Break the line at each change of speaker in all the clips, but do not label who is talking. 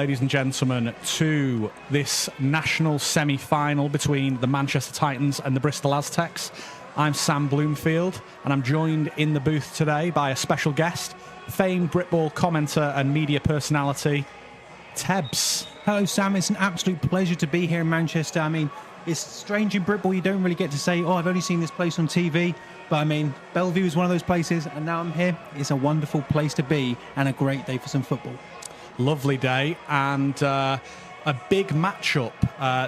Ladies and gentlemen, to this national semi-final between the Manchester Titans and the Bristol Aztecs. I'm Sam Bloomfield, and I'm joined in the booth today by a special guest, famed Britball commentator and media personality, Tebs.
Hello, Sam. It's an absolute pleasure to be here in Manchester. I mean, it's strange in Britball, you don't really get to say, oh, I've only seen this place on TV. But I mean, Bellevue is one of those places, and now I'm here. It's a wonderful place to be and a great day for some football.
Lovely day, and a big matchup.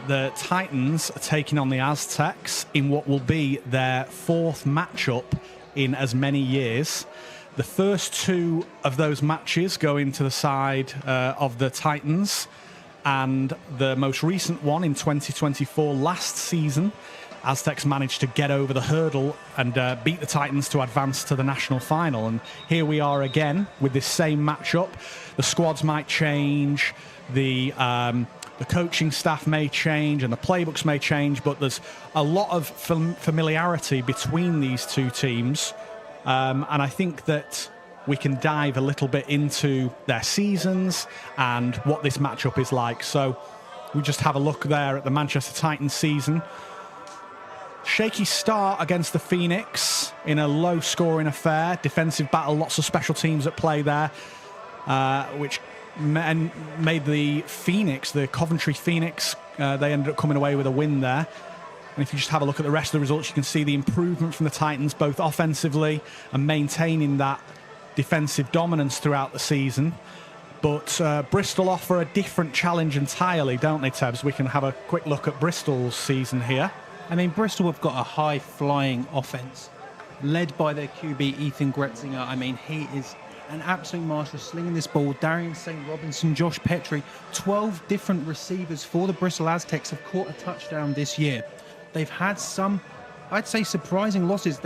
The Titans are taking on the Aztecs in what will be their fourth matchup in as many years. The first two of those matches go into the side of the Titans, and the most recent one in 2024, last season, Aztecs managed to get over the hurdle and beat the Titans to advance to the national final. And here we are again with this same matchup. The squads might change, the coaching staff may change, and the playbooks may change, but there's a lot of familiarity between these two teams. And I think that we can dive a little bit into their seasons and what this matchup is like. So we just have a look there at the Manchester Titans season. Shaky start against the Phoenix in a low-scoring affair. Defensive battle, lots of special teams at play there, which made the Phoenix, the Coventry Phoenix, they ended up coming away with a win there. And if you just have a look at the rest of the results, you can see the improvement from the Titans, both offensively and maintaining that defensive dominance throughout the season. But Bristol offer a different challenge entirely, don't they, Tebs? We can have a quick look at Bristol's season here.
I mean, Bristol have got a high-flying offence, led by their QB, Ethan Gretzinger. I mean, he is an absolute master of slinging this ball. Darian St. Robinson, Josh Petrie, 12 different receivers for the Bristol Aztecs have caught a touchdown this year. They've had some, I'd say, surprising losses.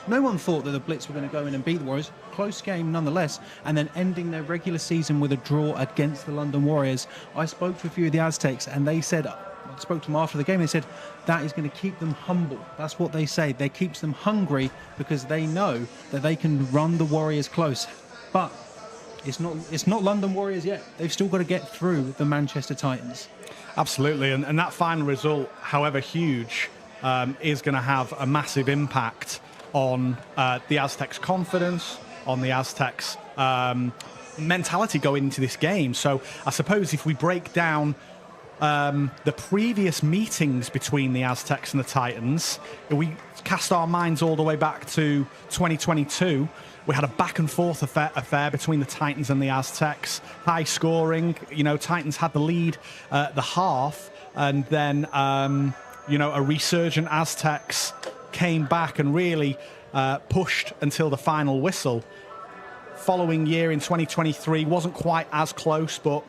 No one thought that the Blitz were going to go in and beat the Warriors. Close game nonetheless, and then ending their regular season with a draw against the London Warriors. I spoke to a few of the Aztecs, and they said, I spoke to them after the game, they said that is going to keep them humble. That's what they say. That keeps them hungry because they know that they can run the Warriors close. But it's not London Warriors yet. They've still got to get through the Manchester Titans.
Absolutely, and that final result, however huge, is going to have a massive impact on the Aztecs' confidence, on the Aztecs' mentality going into this game. So I suppose if we break down the previous meetings between the Aztecs and the Titans, if we cast our minds all the way back to 2022, we had a back-and-forth affair between the Titans and the Aztecs. High scoring, Titans had the lead at the half, and then, a resurgent Aztecs came back and really pushed until the final whistle. Following year in 2023 wasn't quite as close, but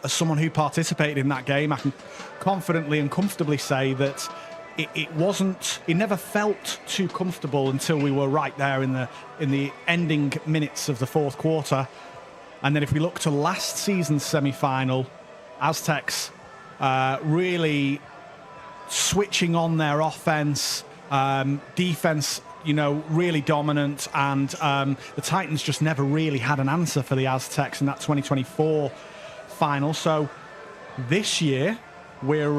as someone who participated in that game, I can confidently and comfortably say that it never felt too comfortable until we were right there in the ending minutes of the fourth quarter. And then if we look to last season's semi-final, Aztecs really switching on their offense, defense, really dominant, and the Titans just never really had an answer for the Aztecs in that 2024 final. So this year we're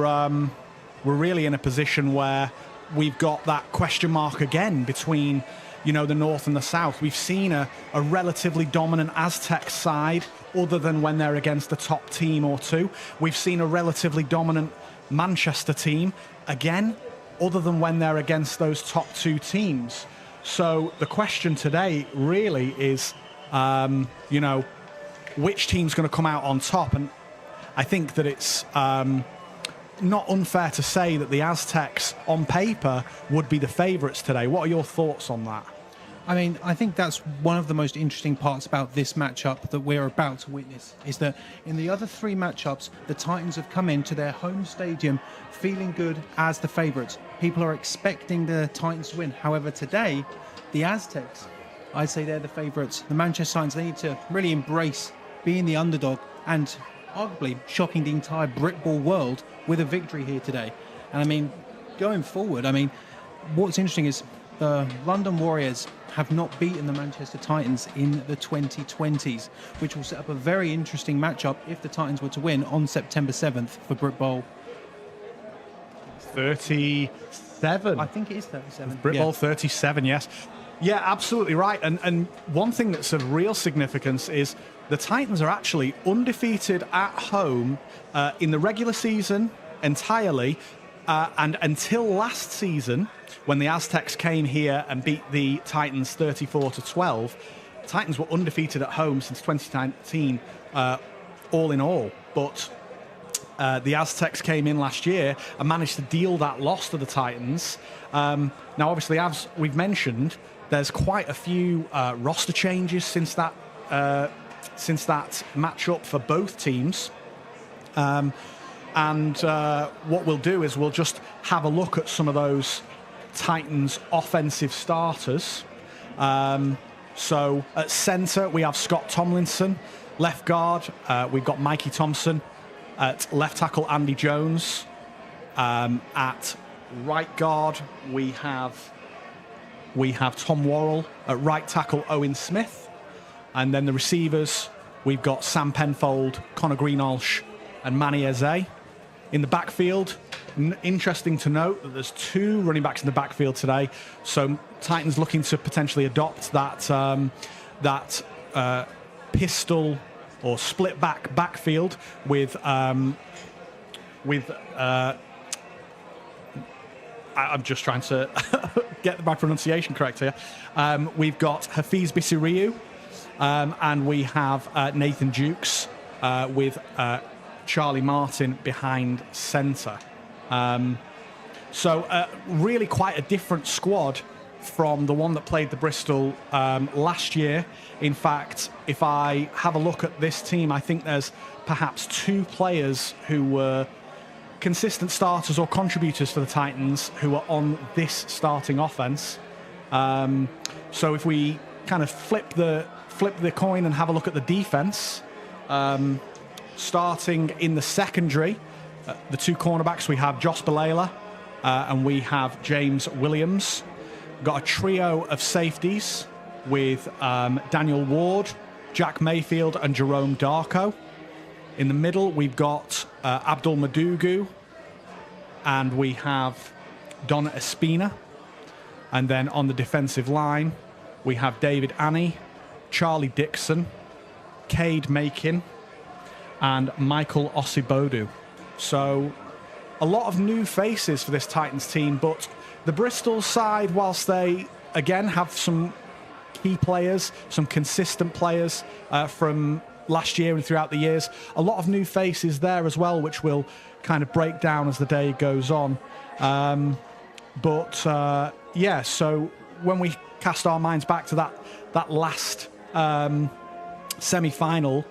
really in a position where we've got that question mark again between the north and the south. We've seen a relatively dominant Aztec side, other than when they're against a top team or two. We've seen a relatively dominant Manchester team, again, other than when they're against those top two teams. So the question today really is, which team's going to come out on top? And I think that it's not unfair to say that the Aztecs, on paper, would be the favourites today. What are your thoughts on that?
I mean, I think that's one of the most interesting parts about this matchup that we're about to witness, is that in the other three matchups, the Titans have come into their home stadium feeling good as the favourites. People are expecting the Titans to win. However, today, the Aztecs, I'd say they're the favourites. The Manchester Titans, they need to really embrace being the underdog and arguably shocking the entire Britball world with a victory here today. And I mean, going forward, what's interesting is the London Warriors have not beaten the Manchester Titans in the 2020s, which will set up a very interesting matchup if the Titans were to win on September 7th for Brit Bowl.
37.
I think it is 37.
Brit Bowl 37, yes. Yeah, absolutely right. And one thing that's of real significance is the Titans are actually undefeated at home in the regular season entirely. And until last season, when the Aztecs came here and beat the Titans 34-12, the Titans were undefeated at home since 2019, all in all. But the Aztecs came in last year and managed to deal that loss to the Titans. Now, obviously, as we've mentioned, there's quite a few roster changes since that matchup for both teams. And what we'll do is we'll just have a look at some of those Titans offensive starters. So at centre, we have Scott Tomlinson. Left guard, we've got Mikey Thompson. At left tackle, Andy Jones. At right guard, we have Tom Worrell. At right tackle, Owen Smith. And then the receivers, we've got Sam Penfold, Connor Greenhalgh, and Manny Eze. In the backfield, interesting to note that there's 2 running backs in the backfield today. So Titans looking to potentially adopt that pistol or split backfield with I'm just trying to get my pronunciation correct here. We've got Hafiz Bisiriu, and we have Nathan Dukes with Charlie Martin behind centre. So really quite a different squad from the one that played the Bristol last year. In fact, if I have a look at this team, I think there's perhaps 2 players who were consistent starters or contributors for the Titans who are on this starting offense. So if we kind of flip the coin and have a look at the defense, starting in the secondary, the 2 cornerbacks, we have Josh Balela and we have James Williams. Got a trio of safeties with Daniel Ward, Jack Mayfield, and Jerome Darko. In the middle, we've got Abdul Madugu, and we have Don Espina. And then on the defensive line, we have David Annie, Charlie Dixon, Cade Makin, and Michael Osibodu. So a lot of new faces for this Titans team, but the Bristol side, whilst they, again, have some key players, some consistent players from last year and throughout the years, a lot of new faces there as well, which will kind of break down as the day goes on. Yeah, so when we cast our minds back to that last semi-final,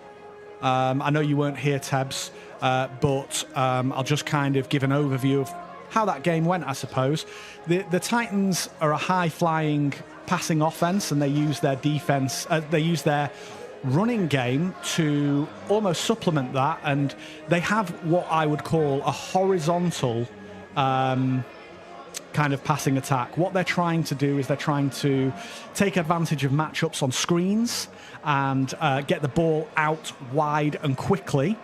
I know you weren't here, Tebs, but I'll just kind of give an overview of how that game went, I suppose. The Titans are a high-flying passing offense, and they use their defense, they use their running game to almost supplement that, and they have what I would call a horizontal kind of passing attack. What they're trying to do is they're trying to take advantage of matchups on screens and get the ball out wide and quickly.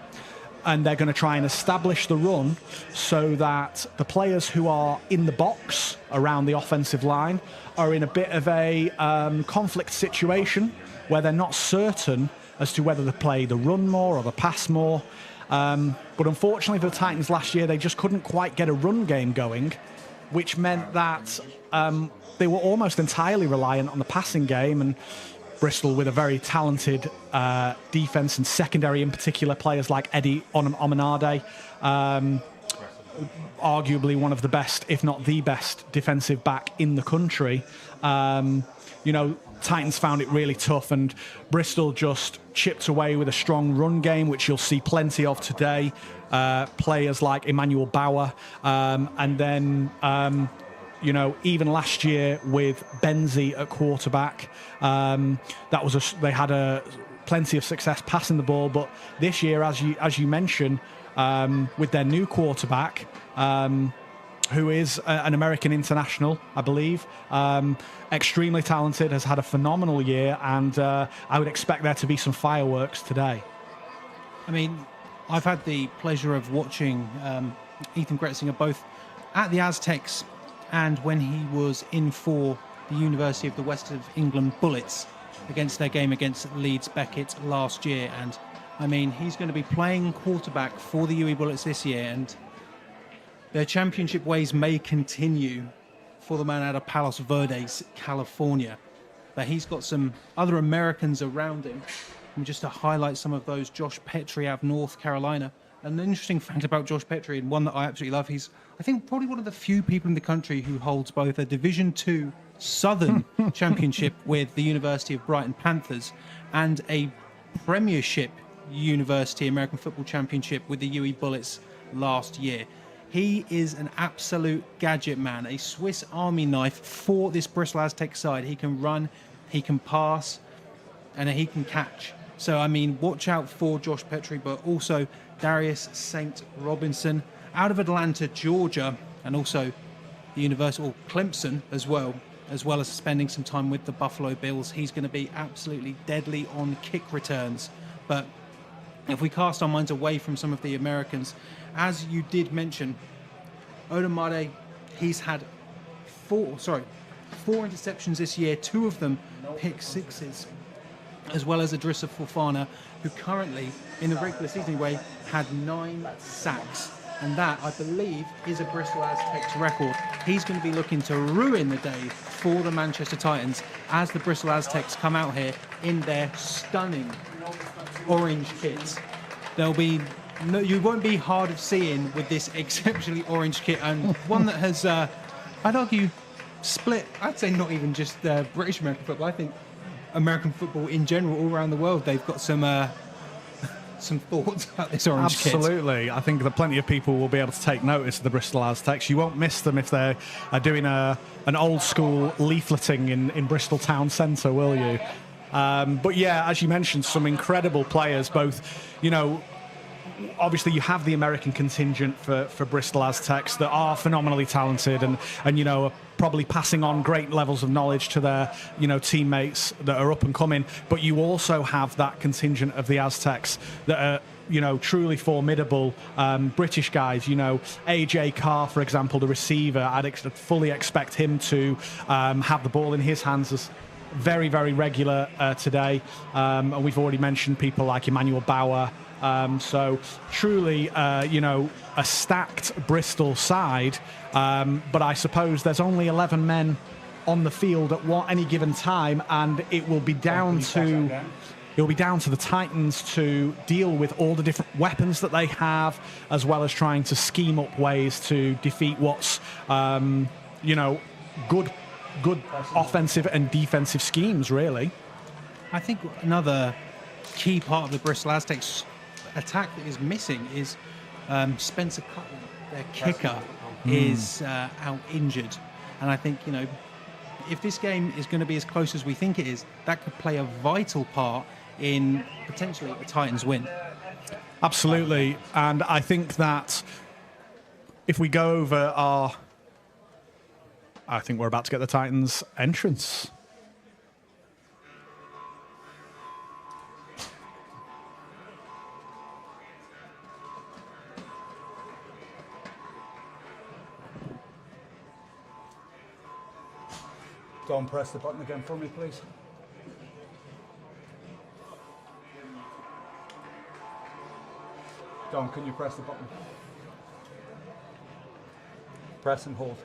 And they're going to try and establish the run so that the players who are in the box around the offensive line are in a bit of a conflict situation where they're not certain as to whether to play the run more or the pass more. But unfortunately for the Titans last year, they just couldn't quite get a run game going, which meant that they were almost entirely reliant on the passing game. And Bristol, with a very talented defence and secondary, in particular, players like Eddie Omenade, arguably one of the best, if not the best, defensive back in the country. Titans found it really tough, and Bristol just chipped away with a strong run game, which you'll see plenty of today. Players like Emmanuel Bauer, and then even last year with Benzie at quarterback, they had plenty of success passing the ball. But this year, as you mentioned, with their new quarterback, who is an American international, I believe. Extremely talented, has had a phenomenal year, and I would expect there to be some fireworks today.
I mean, I've had the pleasure of watching Ethan Gretzinger both at the Aztecs and when he was in for the University of the West of England Bullets against their game against Leeds Beckett last year. And I mean, he's going to be playing quarterback for the UE Bullets this year, and their championship ways may continue for the man out of Palos Verdes, California. But he's got some other Americans around him. And just to highlight some of those, Josh Petrie out of North Carolina. An interesting fact about Josh Petrie, and one that I absolutely love, he's, I think, probably one of the few people in the country who holds both a Division II Southern Championship with the University of Brighton Panthers and a Premiership University American Football Championship with the UE Bullets last year. He is an absolute gadget man, a Swiss Army knife for this Bristol Aztecs side. He can run, he can pass, and he can catch. So, I mean, watch out for Josh Petrie, but also Darius St. Robinson out of Atlanta, Georgia, and also the University of Clemson as well as spending some time with the Buffalo Bills. He's going to be absolutely deadly on kick returns. But if we cast our minds away from some of the Americans, as you did mention, Odemade, he's had four interceptions this year, 2 of them pick sixes, as well as Adrissa Fofana, who currently, in the regular season anyway, had 9 sacks. And that, I believe, is a Bristol Aztecs record. He's going to be looking to ruin the day for the Manchester Titans as the Bristol Aztecs come out here in their stunning orange kits. There'll be no, you won't be hard of seeing with this exceptionally orange kit, and one that has, I'd argue, split. I'd say not even just British American football. I think American football in general, all around the world, they've got some thoughts about this orange kit.
Absolutely. I think that plenty of people will be able to take notice of the Bristol Aztecs. You won't miss them if they're doing an old school leafleting in Bristol town centre, will you? But yeah, as you mentioned, some incredible players, both, you know, obviously you have the American contingent for Bristol Aztecs that are phenomenally talented and you know, are probably passing on great levels of knowledge to their, you know, teammates that are up and coming. But you also have that contingent of the Aztecs that are, you know, truly formidable British guys. You know, AJ Carr, for example, the receiver, I'd fully expect him to have the ball in his hands as very, very regular today. And we've already mentioned people like Emmanuel Bauer. So truly, you know, a stacked Bristol side. But I suppose there's only 11 men on the field at any given time, and it will be down to the Titans to deal with all the different weapons that they have, as well as trying to scheme up ways to defeat what's, you know, good offensive and defensive schemes, really.
I think another key part of the Bristol Aztecs attack that is missing is Spencer Cutler, their kicker, is out injured. And I think, you know, if this game is going to be as close as we think it is, that could play a vital part in potentially the Titans win.
Absolutely. And I think that if we go over I think we're about to get the Titans entrance. Go and press the button again for me, please. Don, can you press the button? Press and hold.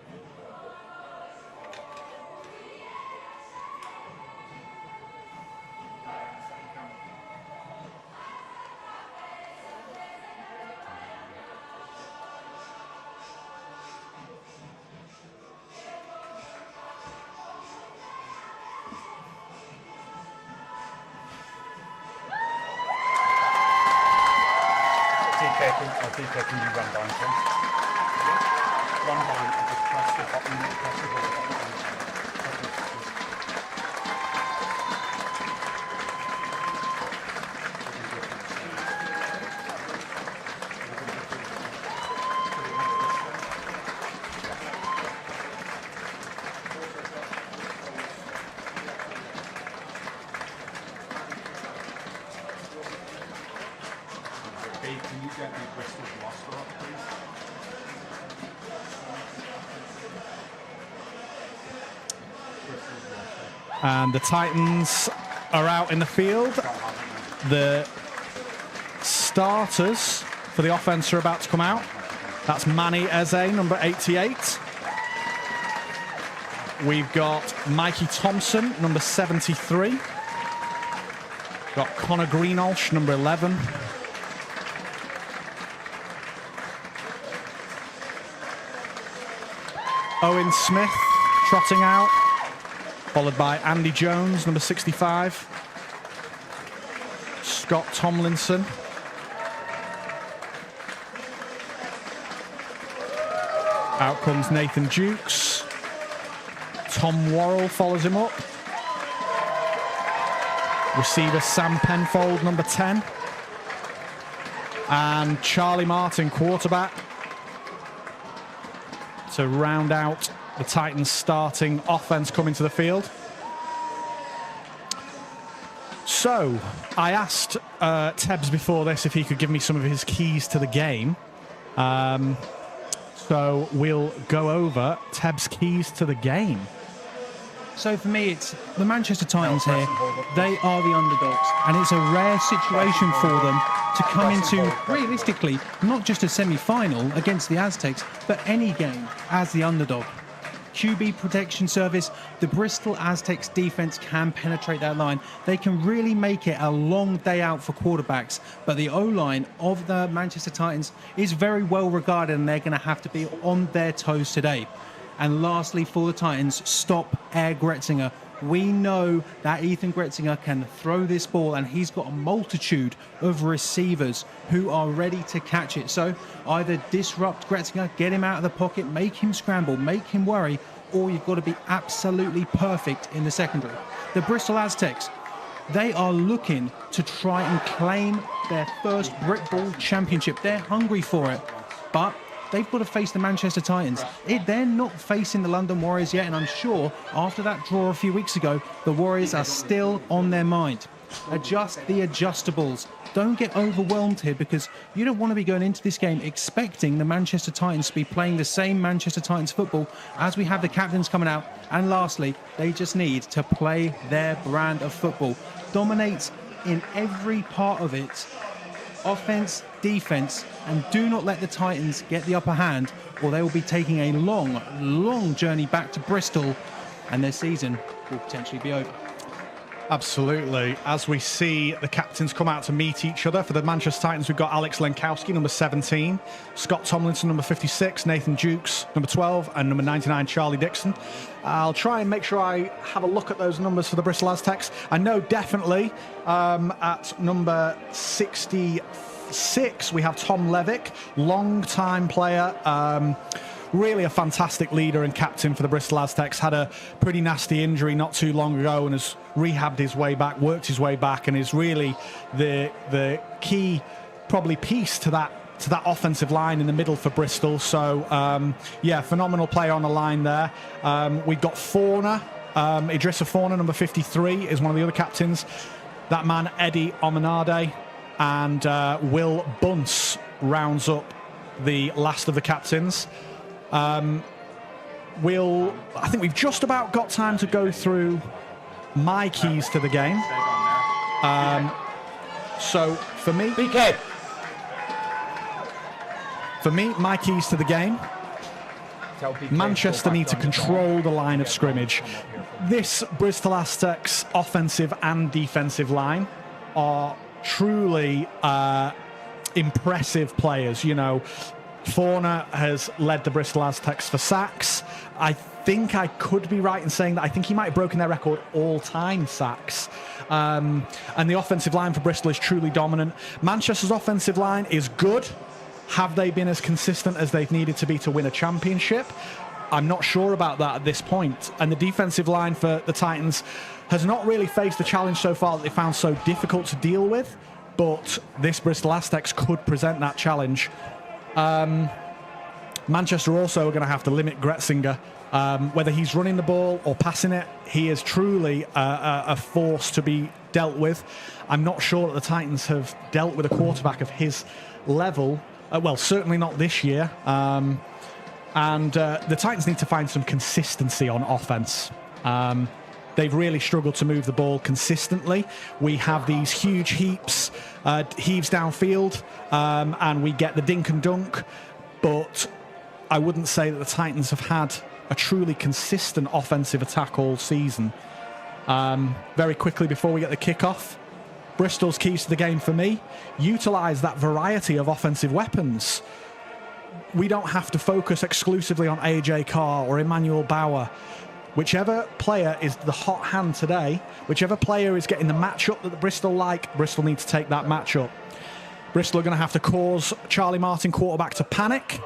DK, can you run down, please? Run down and just press the button, press the button. And the Titans are out in the field. The starters for the offense are about to come out. That's Manny Eze, number 88. We've got Mikey Thompson, number 73. Got Connor Greenhalgh, number 11. Owen Smith trotting out, followed by Andy Jones, number 65. Scott Tomlinson. Out comes Nathan Jukes. Tom Worrell follows him up. Receiver Sam Penfold, number 10. And Charlie Martin, quarterback, to round out the Titans' starting offense coming to the field. So, I asked Tebbs before this if he could give me some of his keys to the game. So, we'll go over Tebbs' keys to the game.
So for me, it's the Manchester Titans here. They are the underdogs, and it's a rare situation for them to come into, realistically, not just a semi-final against the Aztecs, but any game as the underdog. QB protection service, the Bristol Aztecs defense can penetrate that line. They can really make it a long day out for quarterbacks, but the O-line of the Manchester Titans is very well regarded, and they're going to have to be on their toes today. And lastly, for the Titans, stop Air Gretzinger. We know that Ethan Gretzinger can throw this ball, and he's got a multitude of receivers who are ready to catch it. So either disrupt Gretzinger, get him out of the pocket, make him scramble, make him worry, or you've got to be absolutely perfect in the secondary. The Bristol Aztecs, they are looking to try and claim their first Brit Ball championship. They're hungry for it, but they've got to face the Manchester Titans. They're not facing the London Warriors yet, and I'm sure after that draw a few weeks ago, the Warriors are still on their mind. Adjust the adjustables. Don't get overwhelmed here, because you don't want to be going into this game expecting the Manchester Titans to be playing the same Manchester Titans football as we have the captains coming out. And lastly, they just need to play their brand of football. Dominate in every part of it. Offense, defense, and do not let the Titans get the upper hand, or they will be taking a long, long journey back to Bristol, and their season will potentially be over.
Absolutely. As we see the captains come out to meet each other, for the Manchester Titans, we've got Alex Lenkowski, number 17, Scott Tomlinson, number 56, Nathan Jukes, number 12, and number 99, Charlie Dixon. I'll try and make sure I have a look at those numbers for the Bristol Aztecs. I know definitely at number 66, we have Tom Levick, long-time player, really a fantastic leader and captain for the Bristol Aztecs. Had a pretty nasty injury not too long ago and has rehabbed his way back, worked his way back, and is really the key probably piece to that offensive line in the middle for Bristol. So yeah, phenomenal player on the line there. We've got Forner, Idrissa Forner, number 53, is one of the other captains. That man Eddie Omenade, and Will Bunce rounds up the last of the captains. I think we've just about got time to go through my keys to the game. So for me, my keys to the game: Manchester need to control the line of scrimmage. This Bristol Aztecs offensive and defensive line are truly impressive players. You know, Forner has led the Bristol Aztecs for sacks. I think I could be right in saying that I think he might have broken their record all-time sacks. And the offensive line for Bristol is truly dominant. Manchester's offensive line is good. Have they been as consistent as they've needed to be to win a championship? I'm not sure about that at this point. And the defensive line for the Titans has not really faced the challenge so far that they found so difficult to deal with. But this Bristol Aztecs could present that challenge. Manchester also are going to have to limit Gretzinger. Whether he's running the ball or passing it, he is truly a force to be dealt with. I'm not sure that the Titans have dealt with a quarterback of his level. Well, certainly not this year. And the Titans need to find some consistency on offense. they've really struggled to move the ball consistently. We have these huge heaves downfield, and we get the dink and dunk, but I wouldn't say that the Titans have had a truly consistent offensive attack all season. Very quickly before we get the kickoff, Bristol's keys to the game for me: utilise that variety of offensive weapons. We don't have to focus exclusively on AJ Carr or Emmanuel Bauer. Whichever player is the hot hand today, whichever player is getting the matchup that the Bristol like, Bristol need to take that matchup. Bristol are going to have to cause Charlie Martin quarterback to panic.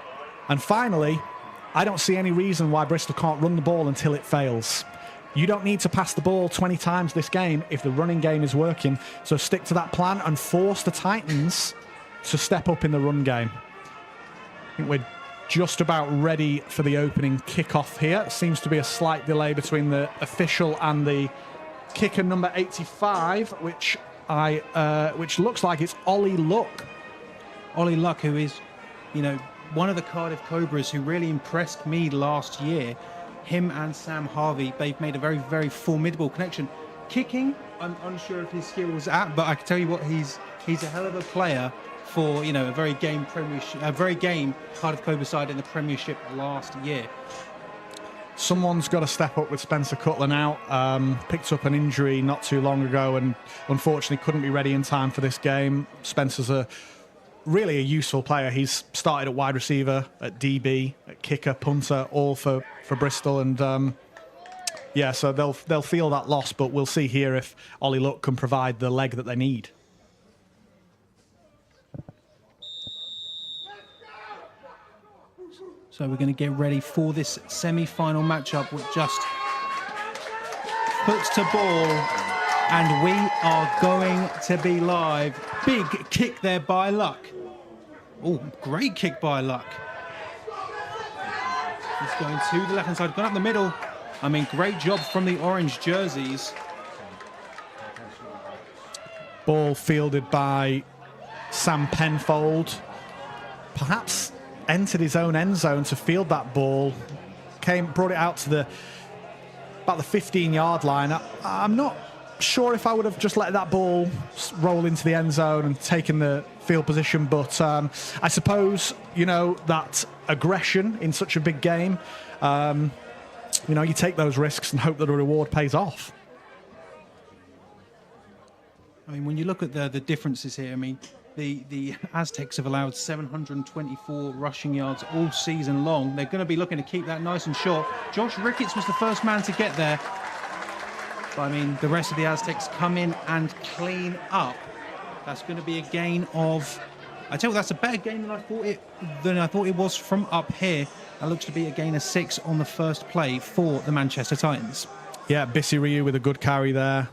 And finally, I don't see any reason why Bristol can't run the ball until it fails. You don't need to pass the ball 20 times this game if the running game is working. So stick to that plan and force the Titans to step up in the run game. I think we're just about ready for the opening kickoff here. Seems to be a slight delay between the official and the kicker number 85, which looks like it's Ollie Luck.
Ollie Luck, who is, one of the Cardiff Cobras who really impressed me last year. Him and Sam Harvey, they've made a very, very formidable connection. Kicking, I'm unsure of his skills at, but I can tell you what, he's a hell of a player for a very game Cardiff Cobra side in the Premiership last year.
Someone's got to step up with Spencer Cutler now. Picked up an injury not too long ago and unfortunately couldn't be ready in time for this game. Spencer's really a useful player. He's started at wide receiver, at DB, at kicker, punter, all for Bristol, and so they'll feel that loss. But we'll see here if Ollie Luck can provide the leg that they need.
So we're going to get ready for this semi-final matchup with just puts to ball, and we are going to be live. Big kick there by Luck. Oh, great kick by Luck. He's going to the left-hand side, gone up the middle. I mean, great job from the orange jerseys.
Ball fielded by Sam Penfold. Perhaps entered his own end zone to field that ball. Brought it out to about the 15-yard line. I'm not sure if I would have just let that ball roll into the end zone and taken the field position, but I suppose that aggression in such a big game, you take those risks and hope that a reward pays off.
I mean, when you look at the differences here, I mean, the Aztecs have allowed 724 rushing yards all season long. They're going to be looking to keep that nice and short. Josh Ricketts was the first man to get there. But, I mean, the rest of the Aztecs come in and clean up. That's going to be a gain of... I tell you, that's a better gain than I thought it was from up here. That looks to be a gain of 6 on the first play for the Manchester Titans.
Yeah, Bissy Ryu with a good carry there.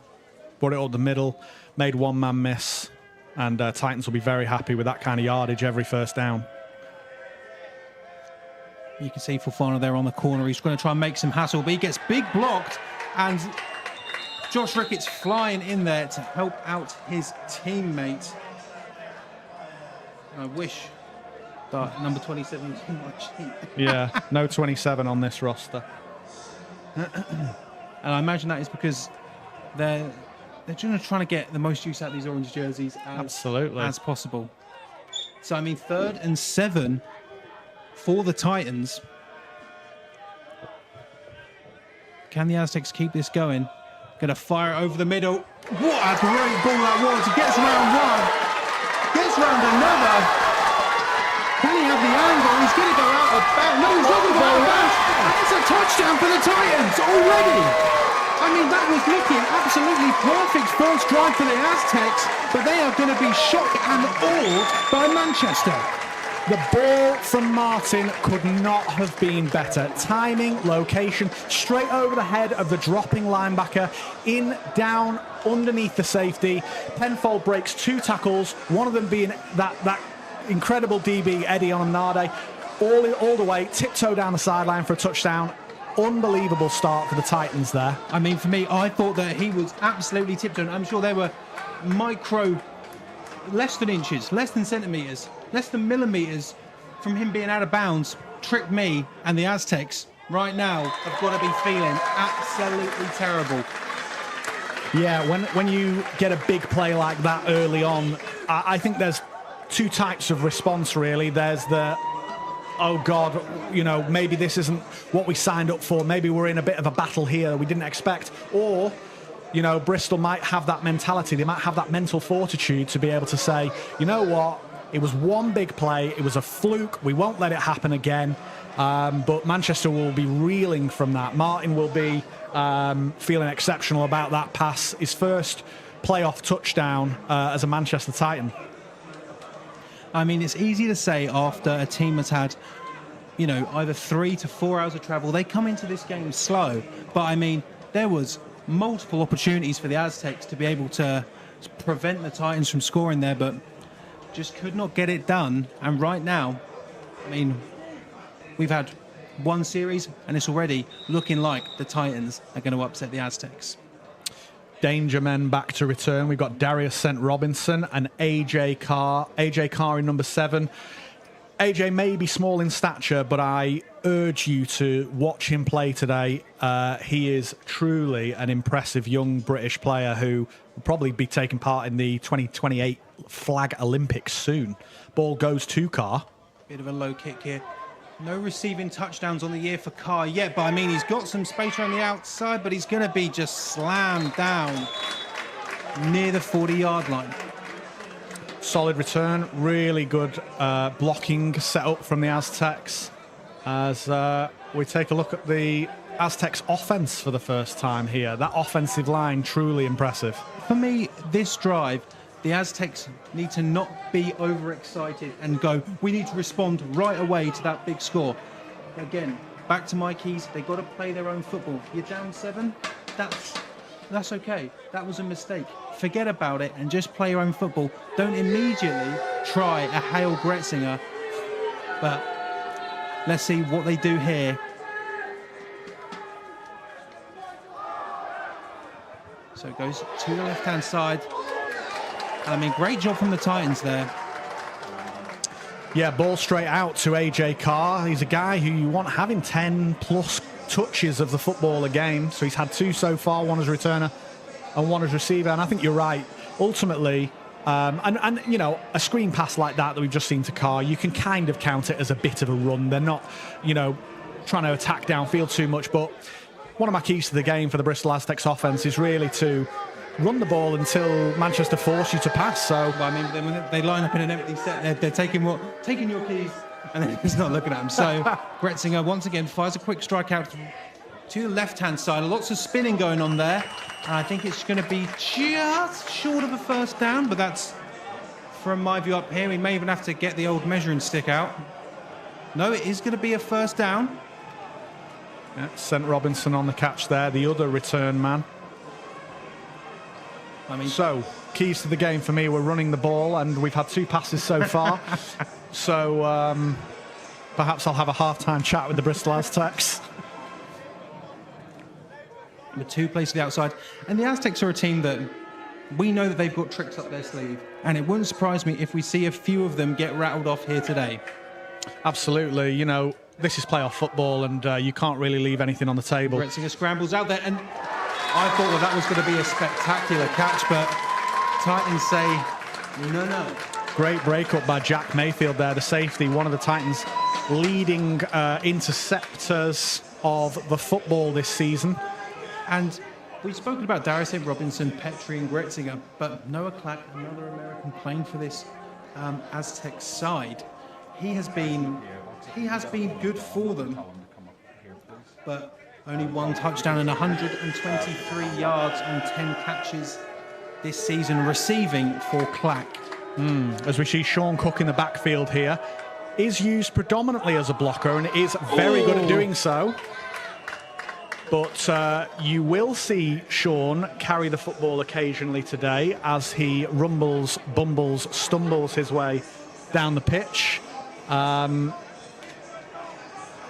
Brought it up the middle. Made one man miss. And Titans will be very happy with that kind of yardage every first down.
You can see Fofana there on the corner. He's going to try and make some hassle, but he gets big blocked. And Josh Ricketts flying in there to help out his teammate. I wish that number 27 was on my sheet.
Yeah, no 27 on this roster.
And I imagine that is because they're just trying to get the most use out of these orange jerseys as possible. So, I mean, 3rd and 7 for the Titans. Can the Aztecs keep this going? Going to fire it over the middle. What a great ball that was. He gets round one. Gets round another. Can he have the angle? He's going to go out of bounds. No, he's not going to go out of bounds. And it's a touchdown for the Titans already. I mean, that was looking absolutely perfect first drive for the Aztecs, but they are going to be shocked and awed by Manchester.
The ball from Martin could not have been better. Timing, location, straight over the head of the dropping linebacker, in, down, underneath the safety. Penfold breaks 2 tackles, one of them being that incredible DB, Eddie Onamnade, all the way, tiptoe down the sideline for a touchdown. Unbelievable start for the Titans there.
I mean, for me, I thought that he was absolutely tiptoeing. I'm sure there were less than inches, less than centimetres, less than millimetres from him being out of bounds. Tricked me and the Aztecs right now have got to be feeling absolutely terrible.
Yeah, when you get a big play like that early on, I think there's two types of response, really. There's the, oh God, you know, maybe this isn't what we signed up for. Maybe we're in a bit of a battle here we didn't expect. Or, you know, Bristol might have that mentality. They might have that mental fortitude to be able to say, you know what, it was one big play. It was a fluke. We won't let it happen again. But Manchester will be reeling from that. Martin will be feeling exceptional about that pass. His first playoff touchdown as a Manchester Titan.
I mean, it's easy to say after a team has had, you know, either 3 to 4 hours of travel. They come into this game slow. But, I mean, there was multiple opportunities for the Aztecs to be able to prevent the Titans from scoring there, but just could not get it done. And right now, I mean, we've had one series and it's already looking like the Titans are going to upset the Aztecs.
Danger men back to return. We've got Darius St. Robinson and AJ Carr. AJ Carr in number 7. AJ may be small in stature, but I urge you to watch him play today. He is truly an impressive young British player who will probably be taking part in the 2028 Flag Olympics soon. Ball goes to Carr.
Bit of a low kick here. No receiving touchdowns on the year for Carr yet, but I mean, he's got some space around the outside, but he's going to be just slammed down near the 40-yard line.
Solid return, really good blocking set up from the Aztecs as we take a look at the Aztecs offense for the first time here. That offensive line, truly impressive.
For me, this drive, the Aztecs need to not be overexcited and go, we need to respond right away to that big score. Again, back to my keys, they've got to play their own football. You're down 7, that's okay. That was a mistake. Forget about it and just play your own football. Don't immediately try a Hail Gretzinger. But let's see what they do here. So it goes to the left-hand side. I mean, great job from the Titans there.
Yeah, ball straight out to AJ Carr. He's a guy who you want having 10-plus touches of the football a game. So he's had 2 so far, 1 as returner and 1 as receiver. And I think you're right. Ultimately, and you know, a screen pass like that we've just seen to Carr, you can kind of count it as a bit of a run. They're not, you know, trying to attack downfield too much. But one of my keys to the game for the Bristol Aztecs offense is really to run the ball until Manchester force you to pass. So,
well, I mean, when they line up in an empty set, they're taking your keys and then he's not looking at them. So Gretzinger once again fires a quick strike out to the left-hand side. Lots of spinning going on there. And I think it's going to be just short of a first down, but that's, from my view up here, we may even have to get the old measuring stick out. No, it is going to be a first down.
Yeah, St. Robinson on the catch there, the other return man. I mean, so, keys to the game for me, we're running the ball, and we've had 2 passes so far. So, perhaps I'll have a half-time chat with the Bristol Aztecs.
With 2 plays to the outside. And the Aztecs are a team that we know that they've got tricks up their sleeve. And it wouldn't surprise me if we see a few of them get rattled off here today.
Absolutely. You know, this is playoff football, and you can't really leave anything on the table.
Gretzinger scrambles out there, and I thought that was going to be a spectacular catch, but Titans say no.
Great breakup by Jack Mayfield there, the safety, one of the Titans' leading interceptors of the football this season.
And we've spoken about Darius St. Robinson, Petrie and Gretzinger, but Noah Clack, another American playing for this Aztec side, he has been good for them, but only 1 touchdown and 123 yards on 10 catches this season receiving for Clack.
As we see Sean Cook in the backfield here, is used predominantly as a blocker and is very good at doing so. But you will see Sean carry the football occasionally today as he rumbles, bumbles, stumbles his way down the pitch.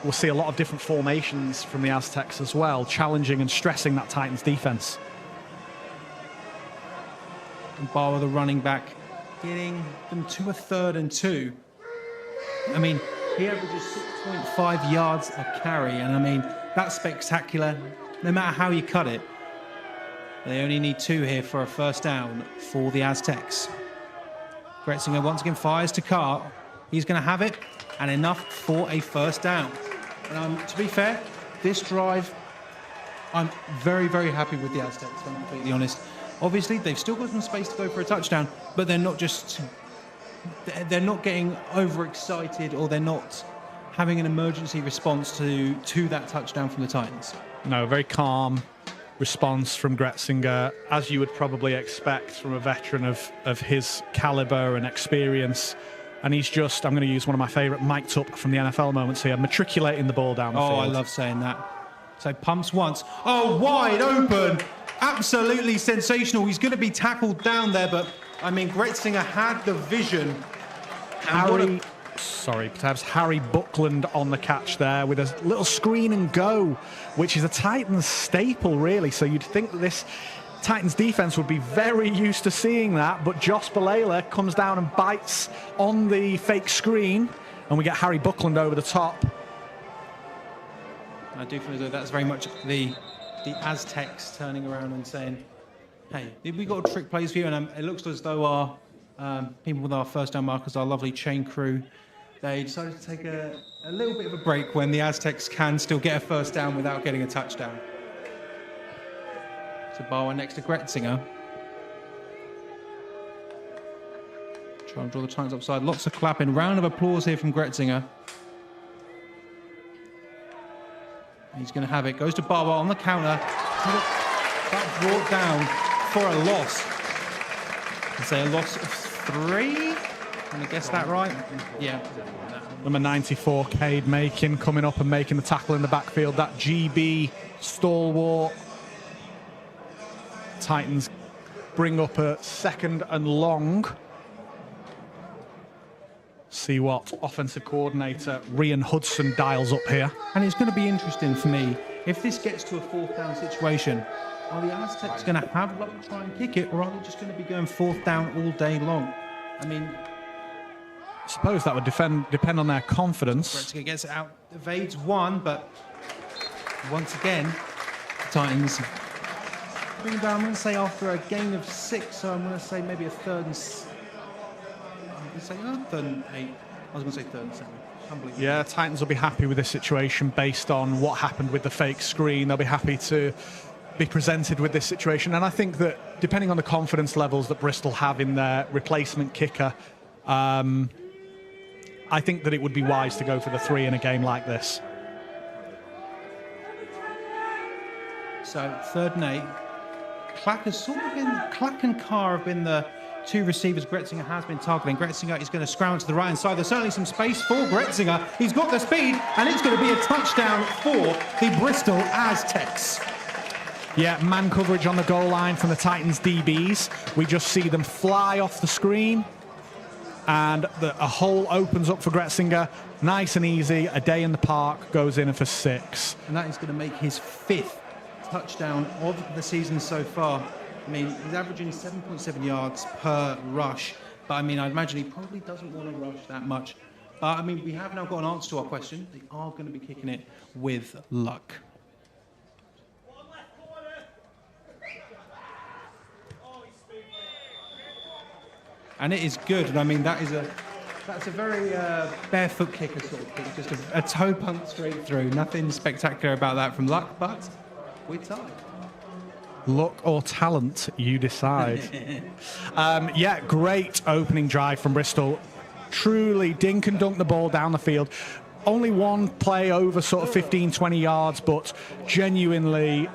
We'll see a lot of different formations from the Aztecs as well, challenging and stressing that Titans defense.
And Barber, the running back, getting them to a 3rd and 2. I mean, He averages 6.5 yards a carry, and I mean, that's spectacular, no matter how you cut it. They only need 2 here for a first down for the Aztecs. Gretzinger once again fires to Carr. He's going to have it, and enough for a first down. And to be fair, this drive, I'm very, very happy with the Aztecs, if I'm completely honest. Obviously, they've still got some space to go for a touchdown, but they're not getting overexcited, or they're not having an emergency response to that touchdown from the Titans.
No, very calm response from Gretzinger, as you would probably expect from a veteran of his caliber and experience. And he's just, I'm going to use one of my favourite mic'd up from the NFL moments here, matriculating the ball down the field.
Oh, I love saying that. So pumps once. Oh, wide open. Absolutely sensational. He's going to be tackled down there, but, I mean, Gretzinger had the vision.
Harry Buckland on the catch there with a little screen and go, which is a Titans staple, really. So you'd think that this Titans defense would be very used to seeing that, but Josh Balela comes down and bites on the fake screen, and we get Harry Buckland over the top.
I do feel as though that's very much the Aztecs turning around and saying, hey, we got trick plays for you, and it looks as though our people with our first down markers, our lovely chain crew, they decided to take a little bit of a break when the Aztecs can still get a first down without getting a touchdown. So Barwa next to Gretzinger. Try and draw the Titans upside. Lots of clapping. Round of applause here from Gretzinger. He's going to have it. Goes to Barwa on the counter. That brought down for a loss. I'd say a loss of 3. Can I guess that right? Yeah.
Number 94, Cade Makin, coming up and making the tackle in the backfield. That GB stalwart. Titans bring up a 2nd and long. See what offensive coordinator Rian Hudson dials up here.
And it's going to be interesting for me, if this gets to a 4th down situation, are the Aztecs going to have luck try and kick it, or are they just going to be going 4th down all day long? I mean,
I suppose that would depend on their confidence.
Gretzinger gets it out, evades one, but once again, the Titans bring down, I'm going to say after a gain of 6, so I'm going to say maybe a 3rd and 3rd and 8. I was going to say 3rd and 7.
Yeah, Titans will be happy with this situation based on what happened with the fake screen. They'll be happy to be presented with this situation. And I think that depending on the confidence levels that Bristol have in their replacement kicker, I think that it would be wise to go for the 3 in a game like this.
So 3rd and 8. Clack and Carr have been the 2 receivers Gretzinger has been targeting. Gretzinger is going to scrounge to the right hand side. There's certainly some space for Gretzinger. He's got the speed, and it's going to be a touchdown for the Bristol Aztecs.
Yeah, man coverage on the goal line from the Titans DBs. We just see them fly off the screen, and a hole opens up for Gretzinger. Nice and easy. A day in the park, goes in for 6.
And that is going to make his 5th touchdown of the season so far. I mean, he's averaging 7.7 yards per rush, but I mean, I imagine he probably doesn't want to rush that much. But I mean, we have now got an answer to our question. They are going to be kicking it with luck. And it is good, and I mean, that's a very barefoot kicker sort of kick, just a toe punt straight through. Nothing spectacular about that from Luck, but we're tied.
Luck or talent, you decide. Yeah, great opening drive from Bristol. Truly dink and dunk the ball down the field. Only one play over sort of 15, 20 yards, but genuinely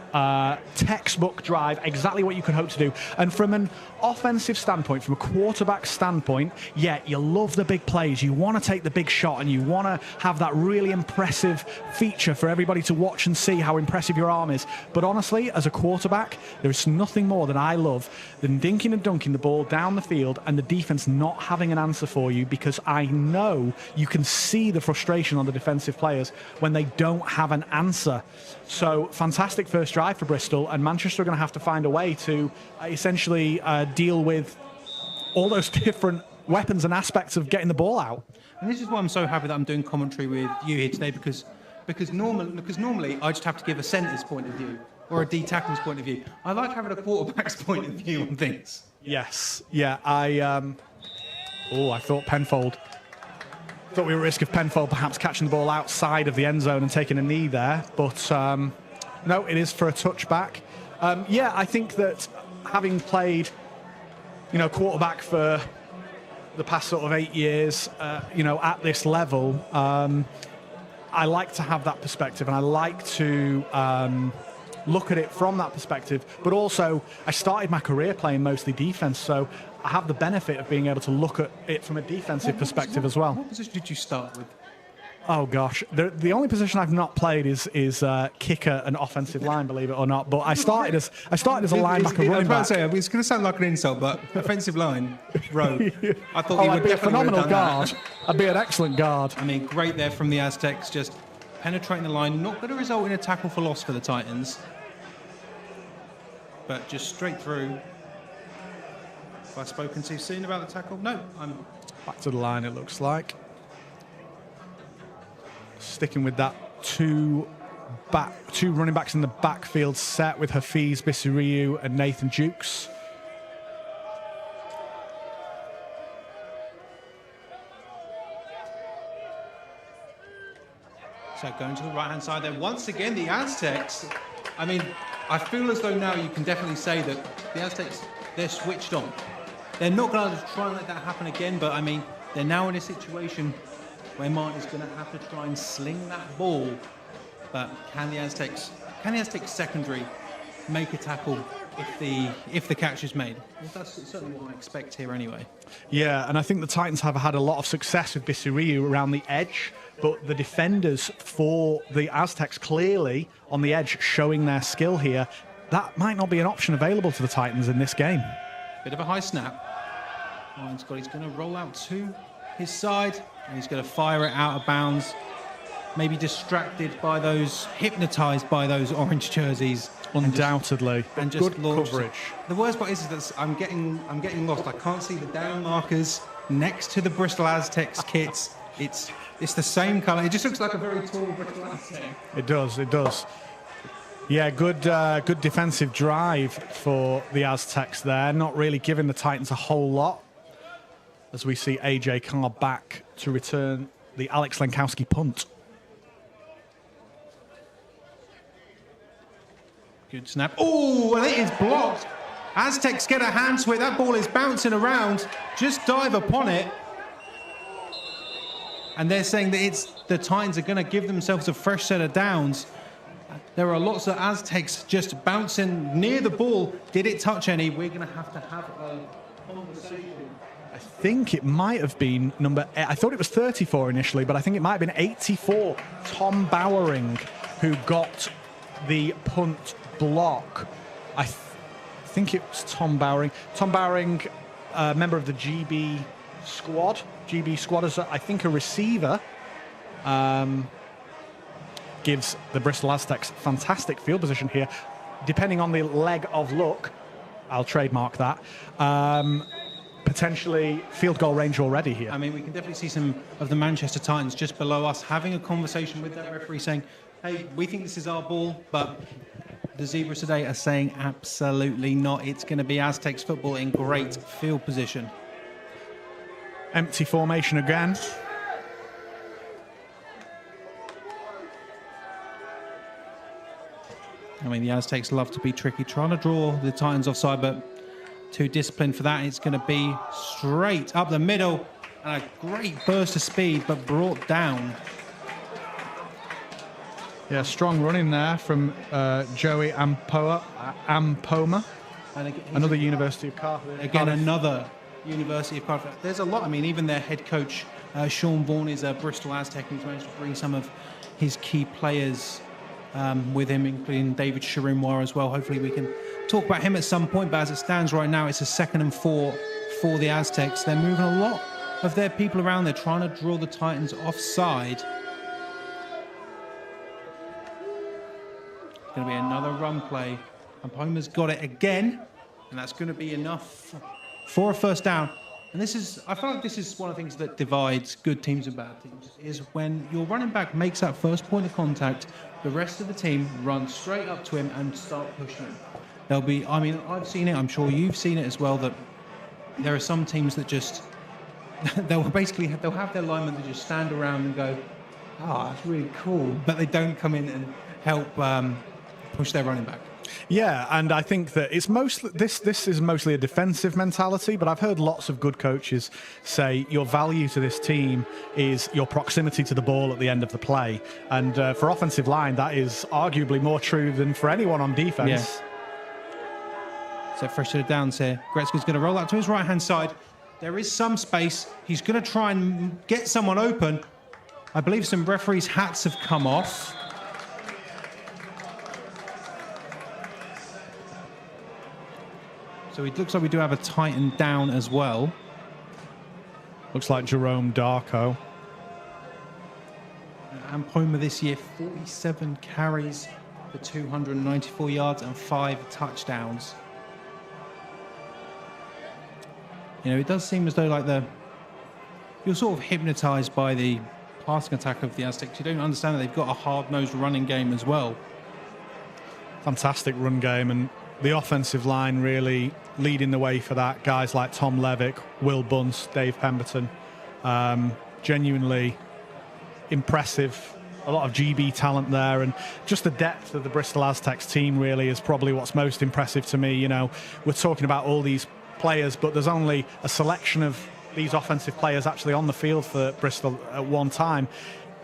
textbook drive, exactly what you could hope to do. And from an offensive standpoint, from a quarterback standpoint, yeah, you love the big plays. You want to take the big shot, and you want to have that really impressive feature for everybody to watch and see how impressive your arm is. But honestly, as a quarterback, there is nothing more that I love than dinking and dunking the ball down the field and the defense not having an answer for you, because I know you can see the frustration on the defensive players when they don't have an answer. So fantastic first drive for Bristol, and Manchester are going to have to find a way to essentially deal with all those different weapons and aspects of getting the ball out.
And this is why I'm so happy that I'm doing commentary with you here today, because normally I just have to give a centre's point of view or a D tackle's point of view. I like having a quarterback's point of view on things.
Yes, yeah. I thought Penfold. Thought we were at risk of Penfold perhaps catching the ball outside of the end zone and taking a knee there, but no, it is for a touchback. Yeah, I think that having played, quarterback for the past sort of 8 years, at this level, I like to have that perspective, and I like to look at it from that perspective. But also, I started my career playing mostly defense, so I have the benefit of being able to look at it from a defensive perspective as well.
What position did you start with?
Oh gosh, the only position I've not played is kicker and offensive line, believe it or not. But I started as a linebacker, running back.
It's going to sound like an insult, but offensive line, rogue. I thought
I'd be a phenomenal guard. I'd be an excellent guard.
I mean, great there from the Aztecs, just penetrating the line. Not going to result in a tackle for loss for the Titans, but just straight through. Have I spoken too soon about the tackle? No, I'm
back to the line. It looks like. Sticking with that two running backs in the backfield set with Hafiz Bisiriu and Nathan Jukes.
So going to the right-hand side there. Once again, the Aztecs, I mean, I feel as though now you can definitely say that the Aztecs, they're switched on. They're not going to try and let that happen again, but I mean, they're now in a situation where Martin is going to have to try and sling that ball. But can the Aztecs secondary make a tackle if the catch is made? Well, that's certainly what I expect here anyway.
Yeah, and I think the Titans have had a lot of success with Bisiriu around the edge, but the defenders for the Aztecs clearly on the edge showing their skill here. That might not be an option available to the Titans in this game.
Bit of a high snap. He's going to roll out to his side, and he's going to fire it out of bounds. Maybe distracted by those, hypnotised by those orange jerseys.
Undoubtedly,
and just
good coverage.
The worst part is that I'm getting lost. I can't see the down markers next to the Bristol Aztecs kits. It's the same colour. It just looks like a very tall Bristol Aztec.
It does. Yeah, good defensive drive for the Aztecs there. Not really giving the Titans a whole lot. As we see AJ Carr back to return the Alex Lenkowski punt.
Good snap. Oh, and it is blocked. Aztecs get a hand to it. That ball is bouncing around. Just dive upon it. And they're saying that the Titans are going to give themselves a fresh set of downs. There are lots of Aztecs just bouncing near the ball. Did it touch any? We're going to have a conversation.
I think it might have been I thought it was 34 initially, but I think it might have been 84. Tom Bowering, who got the punt block. I think it was Tom Bowering. Tom Bowering, member of the GB squad. GB squad is, I think, a receiver. Gives the Bristol Aztecs fantastic field position here. Depending on the leg of luck, I'll trademark that. Potentially field goal range already here.
I mean, we can definitely see some of the Manchester Titans just below us having a conversation with that referee saying, hey, we think this is our ball, but the Zebras today are saying absolutely not. It's going to be Aztecs football in great field position.
Empty formation again.
I mean, the Aztecs love to be tricky, trying to draw the Titans offside, but too disciplined for that. It's going to be straight up the middle, and a great burst of speed, but brought down.
Yeah, strong running there from Joey Ampoma. And another University of Cardiff.
Again, another University of Cardiff. There's a lot. I mean, even their head coach, Sean Vaughan, is a Bristol Aztec, and he's managed to bring some of his key players with him, including David Sharimwar as well. Hopefully we can talk about him at some point, but as it stands right now, it's a 2nd and 4 for the Aztecs. They're moving a lot of their people around. They're trying to draw the Titans offside. It's going to be another run play. And Poma's got it again, and that's going to be enough for a first down. And I feel like this is one of the things that divides good teams and bad teams, is when your running back makes that first point of contact, the rest of the team run straight up to him and start pushing him. I've seen it, I'm sure you've seen it as well, that there are some teams that just, they'll have their linemen that just stand around and go, that's really cool, but they don't come in and help push their running back.
Yeah, and I think that it's mostly this is mostly a defensive mentality, but I've heard lots of good coaches say your value to this team is your proximity to the ball at the end of the play. And for offensive line, that is arguably more true than for anyone on defense.
Yeah. So fresh to the downs here. Gretzky's going to roll out to his right-hand side. There is some space. He's going to try and get someone open. I believe some referees' hats have come off. So it looks like we do have a tightened down as well.
Looks like Jerome Darko.
And Poma this year, 47 carries for 294 yards and 5 touchdowns. You know, it does seem as though you're sort of hypnotized by the passing attack of the Aztecs. You don't understand that they've got a hard-nosed running game as well.
Fantastic run game, and the offensive line really leading the way for that. Guys like Tom Levick, Will Bunce, Dave Pemberton. Genuinely impressive. A lot of GB talent there, and just the depth of the Bristol Aztecs team really is probably what's most impressive to me. You know, we're talking about all these players, but there's only a selection of these offensive players actually on the field for Bristol at one time.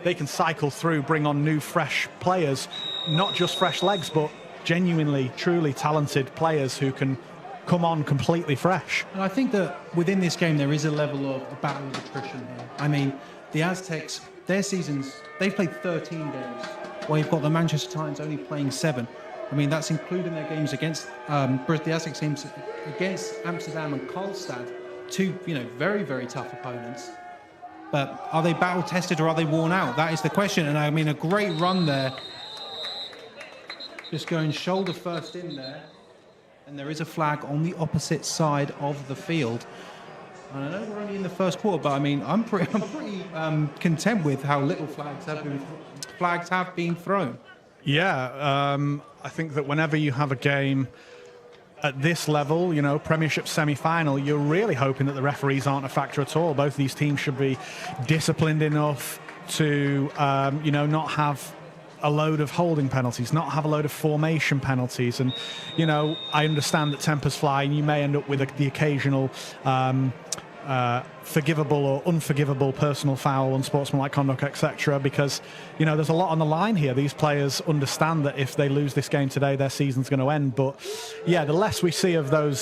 They can cycle through, bring on new, fresh players, not just fresh legs, but genuinely, truly talented players who can come on completely fresh.
And I think that within this game there is a level of a battle of attrition here. I mean, the Aztecs, their seasons, they've played 13 games, while you've got the Manchester Titans only playing 7. I mean, that's including their games against the Aztecs teams against Amsterdam and Karlstad, 2, very, very tough opponents. But are they battle tested or are they worn out? That is the question. And I mean, a great run there. Just going shoulder first in there. And there is a flag on the opposite side of the field. And I know we're only in the first quarter, but I mean, I'm pretty content with how little flags have been thrown.
Yeah, I think that whenever you have a game at this level, Premiership semi-final, you're really hoping that the referees aren't a factor at all. Both of these teams should be disciplined enough to, not have a load of holding penalties, not have a load of formation penalties. And, I understand that tempers fly and you may end up with the occasional forgivable or unforgivable personal foul, unsportsmanlike conduct, etc. Because, there's a lot on the line here. These players understand that if they lose this game today, their season's going to end. But, yeah, the less we see of those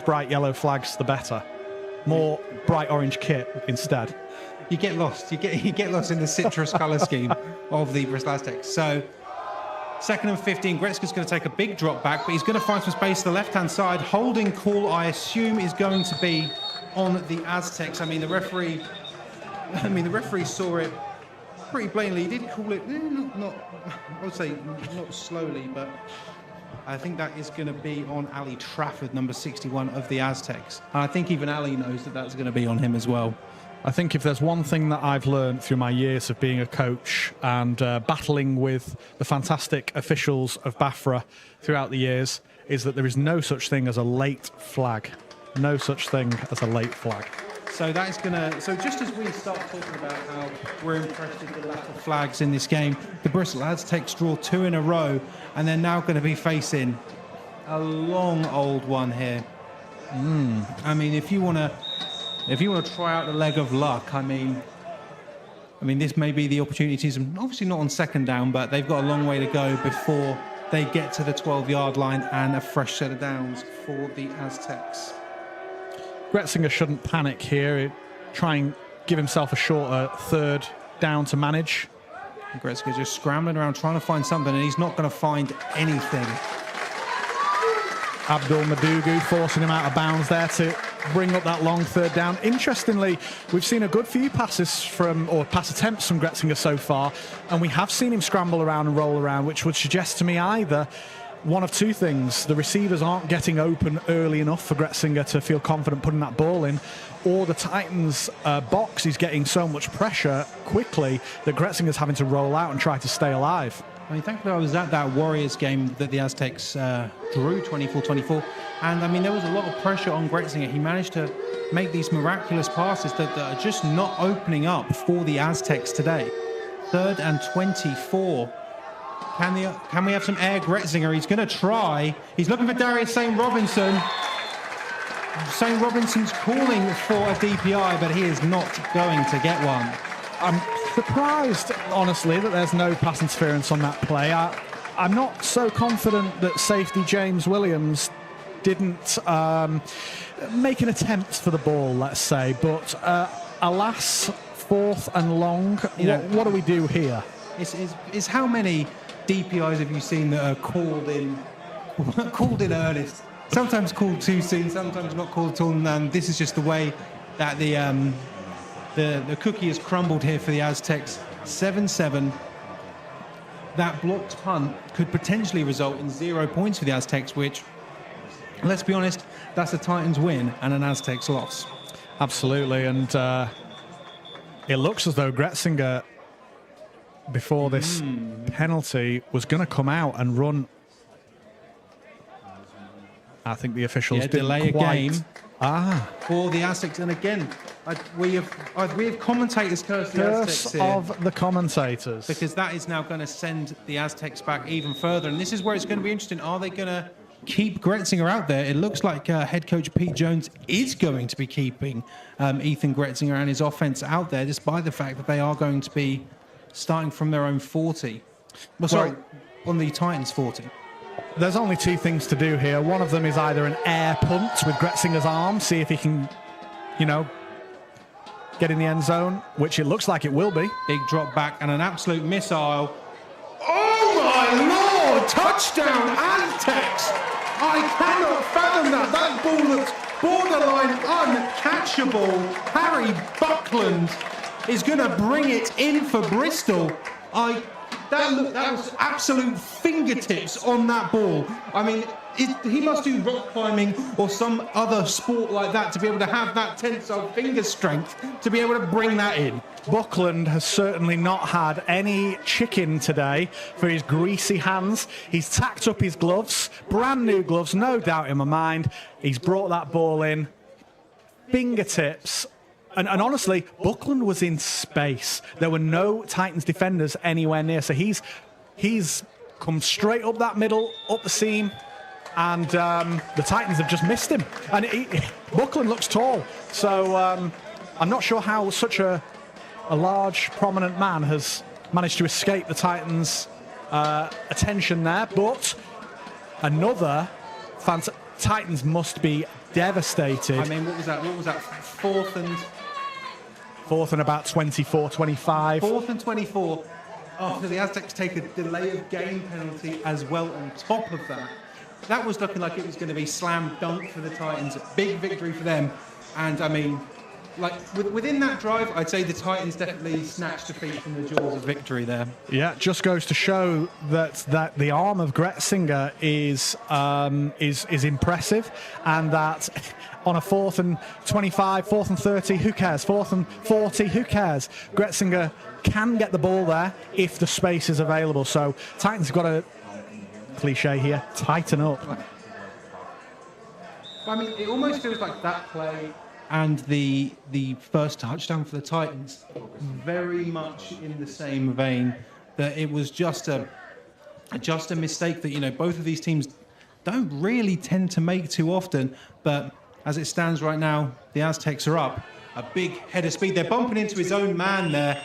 bright yellow flags, the better. More bright orange kit instead.
You get lost. You get lost in the citrus colour scheme of the Bristol Aztecs. So, 2nd and 15. Gretzky's going to take a big drop back, but he's going to find some space to the left-hand side. Holding call, I assume, is going to be on the Aztecs. I mean, the referee saw it pretty blatantly. He did call it, I would say not slowly, but I think that is going to be on Ali Trafford, number 61 of the Aztecs. And I think even Ali knows that that's going to be on him as well.
I think if there's one thing that I've learned through my years of being a coach and battling with the fantastic officials of BAFA throughout the years, is that there is no such thing as a late flag. No such thing as a late flag.
So that is so just as we start talking about how we're impressed with the lack of flags in this game, the Bristol Aztecs draw 2 in a row, and they're now going to be facing a long old one here. I mean, if you want to try out the leg of luck, I mean, this may be the opportunities. Obviously not on 2nd down, but they've got a long way to go before they get to the 12-yard line and a fresh set of downs for the Aztecs.
Gretzinger shouldn't panic here. Try and give himself a shorter 3rd down to manage.
Gretzky just scrambling around trying to find something, and he's not going to find anything.
Abdul Madugu forcing him out of bounds there to bring up that long 3rd down. Interestingly, we've seen a good few pass attempts from Gretzinger so far, and we have seen him scramble around and roll around, which would suggest to me either one of two things. The receivers aren't getting open early enough for Gretzinger to feel confident putting that ball in, or the Titans' box is getting so much pressure quickly that Gretzinger's having to roll out and try to stay alive.
I mean, thankfully I was at that Warriors game that the Aztecs drew 24-24, and I mean, there was a lot of pressure on Gretzinger. He managed to make these miraculous passes that are just not opening up for the Aztecs today. 3rd and 24. Can we have some air, Gretzinger? He's going to try. He's looking for Darius St. Robinson. St. Robinson's calling for a DPI, but he is not going to get one.
I'm surprised, honestly, that there's no pass interference on that play. I'm not so confident that safety James Williams didn't make an attempt for the ball, let's say. But alas, 4th and long. What do we do here?
It's how many DPIs have you seen that are called in earnest? Sometimes called too soon, sometimes not called at all. And this is just the way that the cookie has crumbled here for the Aztecs. 7-7. That blocked punt could potentially result in 0 points for the Aztecs, which, let's be honest, that's a Titans win and an Aztecs loss.
Absolutely, and it looks as though Gretzinger, before this penalty, was going to come out and run. I think the officials didn't
delay
quite...
a game for the Aztecs. And again, we have commentators curse the Aztecs here,
of the commentators,
because that is now going to send the Aztecs back even further. And this is where it's going to be interesting. Are they going to keep Gretzinger out there? It looks like head coach Pete Jones is going to be keeping Ethan Gretzinger and his offense out there, despite the fact that they are going to be starting from their own 40. On the Titans 40.
There's only two things to do here. One of them is either an air punt with Gretzinger's arm, see if he can, get in the end zone, which it looks like it will be.
Big drop back and an absolute missile. Oh my Lord! Touchdown Aztecs! I cannot fathom that. That ball looks borderline uncatchable. Harry Buckland is going to bring it in for Bristol. That was absolute fingertips on that ball. I mean, he must do rock climbing or some other sport like that to be able to have that tensile finger strength to be able to bring that in.
Buckland has certainly not had any chicken today for his greasy hands. He's tacked up his gloves, brand new gloves, no doubt in my mind. He's brought that ball in, fingertips. And honestly, Buckland was in space. There were no Titans defenders anywhere near. So he's come straight up that middle, up the seam, and the Titans have just missed him. And Buckland looks tall. So I'm not sure how such a large, prominent man has managed to escape the Titans' attention there. But another Titans must be devastated.
I mean, what was that?
Fourth and about 24, 25.
4th and 24. After the Aztecs take a delay of game penalty as well on top of that. That was looking like it was going to be slam dunk for the Titans. Big victory for them. And I mean, within that drive, I'd say the Titans definitely snatched defeat from the jaws of victory there.
Yeah, just goes to show that the arm of Gretzinger is impressive, and that on a 4th and 25, 4th and 30, who cares? 4th and 40, who cares? Gretzinger can get the ball there if the space is available. So Titans have got a cliche here, tighten up.
I mean, it almost feels like that play and the first touchdown for the Titans very much in the same vein, that it was just a mistake that both of these teams don't really tend to make too often. But as it stands right now, the Aztecs are up a big head of speed. They're bumping into his own man there.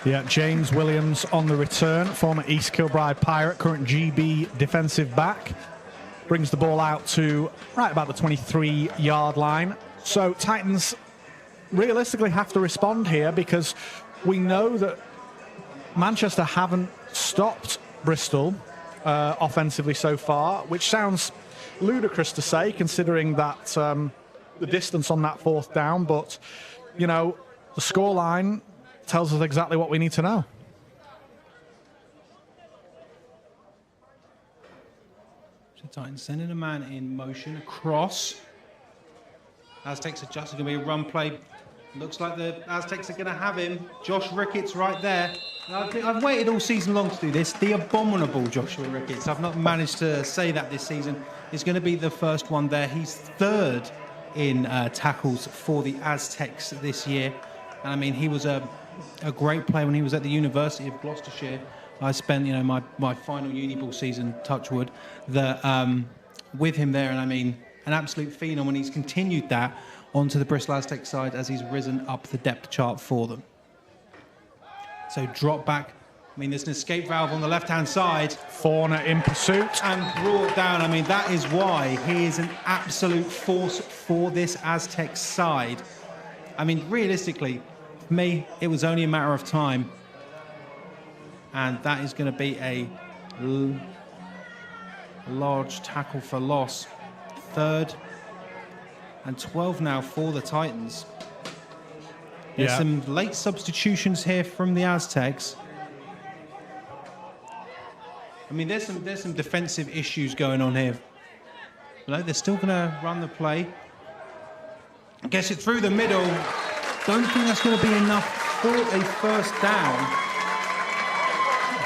Yeah, James Williams on the return, former East Kilbride Pirate, current GB defensive back. Brings the ball out to right about the 23-yard line. So Titans realistically have to respond here, because we know that Manchester haven't stopped Bristol offensively so far, which sounds ludicrous to say considering that the distance on that 4th down. But, the scoreline tells us exactly what we need to know.
So Titans sending a man in motion across. Aztecs are just going to be a run play. Looks like the Aztecs are going to have him. Josh Ricketts right there. Now, I've waited all season long to do this. The abominable Joshua Ricketts. I've not managed to say that this season. Is going to be the first one there. He's third in tackles for the Aztecs this year. And I mean, he was a great player when he was at the University of Gloucestershire. I spent, my final uni ball season, touchwood, with him there. And I mean, an absolute phenom, and he's continued that onto the Bristol Aztecs side as he's risen up the depth chart for them. So drop back. I mean, there's an escape valve on the left-hand side.
Fauna in pursuit.
And brought down. I mean, that is why he is an absolute force for this Aztec side. I mean, realistically, for me, it was only a matter of time. And that is going to be a large tackle for loss. Third and 12 now for the Titans. There's some late substitutions here from the Aztecs. I mean, there's some defensive issues going on here. No, they're still going to run the play. Gets it through the middle. Don't think that's going to be enough for a first down.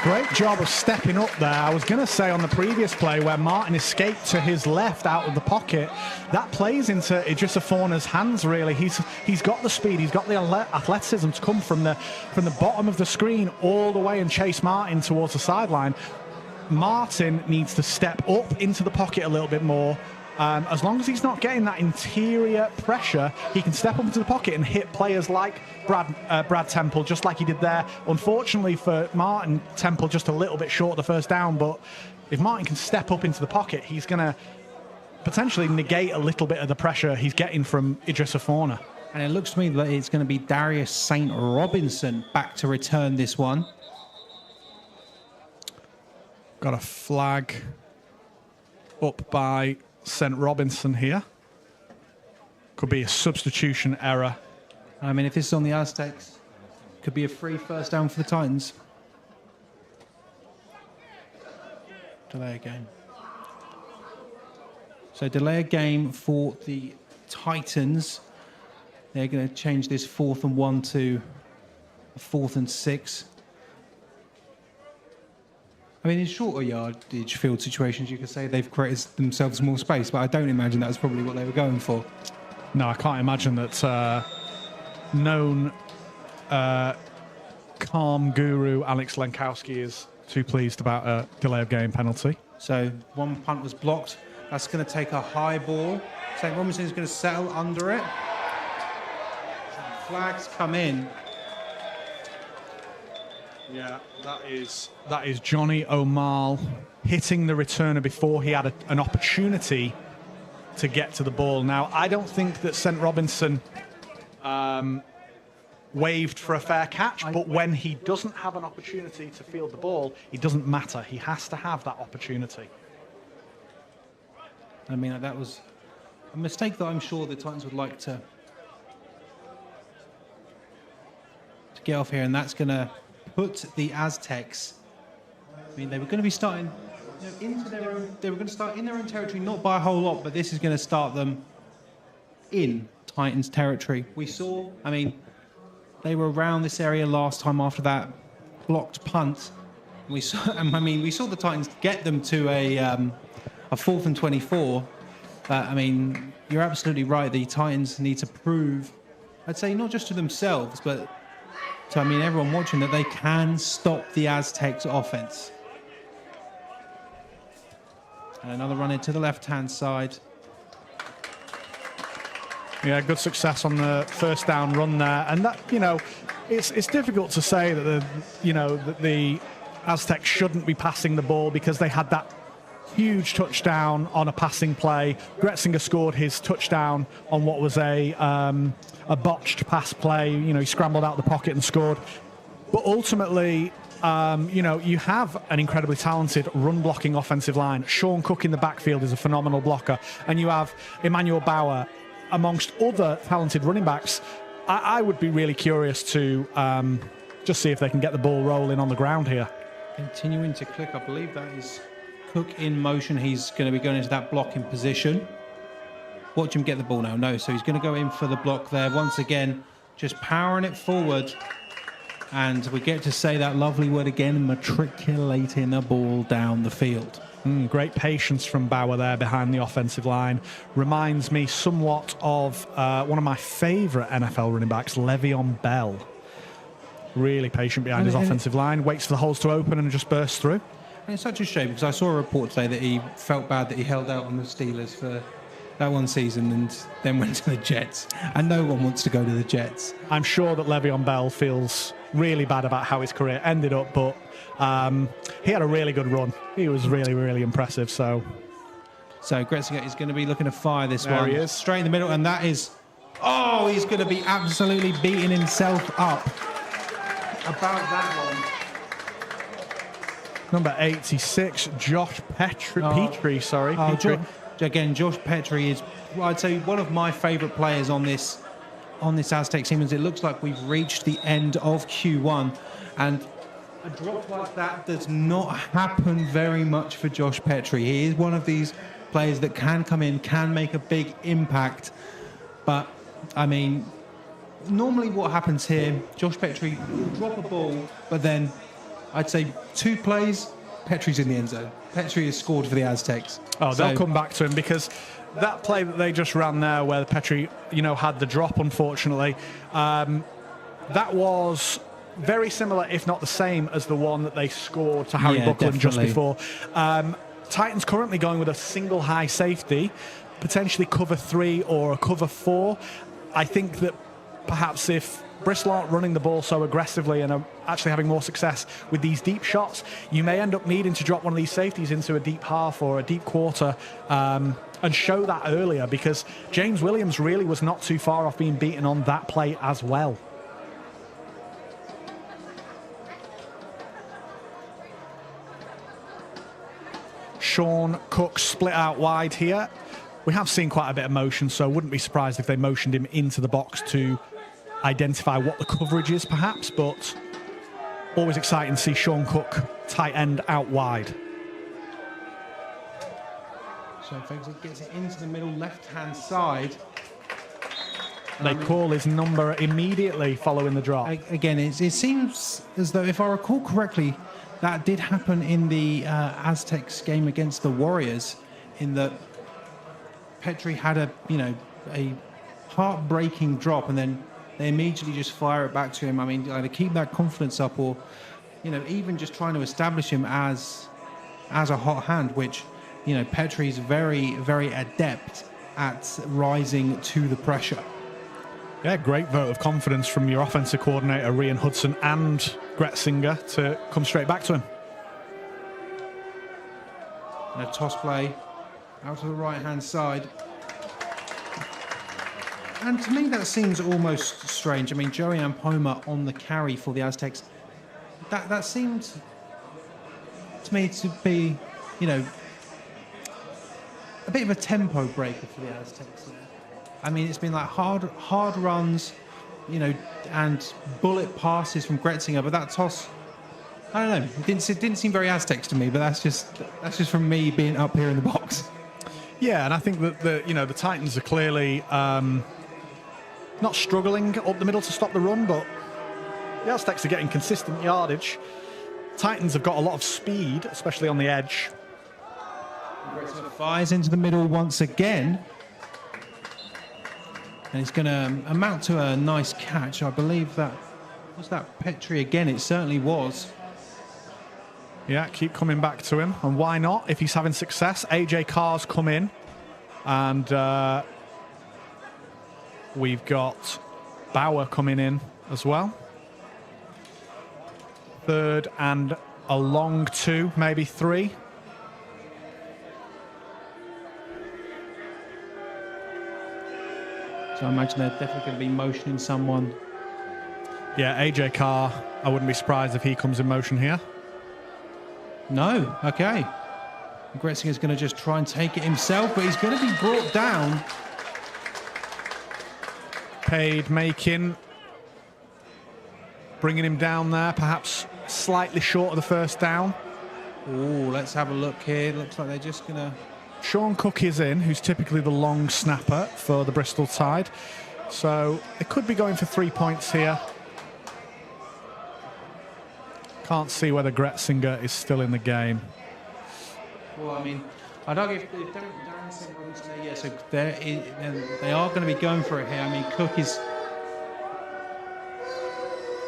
Great job of stepping up there. I was going to say on the previous play where Martin escaped to his left out of the pocket, that plays into Idrissa Fauna's hands, really. He's got the speed, he's got the athleticism to come from the bottom of the screen all the way and chase Martin towards the sideline. Martin needs to step up into the pocket a little bit more. As long as he's not getting that interior pressure, he can step up into the pocket and hit players like Brad Temple, just like he did there. Unfortunately for Martin, Temple just a little bit short of the first down, but if Martin can step up into the pocket, he's going to potentially negate a little bit of the pressure he's getting from Idrissa Fauna.
And it looks to me that it's going to be Darius St. Robinson back to return this one.
Got a flag up by St. Robinson here. Could be a substitution error.
I mean, if this is on the Aztecs, could be a free first down for the Titans. Delay a game. So delay a game for the Titans. They're going to change this 4th and 1 to a 4th and 6. I mean, in shorter yardage field situations, you could say they've created themselves more space, but I don't imagine that was probably what they were going for.
No, I can't imagine that known calm guru Alex Lenkowski is too pleased about a delay of game penalty.
So one punt was blocked. That's going to take a high ball. St. Robinson is going to settle under it. Flags come in.
Yeah, that is Johnny O'Marl hitting the returner before he had an opportunity to get to the ball. Now, I don't think that St. Robinson waved for a fair catch, but when he doesn't have an opportunity to field the ball, it doesn't matter. He has to have that opportunity.
I mean, that was a mistake that I'm sure the Titans would like to get off here, and that's going to put the Aztecs. I mean, they were going to be starting into their own. They were going to start in their own territory, not by a whole lot, but this is going to start them in Titans territory. We saw. I mean, they were around this area last time after that blocked punt. We saw. I mean, we saw the Titans get them to a 4th and 24. But I mean, you're absolutely right. The Titans need to prove, I'd say, not just to themselves, but to, I mean, everyone watching, that they can stop the Aztecs' offense. And another run into the left-hand side.
Yeah, good success on the first down run there, and that, it's difficult to say that the Aztecs shouldn't be passing the ball because they had that huge touchdown on a passing play. Gretzinger scored his touchdown on what was a botched pass play. He scrambled out the pocket and scored. But ultimately, you have an incredibly talented run-blocking offensive line. Sean Cook in the backfield is a phenomenal blocker. And you have Emmanuel Bauer, amongst other talented running backs. I would be really curious to just see if they can get the ball rolling on the ground here.
Continuing to click, I believe that is Cook in motion. He's going to be going into that blocking position. Watch him get the ball now. No, so he's going to go in for the block there. Once again, just powering it forward. And we get to say that lovely word again, matriculating the ball down the field.
Great patience from Bauer there behind the offensive line. Reminds me somewhat of one of my favourite NFL running backs, Le'Veon Bell. Really patient behind his offensive line, waits for the holes to open and just bursts through.
And it's such a shame because I saw a report today that he felt bad that he held out on the Steelers for that one season and then went to the Jets. And no one wants to go to the Jets.
I'm sure that Le'Veon Bell feels really bad about how his career ended up, but he had a really good run. He was really, really impressive. So
Gretzinger is going to be looking to fire this
there
one.
he is.
Straight in the middle, and that is... Oh, he's going to be absolutely beating himself up about that one.
Number 86, Josh Petrie.
Again, Josh Petrie is, I'd say, one of my favourite players on this Aztec team. As it looks like we've reached the end of Q1, and a drop like that does not happen very much for Josh Petrie. He is one of these players that can come in, can make a big impact. But, I mean, normally what happens here, Josh Petrie will drop a ball, but then I'd say 2 plays, Petrie's in the end zone. Petrie has scored for the Aztecs.
Oh, they'll come back to him because that play that they just ran there where Petrie, had the drop, unfortunately, that was very similar, if not the same, as the one that they scored to Harry Buckland just before. Titans currently going with a single high safety, potentially cover 3 or a cover 4. I think that perhaps if Bristol aren't running the ball so aggressively and are actually having more success with these deep shots, you may end up needing to drop one of these safeties into a deep half or a deep quarter and show that earlier, because James Williams really was not too far off being beaten on that play as well. Sean Cook split out wide here. We have seen quite a bit of motion, so wouldn't be surprised if they motioned him into the box to identify what the coverage is, perhaps, but always exciting to see Sean Cook, tight end, out wide.
So, folks, it gets it into the middle left-hand side.
They call his number immediately following the drop.
Again, it seems as though, if I recall correctly, that did happen in the Aztecs game against the Warriors, in that Petrie had a heartbreaking drop, and then they immediately just fire it back to him. I mean, either keep that confidence up or, even just trying to establish him as a hot hand, which, Petrie's very, very adept at rising to the pressure.
Yeah, great vote of confidence from your offensive coordinator, Rian Hudson, and Gretzinger to come straight back to him.
And a toss play out to the right-hand side. And to me, that seems almost strange. I mean, Joey Ampoma on the carry for the Aztecs. That seemed to me to be, a bit of a tempo breaker for the Aztecs. I mean, it's been like hard runs, and bullet passes from Gretzinger, but that toss, I don't know, it didn't seem very Aztecs to me, but that's just from me being up here in the box.
Yeah, and I think that the Titans are clearly not struggling up the middle to stop the run, but the Aztecs are getting consistent yardage. Titans have got a lot of speed, especially on the edge.
Gretzinger fires into the middle once again. And it's going to amount to a nice catch. I believe that was that Petrie again. It certainly was.
Yeah, keep coming back to him. And why not? If he's having success, AJ Carr's come in. And we've got Bauer coming in as well. 3rd and a long 2, maybe 3.
So I imagine they're definitely going to be motioning someone.
Yeah, AJ Carr, I wouldn't be surprised if he comes in motion here.
No, okay. Gretzinger's going to just try and take it himself, but he's going to be brought down.
Paid making, bringing him down there, perhaps slightly short of the first down.
Oh, let's have a look here. Looks like they're just going to...
Sean Cook is in, who's typically the long snapper for the Bristol side. So they could be going for 3 points here. Can't see whether Gretzinger is still in the game.
Well, I mean, I don't give Darren St. Robinson there yet, so they are going to be going for it here. I mean, Cook is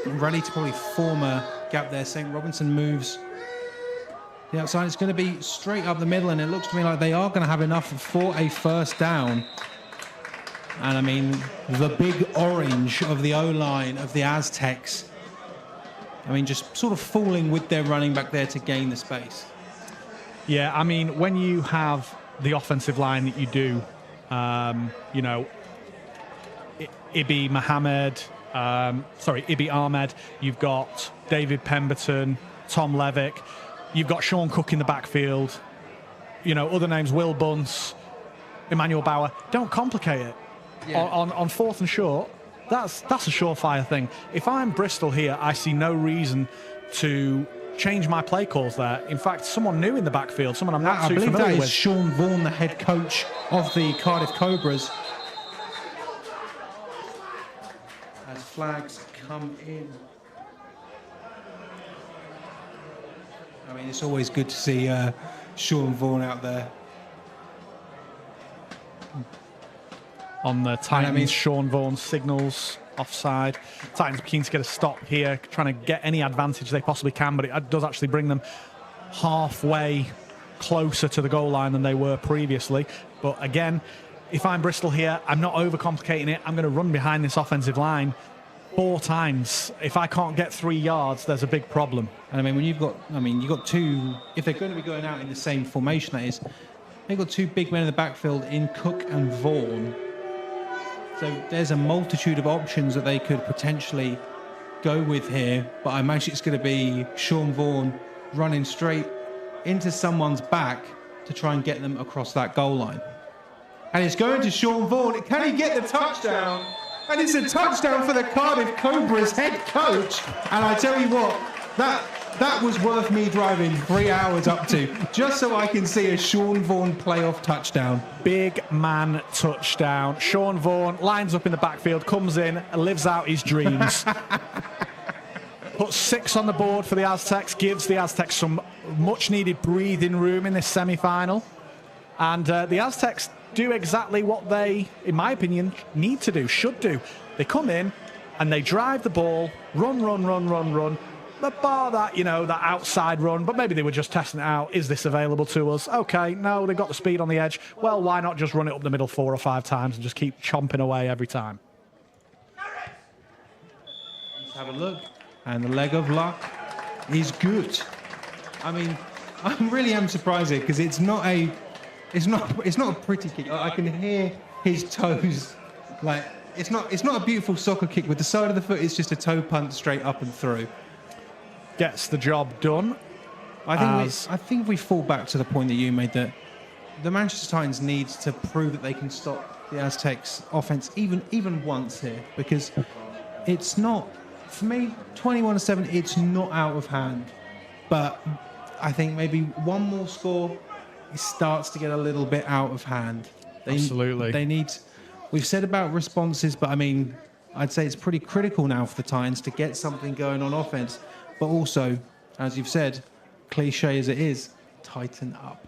ready to probably form a gap there. St. Robinson moves the outside. It's going to be straight up the middle, and it looks to me like they are going to have enough for a first down. And I mean, the big orange of the O-line of the Aztecs, I mean, just sort of fooling with their running back there to gain the space.
Yeah, I mean, when you have the offensive line that you do, you know, Ibi Ahmed, you've got David Pemberton, Tom Levick, you've got Sean Cook in the backfield, you know, other names, Will Bunce, Emmanuel Bauer. Don't complicate it. Yeah. On fourth and short, that's a surefire thing. If I'm Bristol here, I see no reason to change my play calls there. In fact, someone new in the backfield, someone I'm not too familiar with.
I believe that is Sean Vaughan, the head coach of the Cardiff Cobras. As flags come in. I mean, it's always good to see Sean Vaughan out there.
On the Titans, Sean Vaughan signals offside. Titans are keen to get a stop here, trying to get any advantage they possibly can, but it does actually bring them halfway closer to the goal line than they were previously. But again, if I'm Bristol here, I'm not overcomplicating it. I'm going to run behind this offensive line 4 times. If I can't get 3 yards, there's a big problem.
And I mean, when you've got two, if they're going to be going out in the same formation, that is, they've got 2 big men in the backfield in Cook and Vaughan. So there's a multitude of options that they could potentially go with here, but I imagine it's going to be Sean Vaughan running straight into someone's back to try and get them across that goal line. And it's going to Sean Vaughan. Can he get the touchdown? And it's a touchdown for the Cardiff Cobras head coach. And I tell you what, that was worth me driving 3 hours up to, just so I can see a Sean Vaughan playoff touchdown.
Big man touchdown. Sean Vaughan lines up in the backfield, comes in, lives out his dreams. Puts 6 on the board for the Aztecs, gives the Aztecs some much-needed breathing room in this semi-final. And the Aztecs do exactly what they, in my opinion, need to do, should do. They come in and they drive the ball, run. But bar that, you know, that outside run, but maybe they were just testing it out. Is this available to us? Okay, no, they've got the speed on the edge. Well, why not just run it up the middle 4 or 5 times and just keep chomping away every time?
Let's have a look. And the leg of luck is good. I mean, I really am surprised here because it's not a pretty kick. I can hear his toes. Like, it's not a beautiful soccer kick with the side of the foot. It's just a toe punt straight up and through.
Gets the job done.
I think if we fall back to the point that you made, that the Manchester Titans need to prove that they can stop the Aztecs offense even once here, because it's not, for me, 21-7, it's not out of hand. But I think maybe one more score, it starts to get a little bit out of hand.
Absolutely.
They need, we've said about responses, but I mean, I'd say it's pretty critical now for the Titans to get something going on offense. But also, as you've said, cliche as it is, tighten up.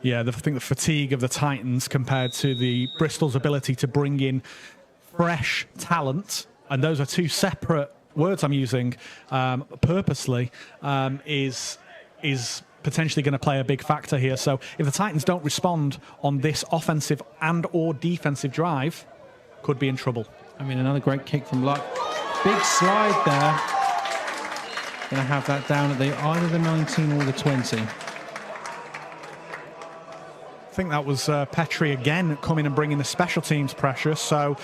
Yeah, I think the fatigue of the Titans compared to the Bristol's ability to bring in fresh talent, and those are 2 separate words I'm using purposely, is potentially going to play a big factor here. So if the Titans don't respond on this offensive and or defensive drive, could be in trouble.
I mean, another great kick from Luck. Big slide there. Going to have that down at either the 19 or the 20.
I think that was Petrie again coming and bringing the special teams pressure. So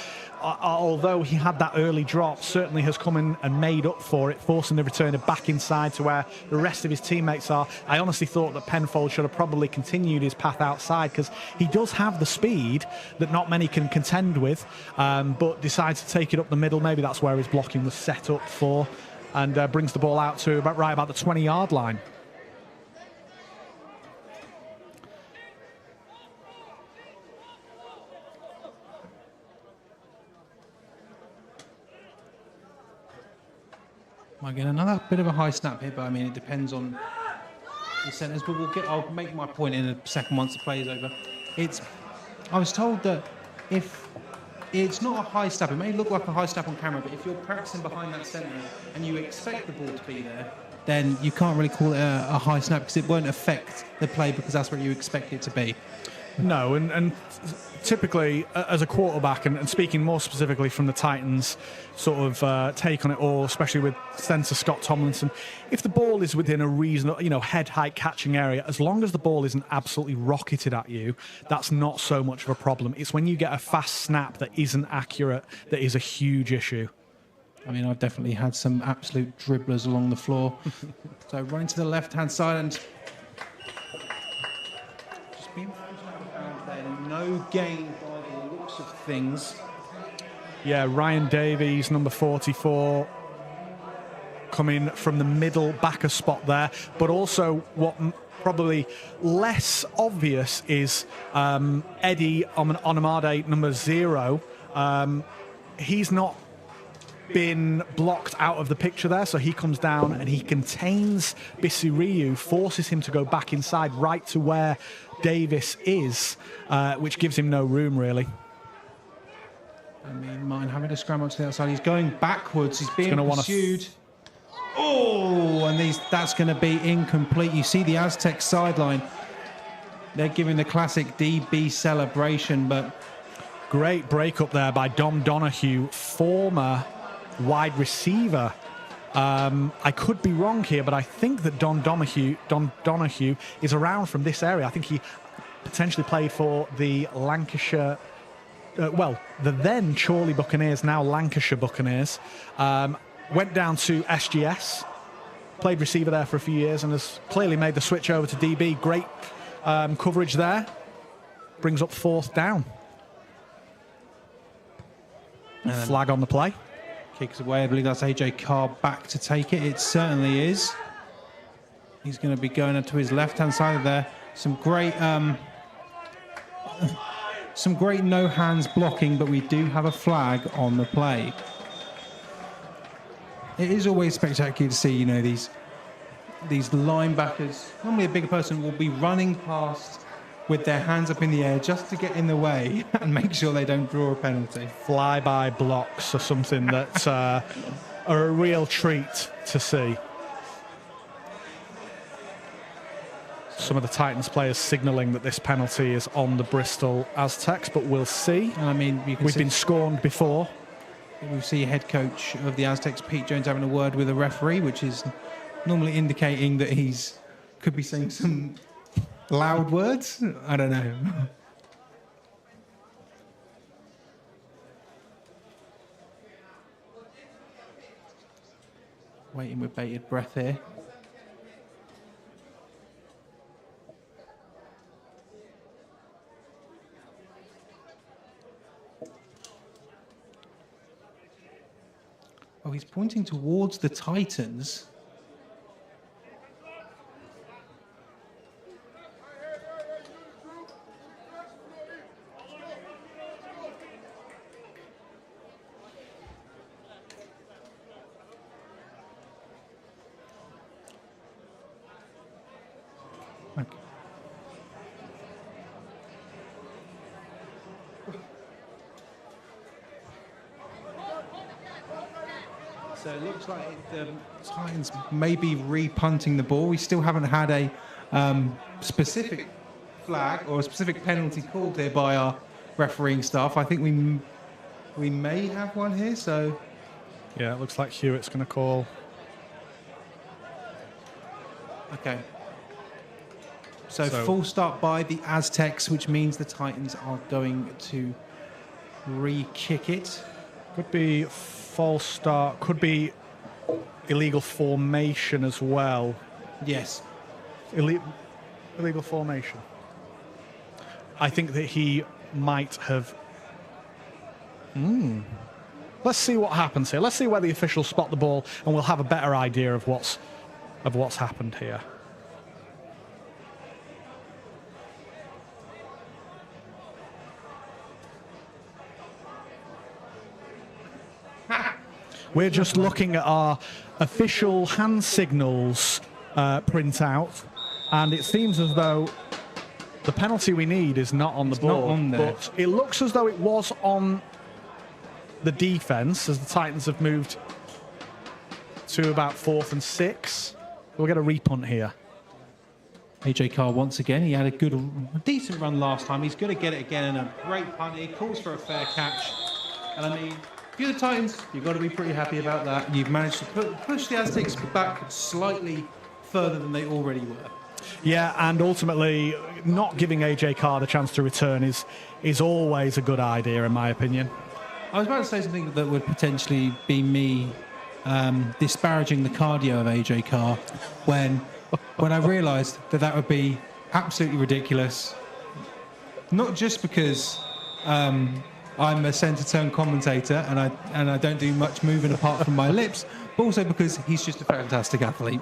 although he had that early drop, certainly has come in and made up for it, forcing the returner back inside to where the rest of his teammates are. I honestly thought that Penfold should have probably continued his path outside, because he does have the speed that not many can contend with, but decides to take it up the middle. Maybe that's where his blocking was set up for. And brings the ball out to about the 20-yard line.
Might get another bit of a high snap here, but I mean, it depends on the centres. But I'll make my point in a second once the play is over. I was told that if it's not a high snap, it may look like a high snap on camera, but if you're practicing behind that centre and you expect the ball to be there, then you can't really call it a high snap because it won't affect the play because that's what you expect it to be.
No, and typically, as a quarterback, and speaking more specifically from the Titans' sort of take on it all, especially with centre Scott Tomlinson, if the ball is within a reasonable, head-height catching area, as long as the ball isn't absolutely rocketed at you, that's not so much of a problem. It's when you get a fast snap that isn't accurate that is a huge issue.
I mean, I've definitely had some absolute dribblers along the floor. So running to the left-hand side and just being there. No gain by the looks of things.
Yeah, Ryan Davies, number 44, coming from the middle backer spot there. But also what probably less obvious is Eddie Onamade, number 0. He's not been blocked out of the picture there, so he comes down and he contains Bisiriyu, forces him to go back inside right to where Davis is, which gives him no room really.
I mean, Martin having to scramble to the outside. He's going backwards. He's being pursued. Oh, and that's going to be incomplete. You see the Aztec sideline. They're giving the classic DB celebration, but
great break up there by Dom Donahue, former wide receiver. I could be wrong here, but I think that Don Donahue is around from this area. I think he potentially played for the Lancashire, the then Chorley Buccaneers, now Lancashire Buccaneers. Went down to SGS, played receiver there for a few years, and has clearly made the switch over to DB. Great coverage there. Brings up 4th down. Flag on the play.
Kicks away. I believe that's AJ Carr back to take it. It certainly is. He's going to be going up to his left-hand side of there. Some great no hands blocking, but we do have a flag on the play. It is always spectacular to see, these linebackers. Normally a bigger person will be running past with their hands up in the air just to get in the way and make sure they don't draw a penalty.
Flyby blocks are something that are a real treat to see. Some of the Titans players signalling that this penalty is on the Bristol Aztecs, but we'll see.
And I mean,
we've been scorned before.
We see head coach of the Aztecs, Pete Jones, having a word with a referee, which is normally indicating that he's could be saying some loud words. I don't know. Waiting with bated breath here. Oh, he's pointing towards the Titans. Okay. So it looks like the Titans may be re-punting the ball. We still haven't had a specific flag or a specific penalty called here by our refereeing staff. I think we may have one here. So
yeah, it looks like Hewitt's going to call.
Okay. So full start by the Aztecs, which means the Titans are going to re-kick it.
Could be false start, could be illegal formation as well.
Yes.
Illegal formation. I think that he might have... Let's see what happens here. Let's see where the officials spot the ball, and we'll have a better idea of what's happened here. We're just looking at our official hand signals printout, and it seems as though the penalty we need is not on the board.
Not on there.
But it looks as though it was on the defence as the Titans have moved to about 4th and 6. We'll get a repunt here.
AJ Carr once again. He had a decent run last time. He's going to get it again, and a great punt. He calls for a fair catch. And I mean, if you're the Titans, you've got to be pretty happy about that. You've managed to push the Aztecs back slightly further than they already were.
Yeah, and ultimately, not giving AJ Carr the chance to return is always a good idea, in my opinion.
I was about to say something that would potentially be me disparaging the cardio of AJ Carr when I realised that would be absolutely ridiculous. Not just because I'm a centre-turn commentator and I don't do much moving apart from my lips, but also because he's just a fantastic athlete.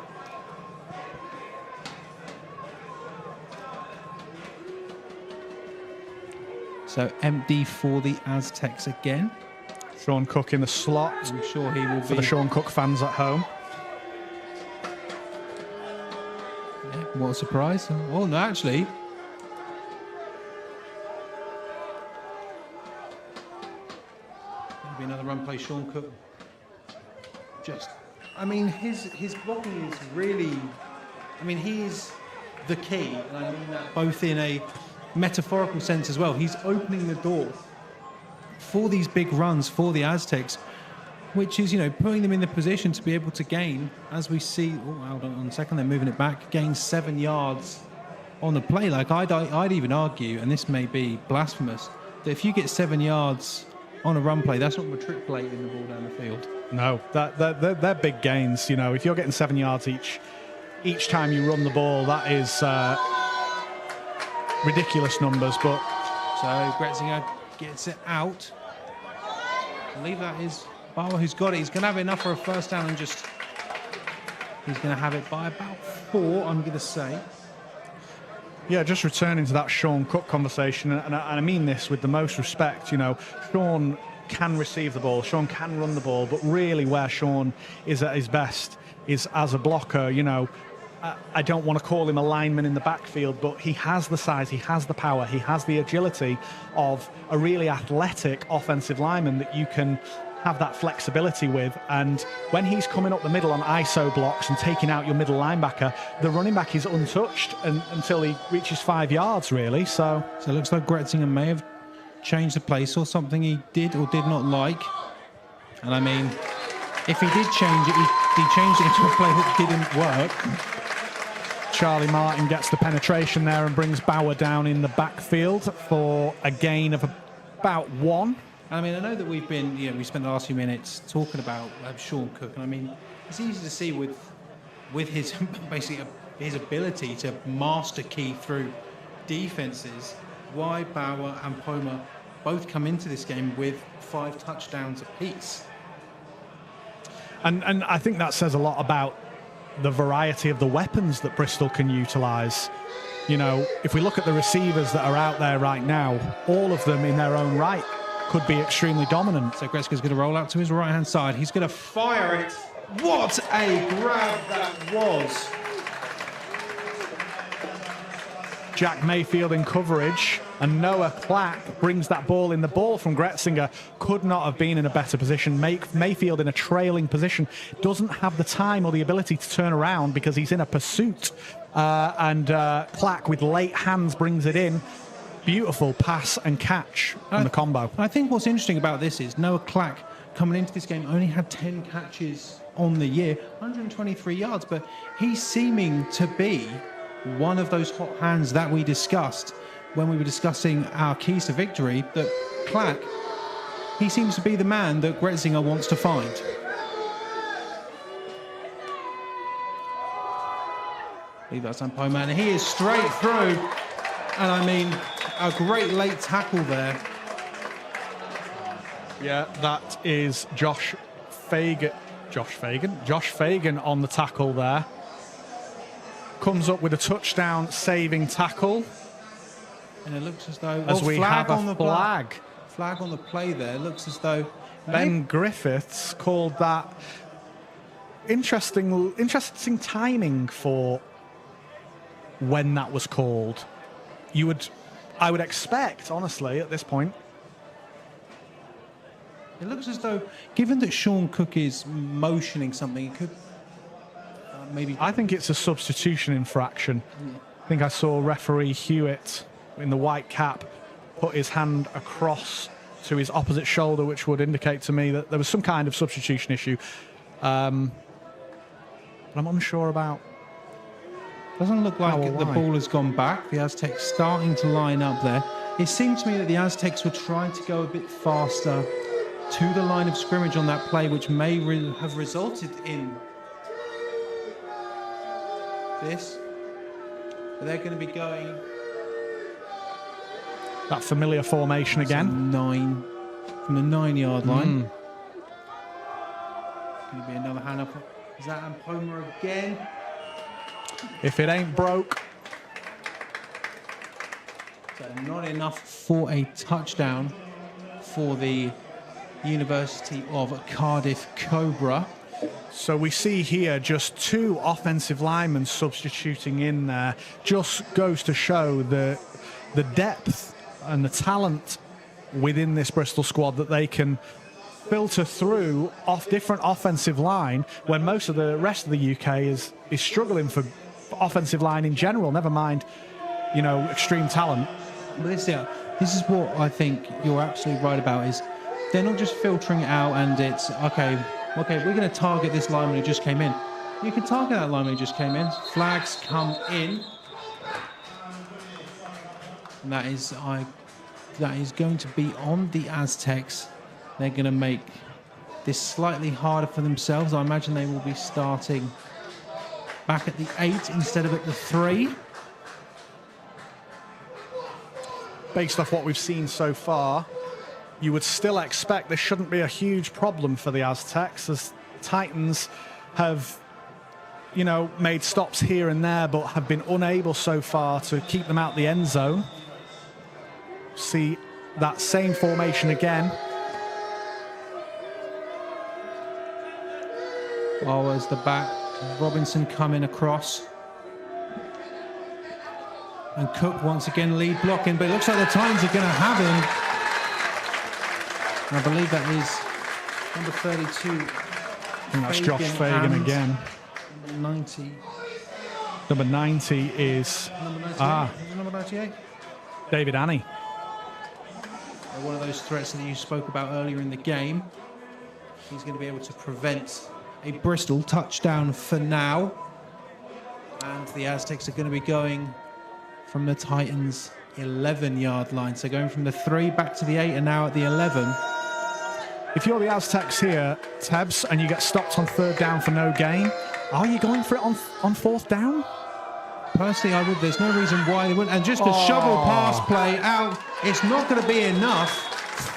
So empty for the Aztecs again.
Sean Cook in the slot.
I'm sure he will
for
be.
the Sean Cook fans at home.
Yeah, what a surprise. Oh, no, actually. Maybe another run play, Sean Cook. I mean, his blocking is really, he is the key. And I mean that both in a metaphorical sense as well. He's opening the door for these big runs for the Aztecs, which is, putting them in the position to be able to gain, as we see, hold on a second, they're moving it back, gain 7 yards on the play. Like, I'd even argue, and this may be blasphemous, that if you get 7 yards on a run play, that's not matriculating the ball down the field.
No, they're big gains. If you're getting 7 yards each time you run the ball, that is ridiculous numbers. But
so Gretzinger gets it out. I believe that is Bauer who's got it. He's going to have enough for a first down, and he's going to have it by about 4, I'm going to say.
Yeah, just returning to that Sean Cook conversation, and I mean this with the most respect. Sean can receive the ball, Sean can run the ball, but really where Sean is at his best is as a blocker. I don't want to call him a lineman in the backfield, but he has the size, he has the power, he has the agility of a really athletic offensive lineman that you can have that flexibility with. And when he's coming up the middle on ISO blocks and taking out your middle linebacker, the running back is untouched until he reaches 5 yards, really. So
it looks like Gretzinger may have changed the play, or something he did or did not like. And I mean, if he did change it, he changed it into a play that didn't work.
Charlie Martin gets the penetration there and brings Bauer down in the backfield for a gain of about 1.
I mean, I know that we spent the last few minutes talking about Sean Cook, and I mean, it's easy to see with his basically his ability to master key through defenses why Bauer and Poma both come into this game with 5 touchdowns apiece.
And I think that says a lot about the variety of the weapons that Bristol can utilise. If we look at the receivers that are out there right now, all of them in their own right could be extremely dominant.
So Gretzky's going to roll out to his right-hand side. He's going to fire it. What a grab that was.
Jack Mayfield in coverage, and Noah Clack brings that ball in. The ball from Gretzinger could not have been in a better position. Mayfield in a trailing position doesn't have the time or the ability to turn around because he's in a pursuit. And Clack with late hands brings it in. Beautiful pass and catch on the combo.
I think what's interesting about this is Noah Clack coming into this game only had 10 catches on the year, 123 yards, but he's seeming to be one of those hot hands that we discussed when we were discussing our keys to victory, that Clack, he seems to be the man that Gretzinger wants to find. I believe that's Poma, and he is straight through. And I mean, a great late tackle there.
Yeah, that is Josh Fagan on the tackle there. Comes up with a touchdown saving tackle.
And it looks as though...
As we have a flag.
Flag on the play there. It looks as though...
Ben Griffiths called that interesting timing for when that was called. I would expect, honestly, at this point.
It looks as though, given that Sean Cook is motioning something, it could maybe...
I think it's a substitution infraction. I think I saw referee Hewitt in the white cap put his hand across to his opposite shoulder, which would indicate to me that there was some kind of substitution issue. But I'm unsure about...
Doesn't look like the ball has gone back. The Aztecs starting to line up there. It seemed to me that the Aztecs were trying to go a bit faster to the line of scrimmage on that play, which may have resulted in this. But they're going to be going...
That familiar formation again.
From the 9-yard line. Going to be another hand up. Is that Ampoma again?
If it ain't broke.
So not enough for a touchdown for the University of Cardiff Cobra.
So we see here just 2 offensive linemen substituting in there. Just goes to show the depth and the talent within this Bristol squad, that they can filter through off different offensive line when most of the rest of the UK is struggling for offensive line in general, never mind, you know, extreme talent.
But this is what I think you're absolutely right about, is they're not just filtering it out and it's, okay, we're going to target this lineman who just came in. You can target that lineman who just came in. Flags come in. And that is going to be on the Aztecs. They're going to make this slightly harder for themselves. I imagine they will be starting back at the 8 instead of at the 3.
Based off what we've seen so far, you would still expect there shouldn't be a huge problem for the Aztecs, as Titans have, you know, made stops here and there, but have been unable so far to keep them out the end zone. See that same formation again.
Oh, as the back, Robinson coming across. And Cook once again lead blocking, but it looks like the Titans are going to have him. And I believe that is number 32.
And that's Josh Fagan again.
Number 90.
Number 90 is...
Number 98. Is it number 98?
David Annie.
One of those threats that you spoke about earlier in the game. He's going to be able to prevent a Bristol touchdown for now. And the Aztecs are going to be going from the Titans' 11-yard line. So going from the 3 back to the 8 and now at the 11.
If you're the Aztecs here, Tebs, and you get stopped on 3rd down for no gain, are you going for it on 4th down?
Personally, I would. There's no reason why they wouldn't. And just a shovel pass play out. It's not going to be enough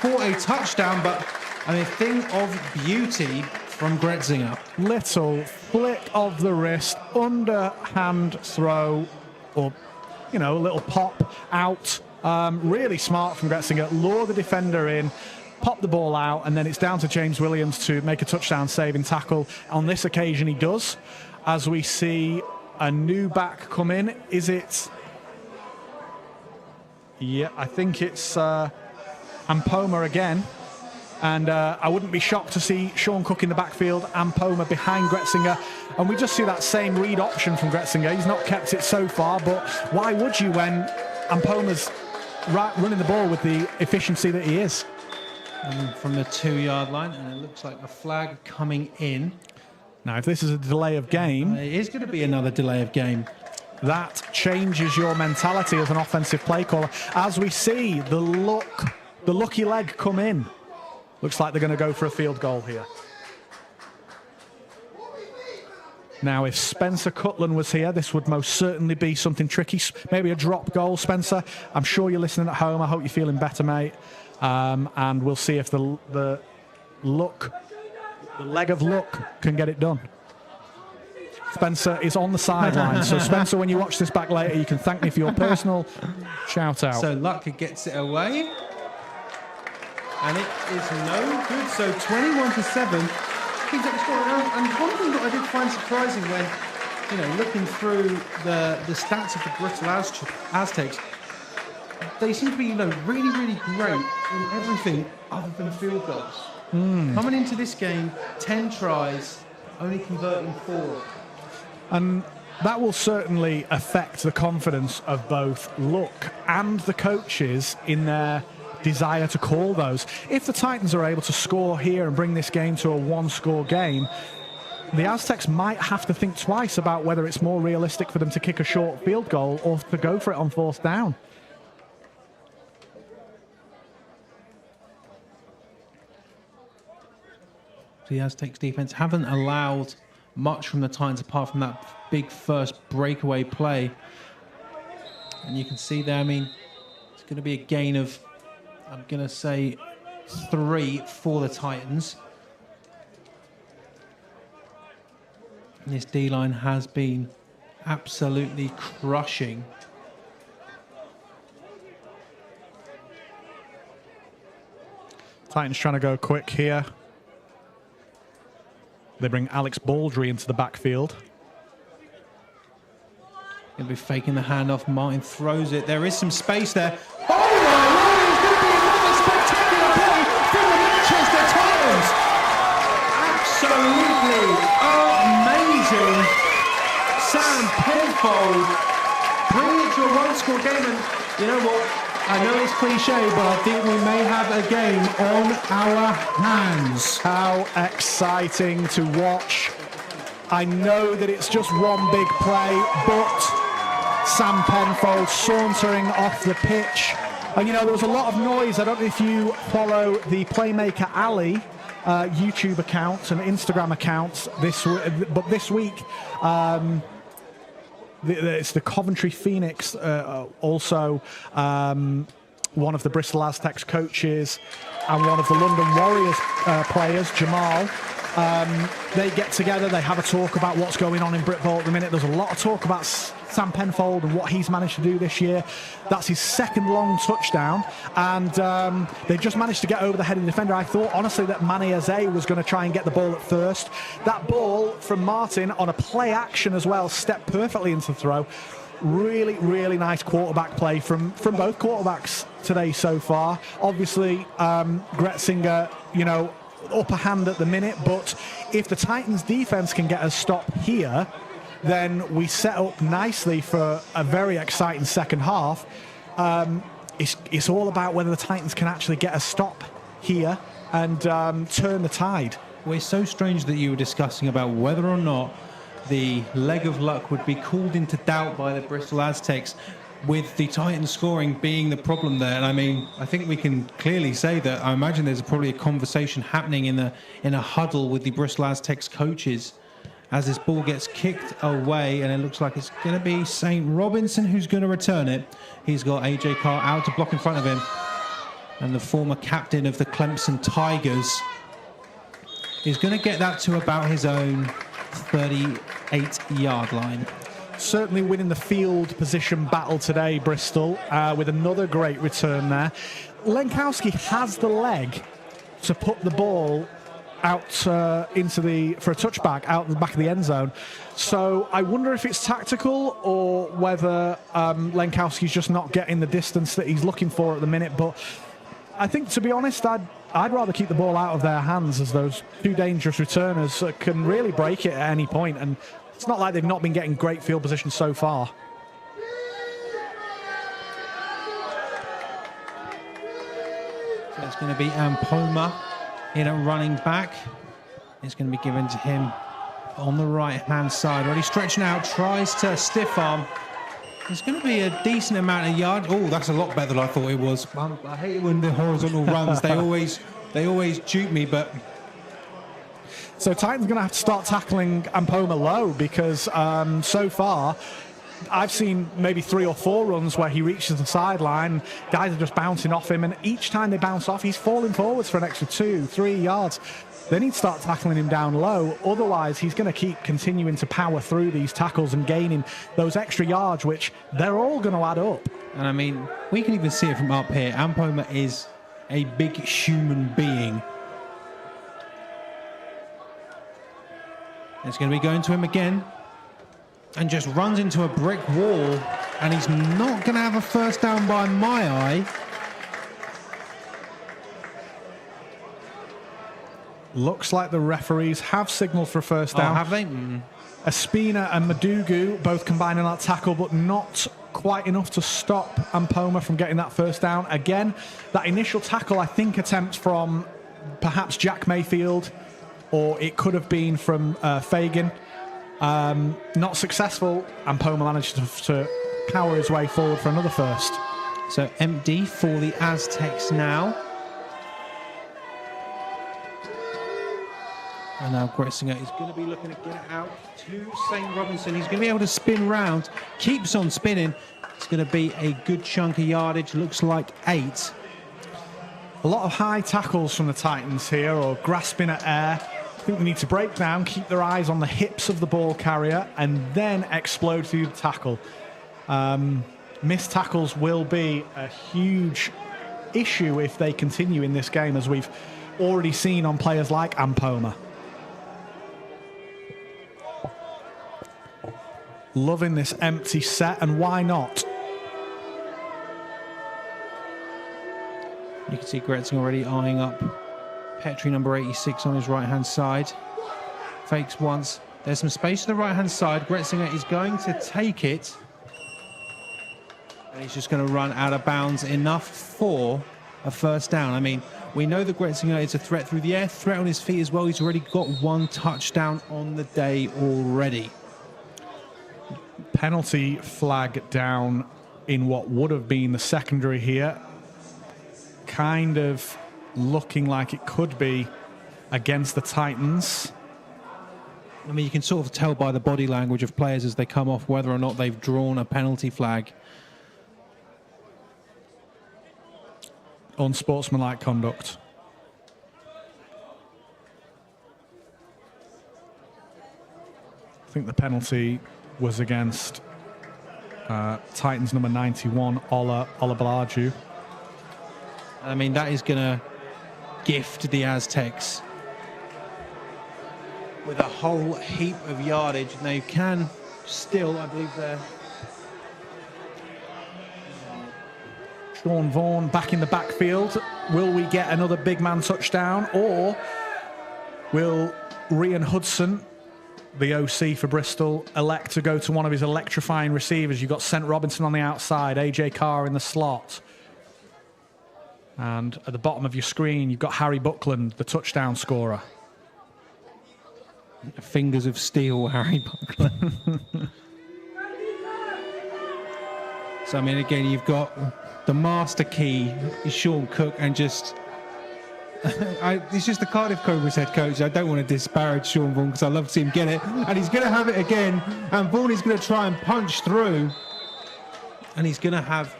for a touchdown, but I mean, a thing of beauty from Gretzinger.
Little flick of the wrist, underhand throw, or, you know, a little pop out. Really smart from Gretzinger. Lure the defender in, pop the ball out, and then it's down to James Williams to make a touchdown saving tackle. On this occasion, he does. As we see a new back come in. Is it? Yeah, I think it's Ampoma again. And I wouldn't be shocked to see Sean Cook in the backfield, Ampoma behind Gretzinger. And we just see that same read option from Gretzinger. He's not kept it so far, but why would you when Ampoma's running the ball with the efficiency that he is?
And from the 2-yard line, and it looks like a flag coming in.
Now, if this is a delay of game...
It is going to be another delay of game.
That changes your mentality as an offensive play caller. As we see the lucky leg come in. Looks like they're going to go for a field goal here. Now, if Spencer Cutland was here, this would most certainly be something tricky. Maybe a drop goal, Spencer. I'm sure you're listening at home. I hope you're feeling better, mate. And we'll see if the leg of luck can get it done. Spencer is on the sideline. So, Spencer, when you watch this back later, you can thank me for your personal shout-out.
So, Luck gets it away. And it is no good. So, 21-7. keeps up the score. And one thing that I did find surprising when, looking through the stats of the Bristol Aztecs, they seem to be, really, really great in everything other than field goals. Coming into this game, 10 tries, only converting 4.
And that will certainly affect the confidence of both Luck and the coaches in their desire to call those. If the Titans are able to score here and bring this game to a one-score game, the Aztecs might have to think twice about whether it's more realistic for them to kick a short field goal or to go for it on fourth down.
The Aztecs defense haven't allowed much from the Titans apart from that big first breakaway play. And you can see there, it's going to be a gain of, I'm going to say, 3 for the Titans. And this D-line has been absolutely crushing.
Titans trying to go quick here. They bring Alex Baldry into the backfield.
He'll be faking the handoff. Martin throws it. There is some space there. Oh my Lord! It's going to be another spectacular play from the Manchester Titans. Absolutely amazing. Sam Penfold bringing it to a one-score game. And you know what? I know it's cliche, but I think we may have a game on our hands.
How exciting to watch. I know that it's just one big play, but Sam Penfold sauntering off the pitch. And there was a lot of noise. I don't know if you follow the Playmaker Alley YouTube accounts and Instagram accounts but this week, it's the Coventry Phoenix, also one of the Bristol Aztecs coaches and one of the London Warriors players, Jamal. They get together, they have a talk about what's going on in Britball at the minute. There's a lot of talk about Sam Penfold and what he's managed to do this year. That's his second long touchdown, and they just managed to get over the head of the defender. I thought, honestly, that Manny Aze was going to try and get the ball at first. That ball from Martin on a play action as well, stepped perfectly into the throw. Really, really nice quarterback play from both quarterbacks today so far. Obviously, Gretzinger, upper hand at the minute, but if the Titans defense can get a stop here, then we set up nicely for a very exciting second half. It's all about whether the Titans can actually get a stop here and turn the tide.
Well, it's so strange that you were discussing about whether or not the leg of luck would be called into doubt by the Bristol Aztecs, with the Titans scoring being the problem there. And I think we can clearly say that I imagine there's probably a conversation happening in a huddle with the Bristol Aztecs coaches as this ball gets kicked away, and it looks like it's going to be St. Robinson who's going to return it. He's got AJ Carr out to block in front of him, and the former captain of the Clemson Tigers is going to get that to about his own 38-yard line.
Certainly winning the field position battle today, Bristol, with another great return there. Lenkowski has the leg to put the ball out for a touchback out the back of the end zone. So I wonder if it's tactical or whether Lenkowski's just not getting the distance that he's looking for at the minute. But I think, to be honest, I'd rather keep the ball out of their hands, as those two dangerous returners can really break it at any point. And it's not like they've not been getting great field position so far.
So it's going to be Ampoma in a running back. It's going to be given to him on the right-hand side. Already stretching out, tries to stiff arm. There's going to be a decent amount of yards. Oh, that's a lot better than I thought it was. I hate it when the horizontal runs, they always dupe me, but...
So Titans going to have to start tackling Ampoma low, because so far I've seen maybe 3 or 4 runs where he reaches the sideline, guys are just bouncing off him, and each time they bounce off, he's falling forwards for an extra 2-3 yards. They need to start tackling him down low, otherwise he's going to keep continuing to power through these tackles and gaining those extra yards, which they're all going to add up.
And we can even see it from up here. Ampoma is a big human being. It's going to be going to him again. And just runs into a brick wall. And he's not going to have a first down by my eye.
Looks like the referees have signalled for a first down.
Oh, have they?
Espina and Madugu both combining that tackle, but not quite enough to stop Ampoma from getting that first down. Again, that initial tackle, I think, attempt from perhaps Jack Mayfield, or it could have been from Fagan. Not successful. Ampoma managed to power his way forward for another first.
So empty for the Aztecs now. And now Gretzinger is going to be looking to get it out to St. Robinson. He's going to be able to spin round. Keeps on spinning. It's going to be a good chunk of yardage. Looks like 8.
A lot of high tackles from the Titans here, or grasping at air. I think they need to break down, keep their eyes on the hips of the ball carrier, and then explode through the tackle. Missed tackles will be a huge issue if they continue in this game, as we've already seen on players like Ampoma. Loving this empty set, and why not?
You can see Gretzinger already eyeing up Petrie, number 86, on his right-hand side. Fakes once. There's some space to the right-hand side. Gretzinger is going to take it. And he's just going to run out of bounds, enough for a first down. I mean, we know that Gretzinger is a threat through the air, threat on his feet as well. He's already got 1 touchdown on the day already.
Penalty flag down in what would have been the secondary here. Kind of looking like it could be against the Titans.
I mean, you can sort of tell by the body language of players as they come off whether or not they've drawn a penalty flag.
Unsportsmanlike conduct. I think the penalty was against Titans number 91, Ola Balaju.
I mean, that is going to gift the Aztecs with a whole heap of yardage. And they can still, I believe, they're...
Sean Vaughan back in the backfield. Will we get another big man touchdown, or will Rian Hudson, the OC for Bristol, elect to go to one of his electrifying receivers? You've got St. Robinson on the outside, AJ Carr in the slot. And at the bottom of your screen, you've got Harry Buckland, the touchdown scorer.
Fingers of steel, Harry Buckland. So, I mean, again, you've got the master key is Sean Cook, and just... it's just the Cardiff Cobras head coach. I don't want to disparage Sean Vaughan because I love to see him get it. And he's going to have it again. And Vaughan is going to try and punch through. And he's going to have...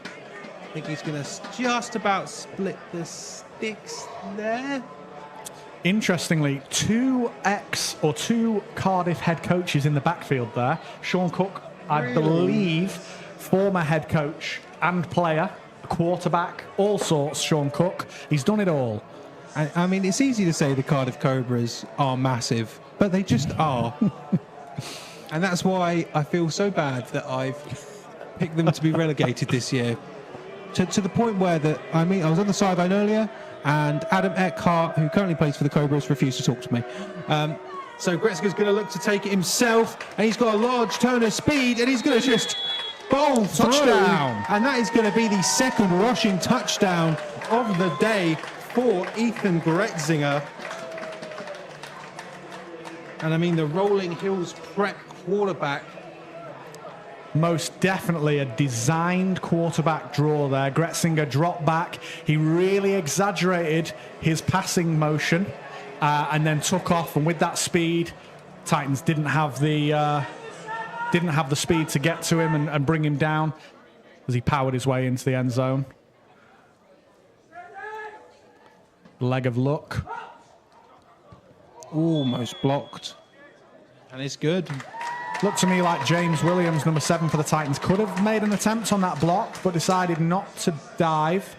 I think he's going to just about split the sticks there.
Interestingly, two Cardiff head coaches in the backfield there. Sean Cook, I believe, former head coach and player, quarterback, all sorts, Sean Cook. He's done it all.
I mean, it's easy to say the Cardiff Cobras are massive, but they just are. And that's why I feel so bad that I've picked them to be relegated this year. To the point where I was on the sideline earlier, and Adam Eckhart, who currently plays for the Cobras, refused to talk to me. So Gretzinger's going to look to take it himself, and he's got a large turn of speed, and he's going to just bowl through.
Touchdown.
And that is going to be the second rushing touchdown of the day for Ethan Gretzinger. And I mean, the Rolling Hills prep quarterback.
Most definitely a designed quarterback draw there. Gretzinger dropped back. He really exaggerated his passing motion and then took off. And with that speed, Titans didn't have the speed to get to him and bring him down as he powered his way into the end zone. Leg of luck.
Almost blocked. And it's good.
Looked to me like James Williams, number 7 for the Titans, could have made an attempt on that block, but decided not to dive.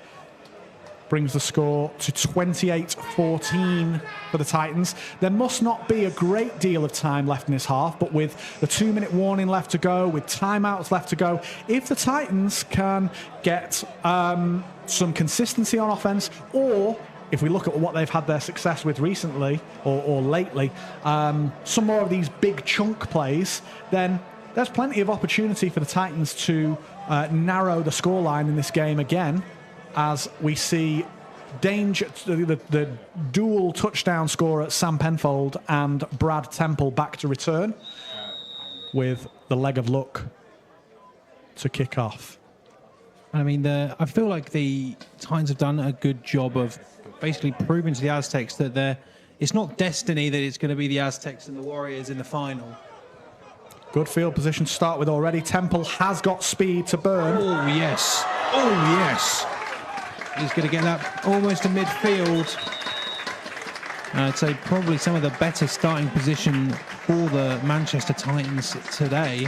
brings the score to 28-14 for the Titans. There must not be a great deal of time left in this half, but with the 2-minute warning left to go, with timeouts left to go, if the Titans can get some consistency on offense, or if we look at what they've had their success with recently or lately, some more of these big chunk plays, then there's plenty of opportunity for the Titans to narrow the scoreline in this game again, as we see danger, the dual touchdown scorer Sam Penfold and Brad Temple back to return with the leg of luck to kick off.
I mean, I feel like the Titans have done a good job of basically proving to the Aztecs that it's not destiny that it's going to be the Aztecs and the Warriors in the final.
Good field position to start with already. Temple has got speed to burn.
Oh, yes. Oh, yes. He's going to get that almost to midfield. I'd say probably some of the better starting position for the Manchester Titans today,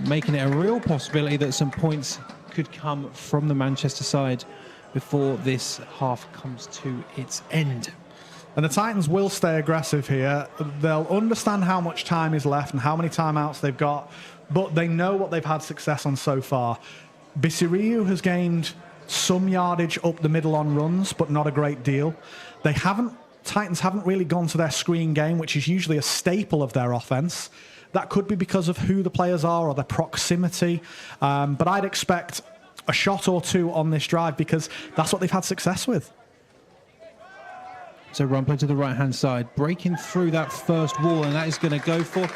making it a real possibility that some points could come from the Manchester side before this half comes to its end.
And the Titans will stay aggressive here. They'll understand how much time is left and how many timeouts they've got, but they know what they've had success on so far. Bisiriu has gained some yardage up the middle on runs, but not a great deal. Titans haven't really gone to their screen game, which is usually a staple of their offense. That could be because of who the players are or their proximity. But I'd expect a shot or two on this drive because that's what they've had success with.
So run play to the right-hand side, breaking through that first wall, and that is going to go for,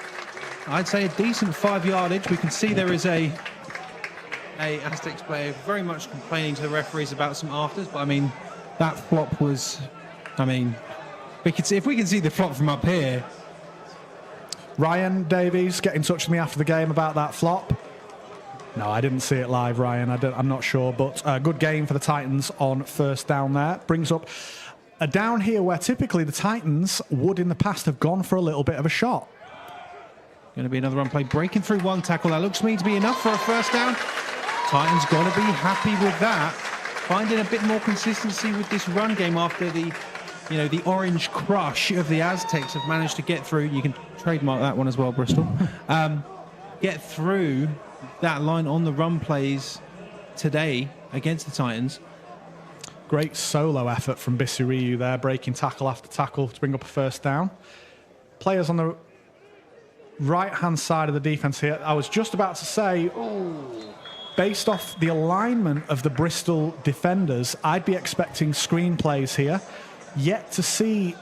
I'd say, a decent 5 yardage. We can see there is a Aztecs player very much complaining to the referees about some afters, but I mean, that flop was, I mean, if we can see the flop from up here.
Ryan Davies, get in touch with me after the game about that flop. No, I didn't see it live, Ryan. I'm not sure, but a good game for the Titans on first down there. Brings up a down here where typically the Titans would in the past have gone for a little bit of a shot.
Going to be another run play, breaking through one tackle. That looks to me to be enough for a first down. Titans got to be happy with that. Finding a bit more consistency with this run game after the orange crush of the Aztecs have managed to get through. You can trademark that one as well, Bristol. Get through that line on the run plays today against the Titans.
Great solo effort from Bisiriu there, breaking tackle after tackle to bring up a first down. Players on the right-hand side of the defense here. I was just about to say, based off the alignment of the Bristol defenders, I'd be expecting screen plays here. Yet to see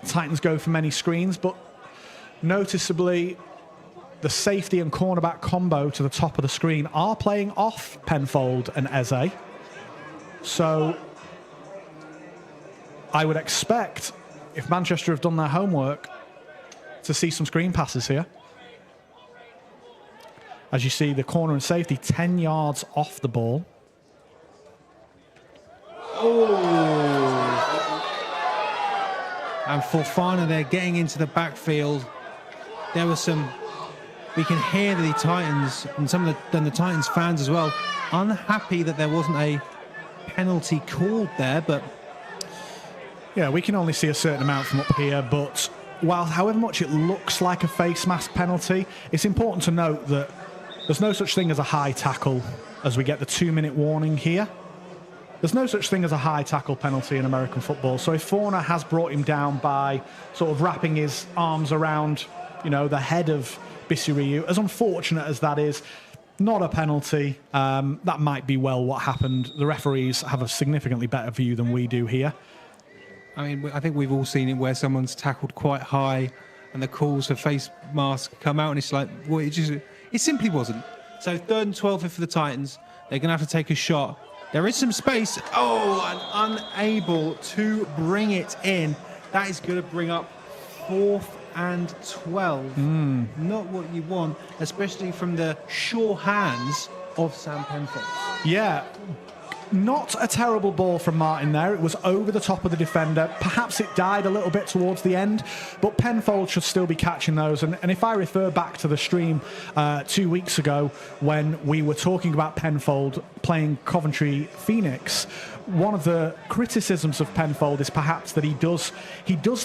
Titans go for many screens, but noticeably the safety and cornerback combo to the top of the screen are playing off Penfold and Eze. So I would expect, if Manchester have done their homework, to see some screen passes here. As you see, the corner and safety 10 yards off the ball.
And Fofana, they're getting into the backfield. There was some, we can hear the Titans and some of the Titans fans as well, unhappy that there wasn't a penalty called there, but
yeah, we can only see a certain amount from up here, but while however much it looks like a face mask penalty, it's important to note that there's no such thing as a high tackle as we get the 2-minute warning here. There's no such thing as a high tackle penalty in American football. So if Forner has brought him down by sort of wrapping his arms around, the head of Bisiriu, as unfortunate as that is, not a penalty. That might be well what happened. The referees have a significantly better view than we do here.
I mean, I think we've all seen it where someone's tackled quite high and the calls for face mask come out and it's like, well, it simply wasn't. So 3rd and 12 for the Titans. They're going to have to take a shot. There is some space. And unable to bring it in. That is going to bring up 4th and 12. Not what you want, especially from the sure hands of Sam Penfold.
Yeah. not a terrible ball from Martin there. It was over the top of the defender. Perhaps it died a little bit towards the end, but Penfold should still be catching those. And if I refer back to the stream 2 weeks ago when we were talking about Penfold playing Coventry Phoenix, one of the criticisms of Penfold is perhaps that he does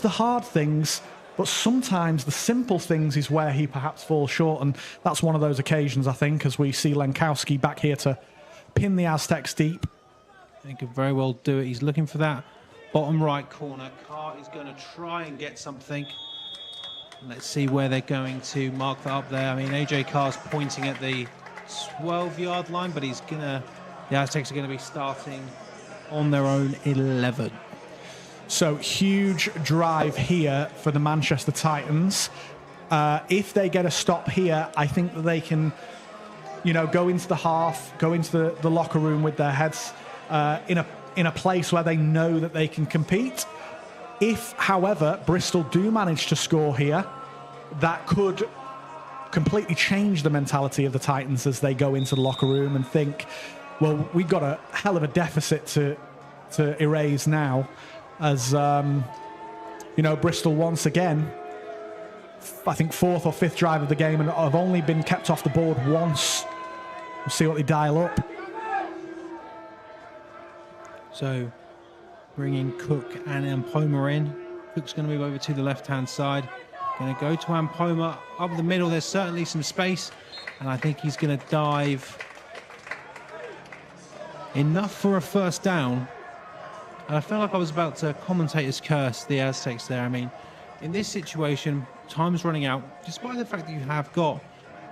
the hard things, but sometimes the simple things is where he perhaps falls short. And that's one of those occasions, I think, as we see Lenkowski back here to pin the Aztecs deep.
He could very well do it. He's looking for that bottom right corner. Carr is going to try and get something. Let's see where they're going to mark that up there. I mean, AJ Carr's pointing at the 12-yard line, but the Aztecs are going to be starting on their own 11.
So huge drive here for the Manchester Titans. If they get a stop here, I think that they can, go into the half, go into the locker room with their heads in a place where they know that they can compete. If, however, Bristol do manage to score here, that could completely change the mentality of the Titans as they go into the locker room and think, well, we've got a hell of a deficit to erase now, as Bristol once again, I think fourth or fifth drive of the game, and have only been kept off the board once. We'll see what they dial up.
So bringing Cook and Ampoma in. Cook's going to move over to the left-hand side. Going to go to Ampoma up the middle. There's certainly some space, and I think he's going to dive enough for a first down. And I felt like I was about to commentator's curse the Aztecs there. I mean, in this situation, time's running out, despite the fact that you have got,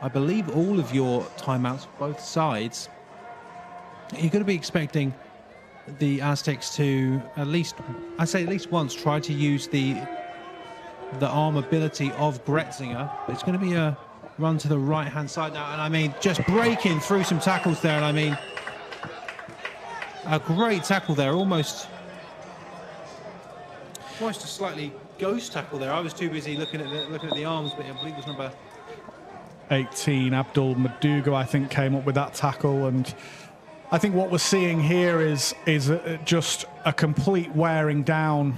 I believe, all of your timeouts for both sides. You're going to be expecting the Aztecs to at least once try to use the arm ability of Gretzinger. But it's going to be a run to the right-hand side now. And I mean, just breaking through some tackles there. And I mean, a great tackle there, almost a slightly ghost tackle there. I was too busy looking at the arms, but I believe it was number
18, Abdul Madugo, I think, came up with that tackle. And I think what we're seeing here is just a complete wearing down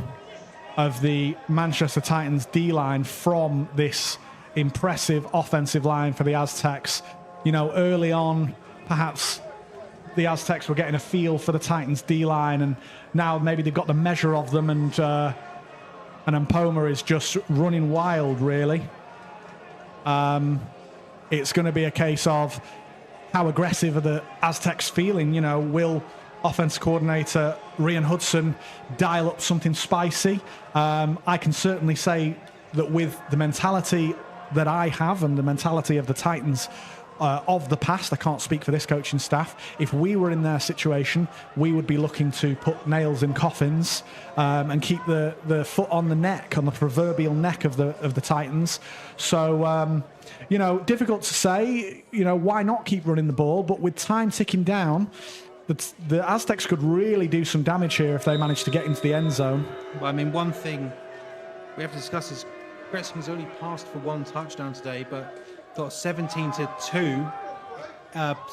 of the Manchester Titans D-line from this impressive offensive line for the Aztecs. Early on, perhaps the Aztecs were getting a feel for the Titans D-line, and now maybe they've got the measure of them, and Ampoma is just running wild, really. It's going to be a case of how aggressive are the Aztecs feeling? Will offense coordinator Rian Hudson dial up something spicy? I can certainly say that with the mentality that I have and the mentality of the Titans of the past, I can't speak for this coaching staff. If we were in their situation, we would be looking to put nails in coffins and keep the foot on the neck, on the proverbial neck of the Titans. So, difficult to say. Why not keep running the ball? But with time ticking down, the Aztecs could really do some damage here if they manage to get into the end zone.
Well, I mean, one thing we have to discuss is Gretzinger's only passed for one touchdown today, but got 17-2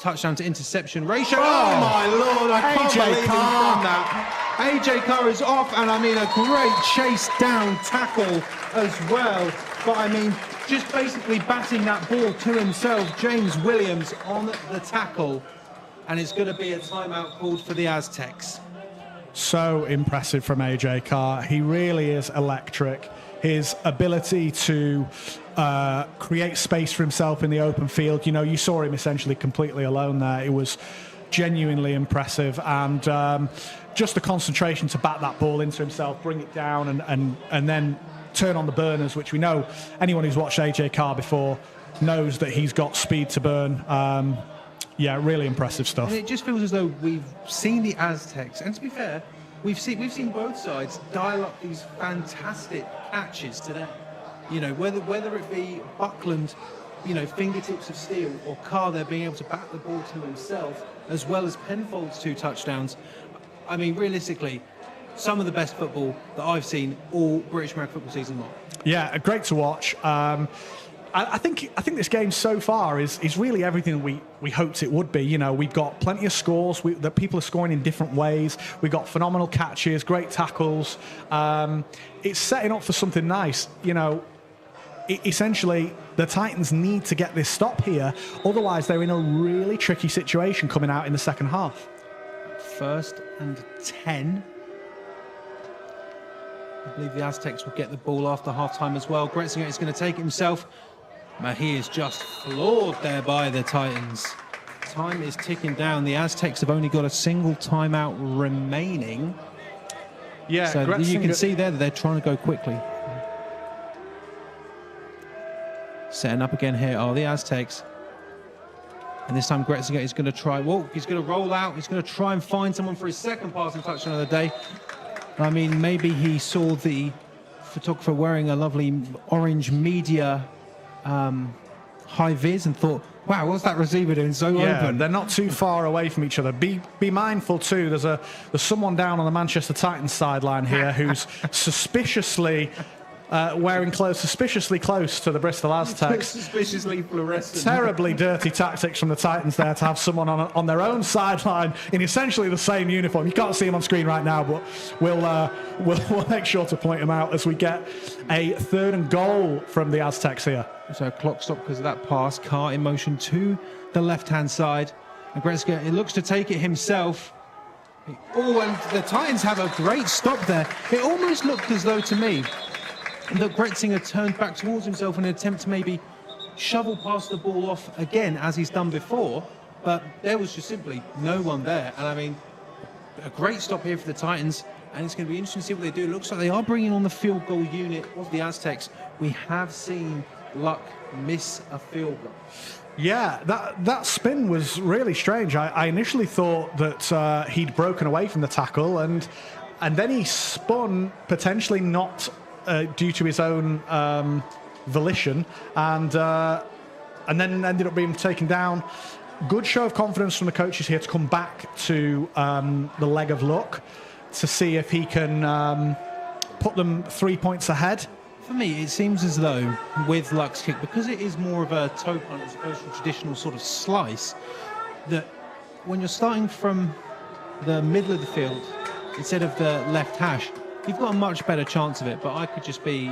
touchdown to interception ratio. Oh my Lord, I can't believe he's done that. AJ Carr is off, and I mean a great chase down tackle as well. But I mean, just basically batting that ball to himself. James Williams on the tackle, and it's going to be a timeout called for the Aztecs.
So impressive from AJ Carr. He really is electric. His ability to create space for himself in the open field. You saw him essentially completely alone there. It was genuinely impressive. And just the concentration to bat that ball into himself, bring it down, and then turn on the burners, which we know anyone who's watched AJ Carr before knows that he's got speed to burn. Really impressive stuff.
And it just feels as though we've seen the Aztecs, and to be fair, we've seen both sides dial up these fantastic catches today. Whether it be Buckland, fingertips of steel, or Carr there being able to bat the ball to himself, as well as Penfold's 2 touchdowns. I mean, realistically, some of the best football that I've seen all British American football season long.
Yeah, great to watch. I think this game so far is really everything we hoped it would be. You know, we've got plenty of scores that people are scoring in different ways. We've got phenomenal catches, great tackles. It's setting up for something nice. You know, essentially the Titans need to get this stop here, otherwise they're in a really tricky situation coming out in the second half.
1st and 10. I believe the Aztecs will get the ball after half-time as well. Gretzinger is going to take it himself. But he is just floored there by the Titans. Time is ticking down. The Aztecs have only got a single timeout remaining.
Yeah,
so you can see there that they're trying to go quickly. Setting up again here are the Aztecs. And this time Gretzinger is going to try, he's going to roll out. He's going to try and find someone for his second passing touchdown of the day. I mean, maybe he saw the photographer wearing a lovely orange media high vis and thought, wow, what's that receiver doing so open?
They're not too far away from each other. Be mindful too, there's someone down on the Manchester Titans sideline here who's suspiciously wearing suspiciously close to the Bristol Aztecs.
Suspiciously fluorescent.
Terribly dirty tactics from the Titans there to have someone on their own sideline in essentially the same uniform. You can't see him on screen right now, but we'll make sure to point him out as we get a 3rd and goal from the Aztecs here.
So a clock stop because of that pass. Carr in motion to the left-hand side. And Gretzky, he looks to take it himself. Oh, and the Titans have a great stop there. It almost looked as though, to me, that Gretzinger turned back towards himself in an attempt to maybe shovel past the ball off again, as he's done before. But there was just simply no one there. And I mean, a great stop here for the Titans. And it's going to be interesting to see what they do. It looks like they are bringing on the field goal unit of the Aztecs. We have seen Luck miss a field goal.
Yeah, that spin was really strange. I initially thought that he'd broken away from the tackle, and then he spun, potentially not due to his own volition, and then ended up being taken down. Good show of confidence from the coaches here to come back to the leg of Luck to see if he can put them 3 points ahead.
For me, it seems as though with Luck's kick, because it is more of a toe punt as opposed to a traditional sort of slice, that when you're starting from the middle of the field instead of the left hash, you've got a much better chance of it. But I could just be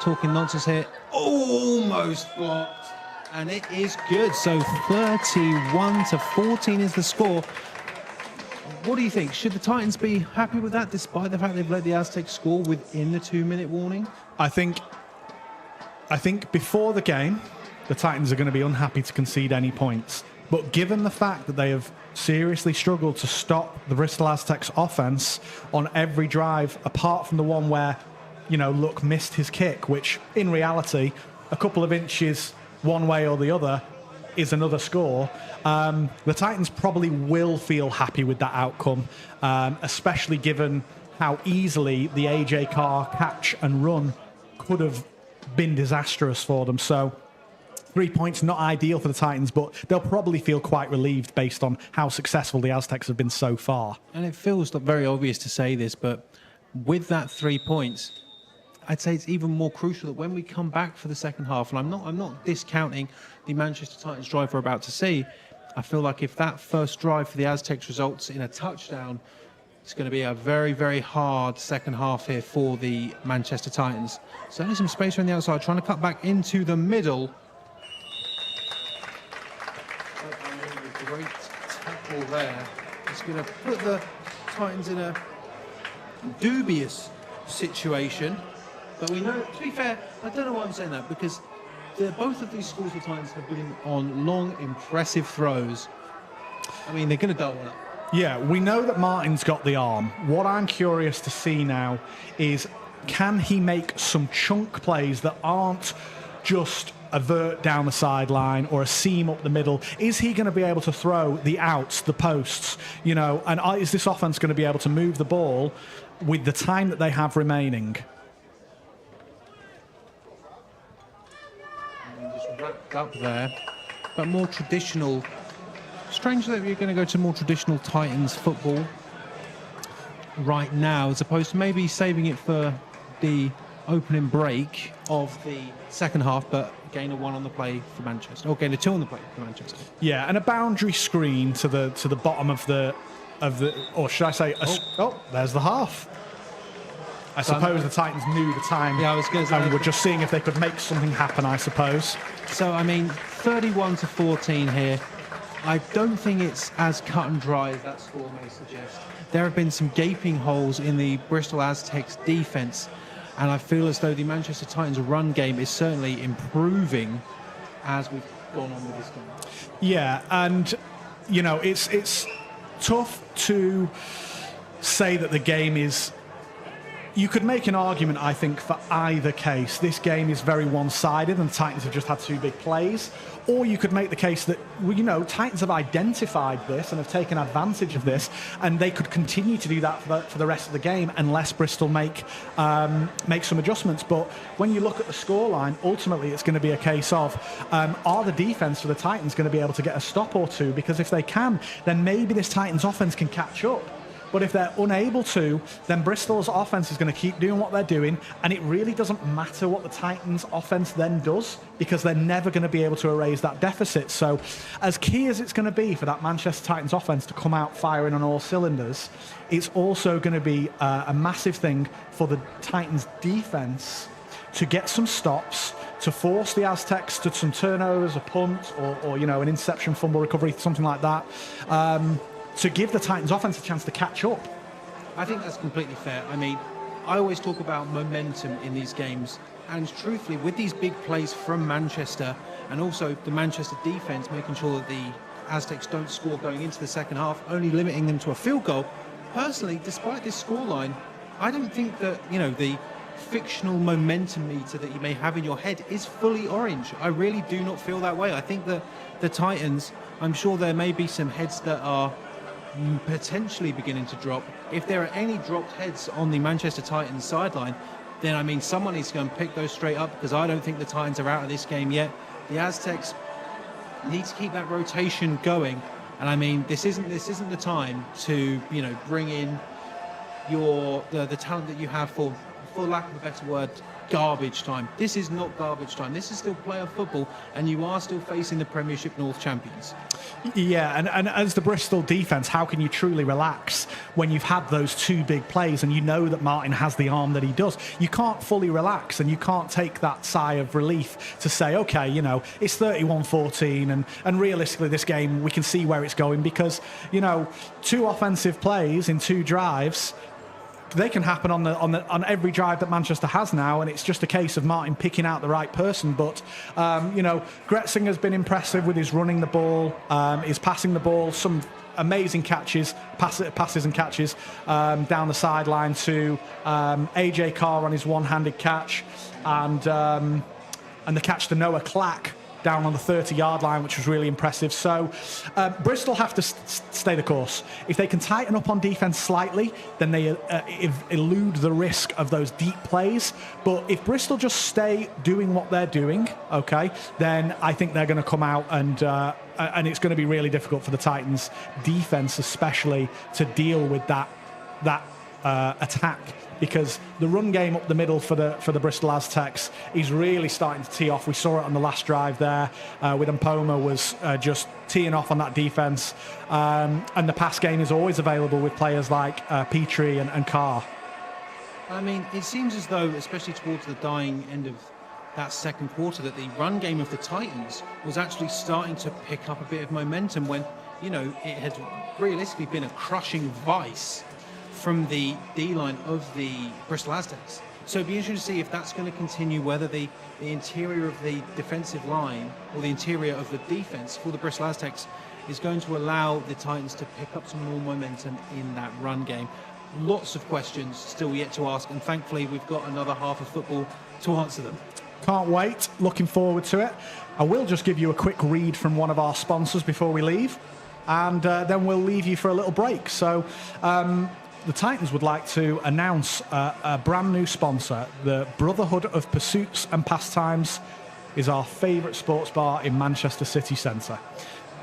talking nonsense here. Almost blocked, and it is good. So 31-14 is the score. What do you think? Should the Titans be happy with that, despite the fact they've let the Aztecs score within the 2-minute warning?
I think before the game, the Titans are going to be unhappy to concede any points. But given the fact that they have seriously struggled to stop the Bristol Aztecs offense on every drive, apart from the one where, Luck missed his kick, which in reality, a couple of inches one way or the other is another score. The Titans probably will feel happy with that outcome, especially given how easily the AJ Carr catch and run could have been disastrous for them. So 3 points, not ideal for the Titans, but they'll probably feel quite relieved based on how successful the Aztecs have been so far.
And it feels very obvious to say this, but with that 3 points, I'd say it's even more crucial that when we come back for the second half, and I'm not discounting the Manchester Titans drive we're about to see, I feel like if that first drive for the Aztecs results in a touchdown, it's going to be a very, very hard second half here for the Manchester Titans. So there's some space around the outside, trying to cut back into the middle. A great tackle there. It's going to put the Titans in a dubious situation. But we know, to be fair, I don't know why I'm saying that, because both of these schools, the Titans, have been on long, impressive throws. I mean, they're going to double up.
Yeah, we know that Martin's got the arm. What I'm curious to see now is, can he make some chunk plays that aren't just a vert down the sideline or a seam up the middle? Is he going to be able to throw the outs, the posts, and is this offense going to be able to move the ball with the time that they have remaining?
Wrapped up there, but more traditional. Strange that you're going to go to more traditional Titans football right now, as opposed to maybe saving it for the opening break of the second half, but gain of 1 on the play for Manchester, or gain of 2 on the play for Manchester.
Yeah, and a boundary screen to the bottom of the, or should I say, there's the half. I suppose the Titans knew the time.
Yeah, I was going to say.
And were just seeing if they could make something happen, I suppose.
So, I mean, 31-14 here. I don't think it's as cut and dry as that score may suggest. There have been some gaping holes in the Bristol Aztecs defence, and I feel as though the Manchester Titans run game is certainly improving as we've gone on with this game.
Yeah, and, you know, it's tough to say that the game is... You could make an argument, I think, for either case. This game is very one-sided and the Titans have just had 2 big plays. Or you could make the case that, well, you know, Titans have identified this and have taken advantage of this, and they could continue to do that for the rest of the game unless Bristol make some adjustments. But when you look at the scoreline, ultimately it's going to be a case of, are the defence for the Titans going to be able to get a stop or two? Because if they can, then maybe this Titans offence can catch up. But if they're unable to, then Bristol's offence is going to keep doing what they're doing, and it really doesn't matter what the Titans' offence then does, because they're never going to be able to erase that deficit. So as key as it's going to be for that Manchester Titans offence to come out firing on all cylinders, it's also going to be a massive thing for the Titans' defence to get some stops, to force the Aztecs to some turnovers, a punt, or you know, an interception, fumble recovery, something like that. To give the Titans offense a chance to catch up.
I think that's completely fair. I mean, I always talk about momentum in these games, and truthfully, with these big plays from Manchester, and also the Manchester defence making sure that the Aztecs don't score going into the second half, only limiting them to a field goal. Personally, despite this scoreline, I don't think that, you know, the fictional momentum meter that you may have in your head is fully orange. I really do not feel that way. I think that the Titans, I'm sure there may be some heads that are potentially beginning to drop. If there are any dropped heads on the Manchester Titans sideline, then I mean someone needs to go and pick those straight up, because I don't think the Titans are out of this game yet. The Aztecs need to keep that rotation going, and I mean this isn't the time to, you know, bring in the talent that you have for lack of a better word, garbage time. This is not garbage time. This is still playoff football, and you are still facing the Premiership North champions.
Yeah, and as the Bristol defence, how can you truly relax when you've had those 2 big plays and you know that Martin has the arm that he does? You can't fully relax, and you can't take that sigh of relief to say, okay, you know, it's 31-14, and realistically this game we can see where it's going, because, you know, 2 offensive plays in 2 drives, they can happen on every drive that Manchester has now, and it's just a case of Martin picking out the right person. But you know, Gretzinger's been impressive with his running the ball, his passing the ball, some amazing catches, passes and catches down the sideline to AJ Carr on his one-handed catch, and the catch to Noah Clack down on the 30-yard line, which was really impressive. So Bristol have to stay the course. If they can tighten up on defence slightly, then they elude the risk of those deep plays. But if Bristol just stay doing what they're doing, okay, then I think they're going to come out and it's going to be really difficult for the Titans' defence, especially, to deal with that attack. Because the run game up the middle for the Bristol Aztecs is really starting to tee off. We saw it on the last drive there with Mpoma was just teeing off on that defence. And the pass game is always available with players like Petrie and Carr.
I mean, it seems as though, especially towards the dying end of that second quarter, that the run game of the Titans was actually starting to pick up a bit of momentum when, you know, it had realistically been a crushing vice from the D-line of the Bristol Aztecs. So it'd be interesting to see if that's going to continue, whether the interior of the defensive line or the interior of the defense for the Bristol Aztecs is going to allow the Titans to pick up some more momentum in that run game. Lots of questions still yet to ask, and thankfully we've got another half of football to answer them.
Can't wait, looking forward to it. I will just give you a quick read from one of our sponsors before we leave, and then we'll leave you for a little break. So the Titans would like to announce a brand new sponsor. The Brotherhood of Pursuits and Pastimes is our favourite sports bar in Manchester city centre.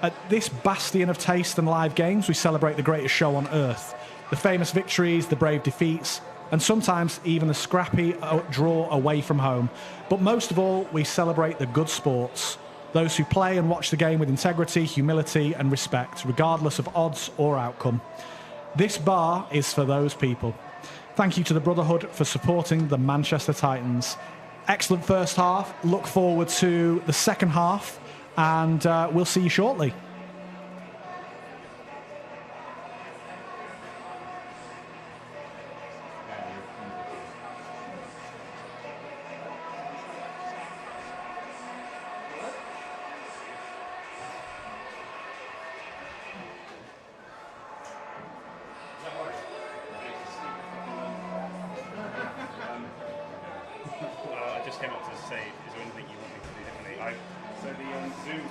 At this bastion of taste and live games, we celebrate the greatest show on earth. The famous victories, the brave defeats, and sometimes even a scrappy draw away from home. But most of all, we celebrate the good sports, those who play and watch the game with integrity, humility and respect, regardless of odds or outcome. This bar is for those people. Thank you to the Brotherhood for supporting the Manchester Titans. Excellent first half. Look forward to the second half, and we'll see you shortly.
I just came up to say, is there anything you want me to do differently? So the Zoom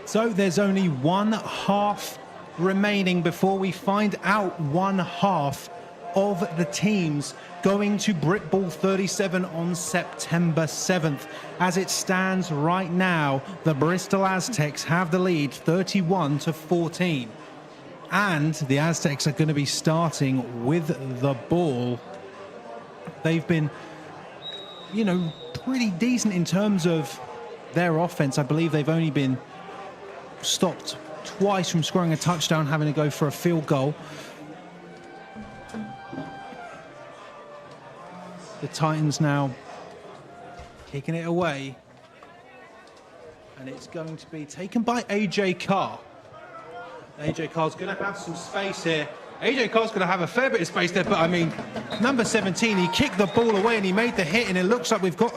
So there's only one half remaining before we find out one half of the teams going to Brit Ball 37 on September 7th. As it stands right now, the Bristol Aztecs have the lead 31-14. And the Aztecs are going to be starting with the ball. They've been, you know, pretty decent in terms of their offense. I believe they've only been stopped twice from scoring a touchdown, having to go for a field goal. The Titans now kicking it away. And it's going to be taken by AJ Carr. AJ Carr's going to have some space here. AJ Carr's going to have a fair bit of space there, but I mean, number 17, he kicked the ball away and he made the hit, and it looks like we've got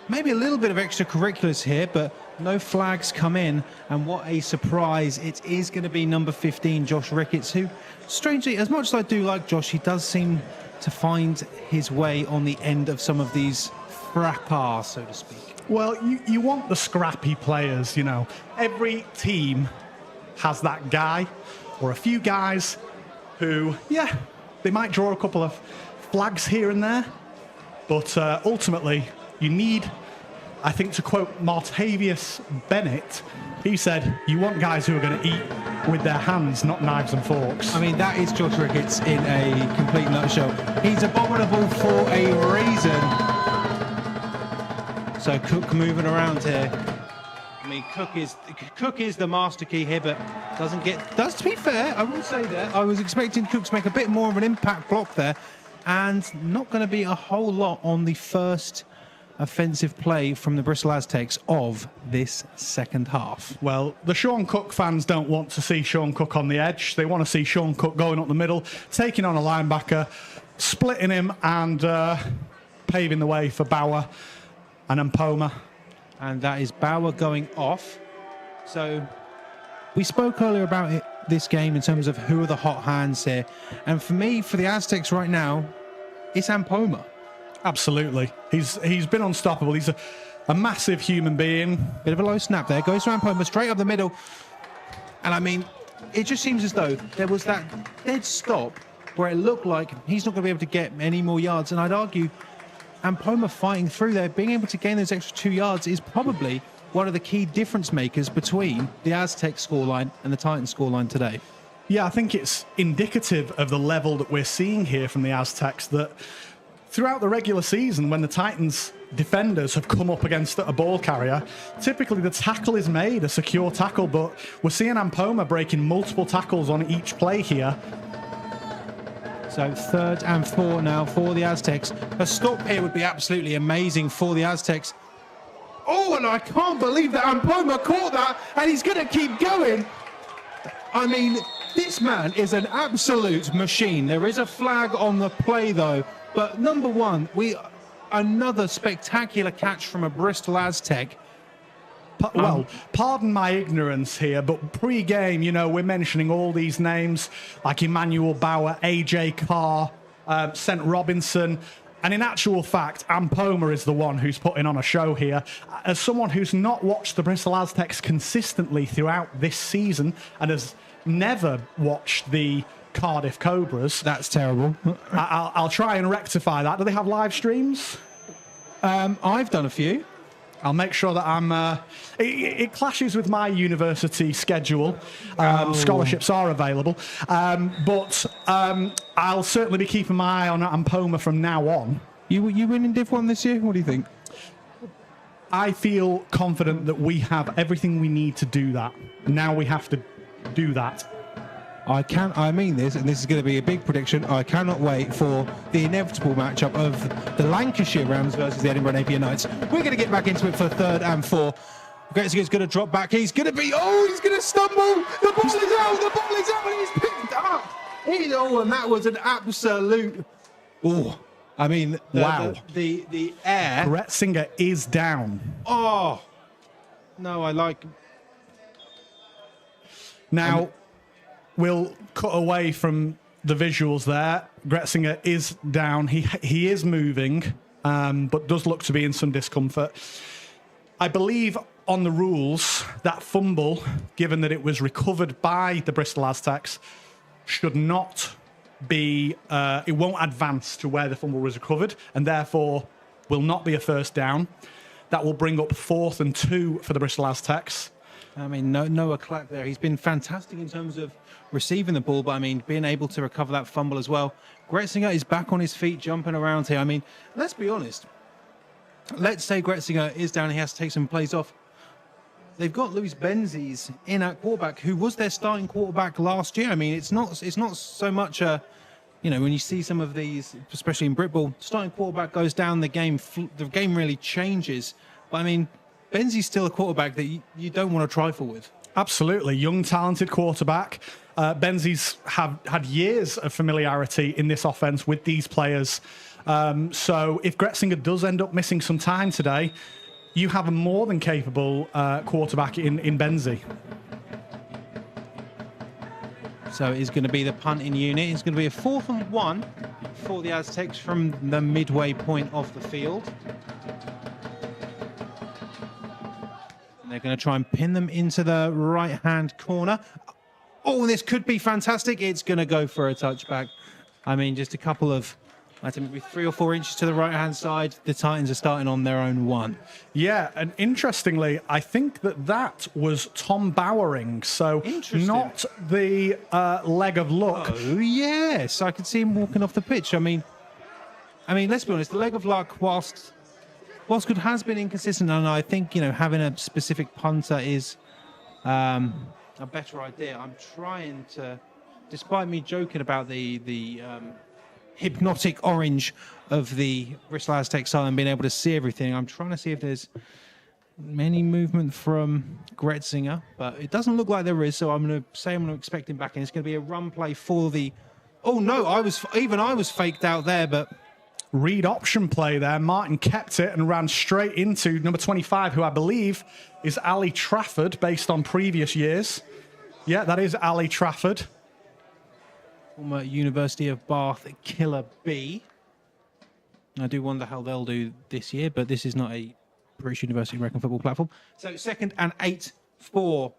maybe a little bit of extracurriculars here, but no flags come in. And what a surprise. It is going to be number 15, Josh Ricketts, who, strangely, as much as I do like Josh, he does seem to find his way on the end of some of these fracas, so to speak.
Well, you want the scrappy players, you know. Every team has that guy or a few guys who, yeah, they might draw a couple of flags here and there, but ultimately you need, I think, to quote Martavius Bennett, he said, you want guys who are going to eat with their hands, not knives and forks.
I mean, that is Josh Ricketts in a complete nutshell. He's abominable for a reason. So Cook moving around here. I mean, Cook is the master key here, but does, to be fair, I will say that I was expecting Cook to make a bit more of an impact block there, and not going to be a whole lot on the first offensive play from the Bristol Aztecs of this second half.
Well, the Sean Cook fans don't want to see Sean Cook on the edge. They want to see Sean Cook going up the middle, taking on a linebacker, splitting him, and paving the way for Bauer and Mpoma.
And that is Bauer going off. So we spoke earlier about this game in terms of who are the hot hands here. And for me, for the Aztecs right now, it's Mpoma.
Absolutely. He's been unstoppable. He's a massive human being.
Bit of a low snap there. Goes to Mpoma straight up the middle. And I mean, it just seems as though there was that dead stop where it looked like he's not going to be able to get any more yards. And I'd argue Mpoma fighting through there, being able to gain those extra 2 yards is probably one of the key difference makers between the Aztec scoreline and the Titans scoreline today.
Yeah, I think it's indicative of the level that we're seeing here from the Aztecs, that throughout the regular season, when the Titans defenders have come up against a ball carrier, typically the tackle is made, a secure tackle, but we're seeing Mpoma breaking multiple tackles on each play here.
So 3rd and 4 now for the Aztecs. A stop here would be absolutely amazing for the Aztecs. Oh, and I can't believe that Mpoma caught that, and he's going to keep going. I mean, this man is an absolute machine. There is a flag on the play, though. But number one, another spectacular catch from a Bristol Aztec.
Well, pardon my ignorance here, but pre-game, you know, we're mentioning all these names like Emmanuel Bauer, AJ Carr, St. Robinson. And in actual fact, Mpoma is the one who's putting on a show here. As someone who's not watched the Bristol Aztecs consistently throughout this season and has never watched the Cardiff Cobras.
That's terrible.
I'll try and rectify that. Do they have live streams?
I've done a few.
I'll make sure that I'm... It clashes with my university schedule. Scholarships are available. But I'll certainly be keeping my eye on Mpoma from now on.
You winning Div 1 this year? What do you think?
I feel confident that we have everything we need to do that. Now we have to do that.
I mean this, and this is going to be a big prediction. I cannot wait for the inevitable matchup of the Lancashire Rams versus the Edinburgh Napier Knights. We're going to get back into it for 3rd and 4. Gretzinger's going to drop back. He's going to be... Oh, he's going to stumble. The ball is out. The ball is out, and he's picked up. And that was an absolute... Oh, I mean...
Wow.
The air...
Gretzinger is down.
Oh. No, I like...
Now... We'll cut away from the visuals there. Gretzinger is down. He is moving, but does look to be in some discomfort. I believe on the rules, that fumble, given that it was recovered by the Bristol Aztecs, should not be, it won't advance to where the fumble was recovered, and therefore will not be a first down. That will bring up 4th and 2 for the Bristol Aztecs.
I mean, Noah Clack there. He's been fantastic in terms of receiving the ball, but I mean, being able to recover that fumble as well. Gretzinger is back on his feet, jumping around here. I mean, let's be honest. Let's say Gretzinger is down, he has to take some plays off. They've got Luis Benzies in at quarterback, who was their starting quarterback last year. I mean, it's not so much a, you know, when you see some of these, especially in Britball, starting quarterback goes down, the game really changes. But I mean, Benzie's still a quarterback that you don't want to trifle with.
Absolutely. Young, talented quarterback. Benzie's had years of familiarity in this offense with these players. So if Gretzinger does end up missing some time today, you have a more than capable quarterback in Benzie.
So it's going to be the punting unit. It's going to be a 4th and 1 for the Aztecs from the midway point of the field. They're going to try and pin them into the right-hand corner. Oh, this could be fantastic. It's going to go for a touchback. I mean, just a couple of, I think maybe 3 or 4 inches to the right-hand side. The Titans are starting on their own 1.
Yeah, and interestingly, I think that was Tom Bowering, so not the leg of luck.
Oh, yes. I could see him walking off the pitch. I mean, let's be honest. The leg of luck, whilst good, has been inconsistent, and I think, you know, having a specific punter is a better idea. I'm trying to, despite me joking about the hypnotic orange of the Bristol Aztecs side and being able to see everything, I'm trying to see if there's any movement from Gretzinger, but it doesn't look like there is, so I'm going to say I'm going to expect him back in. It's going to be a run play for the... Oh, no, I was faked out there, but...
Read option play there. Martin kept it and ran straight into number 25, who I believe is Ali Trafford, based on previous years. Yeah, that is Ali Trafford.
Former University of Bath Killer B. I do wonder how they'll do this year, but this is not a British University American football platform. So 2nd and 8 for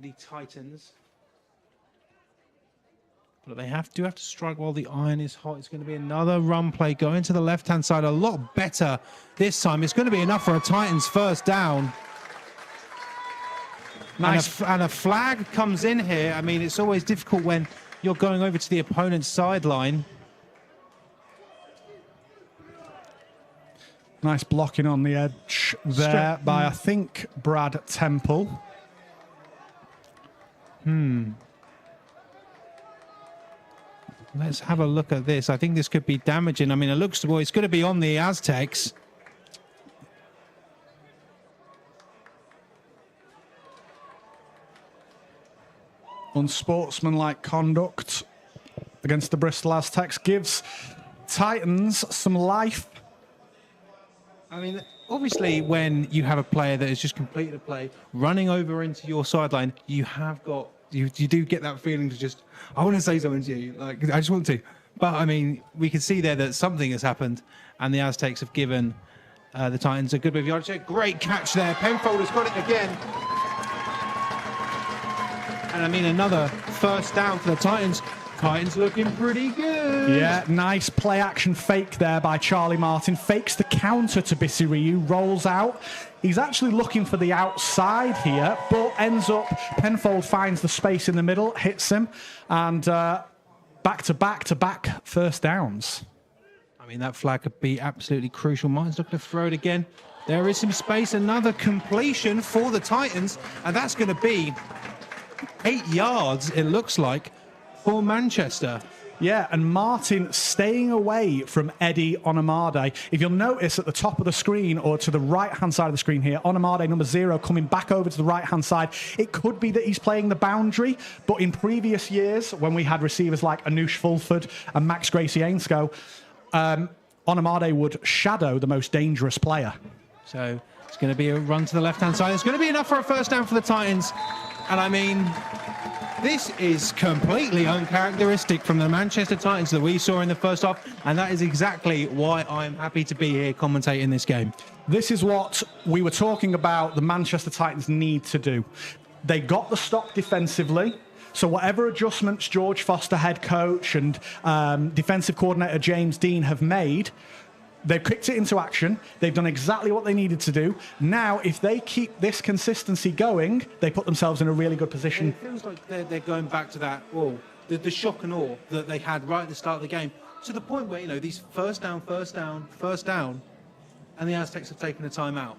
the Titans. But they do have to strike while the iron is hot. It's going to be another run play going to the left-hand side. A lot better this time. It's going to be enough for a Titans first down. Nice. And a flag comes in here. I mean, it's always difficult when you're going over to the opponent's sideline.
Nice blocking on the edge there by, I think, Brad Temple.
Let's have a look at this. I think this could be damaging. I mean, it looks, well, it's going to be on the Aztecs.
Unsportsmanlike conduct against the Bristol Aztecs gives Titans some life.
I mean, obviously, when you have a player that has just completed a play, running over into your sideline, you have got, you do get that feeling to just, I want to say something to you. Like, I just want to. But, I mean, we can see there that something has happened, and the Aztecs have given the Titans a good bit of yardage. Great catch there. Penfold has got it again. And, I mean, another first down for the Titans. Titans looking pretty good.
Yeah, nice play-action fake there by Charlie Martin. Fakes the counter to Bisiriu, rolls out. He's actually looking for the outside here, but ends up, Penfold finds the space in the middle, hits him, and back-to-back first downs.
I mean, that flag could be absolutely crucial. Martin's looking to throw it again. There is some space, another completion for the Titans, and that's going to be 8 yards, it looks like, for Manchester.
Yeah, and Martin staying away from Eddie Onamade. If you'll notice at the top of the screen, or to the right-hand side of the screen here, Onamade, number 0, coming back over to the right-hand side. It could be that he's playing the boundary, but in previous years, when we had receivers like Anoush Fulford and Max Gracie-Ainscough, Onamade would shadow the most dangerous player.
So it's going to be a run to the left-hand side. It's going to be enough for a first down for the Titans. And I mean, This is completely uncharacteristic from the Manchester Titans that we saw in the first half, and that is exactly why I'm happy to be here commentating this game.
This is what we were talking about the Manchester Titans need to do. They got the stop defensively. So whatever adjustments George Foster, head coach, and defensive coordinator James Dean have made, they've kicked it into action. They've done exactly what they needed to do. Now, if they keep this consistency going, they put themselves in a really good position.
It feels like they're going back to that, the shock and awe that they had right at the start of the game, to the point where, these first down, and the Aztecs have taken a timeout.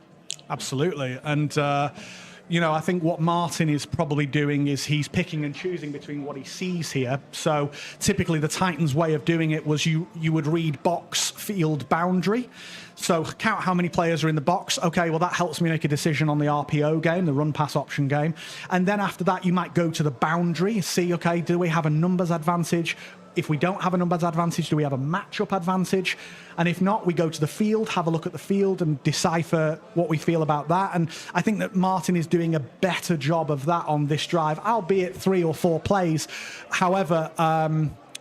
Absolutely. And, I think what Martin is probably doing is he's picking and choosing between what he sees here. So typically the Titans' way of doing it was you would read box, field, boundary. So count how many players are in the box. Okay, well, that helps me make a decision on the RPO game, the run-pass option game. And then after that, you might go to the boundary, see, okay, do we have a numbers advantage? If we don't have a numbers advantage, do we have a matchup advantage? And if not, we go to the field, have a look at the field and decipher what we feel about that. And I think that Martin is doing a better job of that on this drive, albeit 3 or 4 plays. However,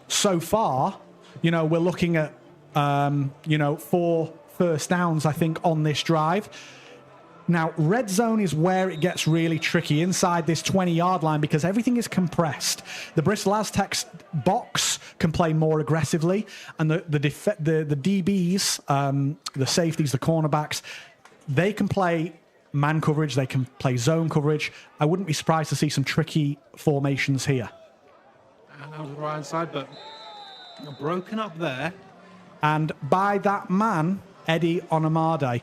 so far, we're looking at, 4 first downs, I think, on this drive. Now, red zone is where it gets really tricky inside this 20-yard line because everything is compressed. The Bristol Aztecs box can play more aggressively, and the DBs, the safeties, the cornerbacks, they can play man coverage, they can play zone coverage. I wouldn't be surprised to see some tricky formations here.
And that was the right hand side, but broken up there.
And by that man, Eddie Onamade.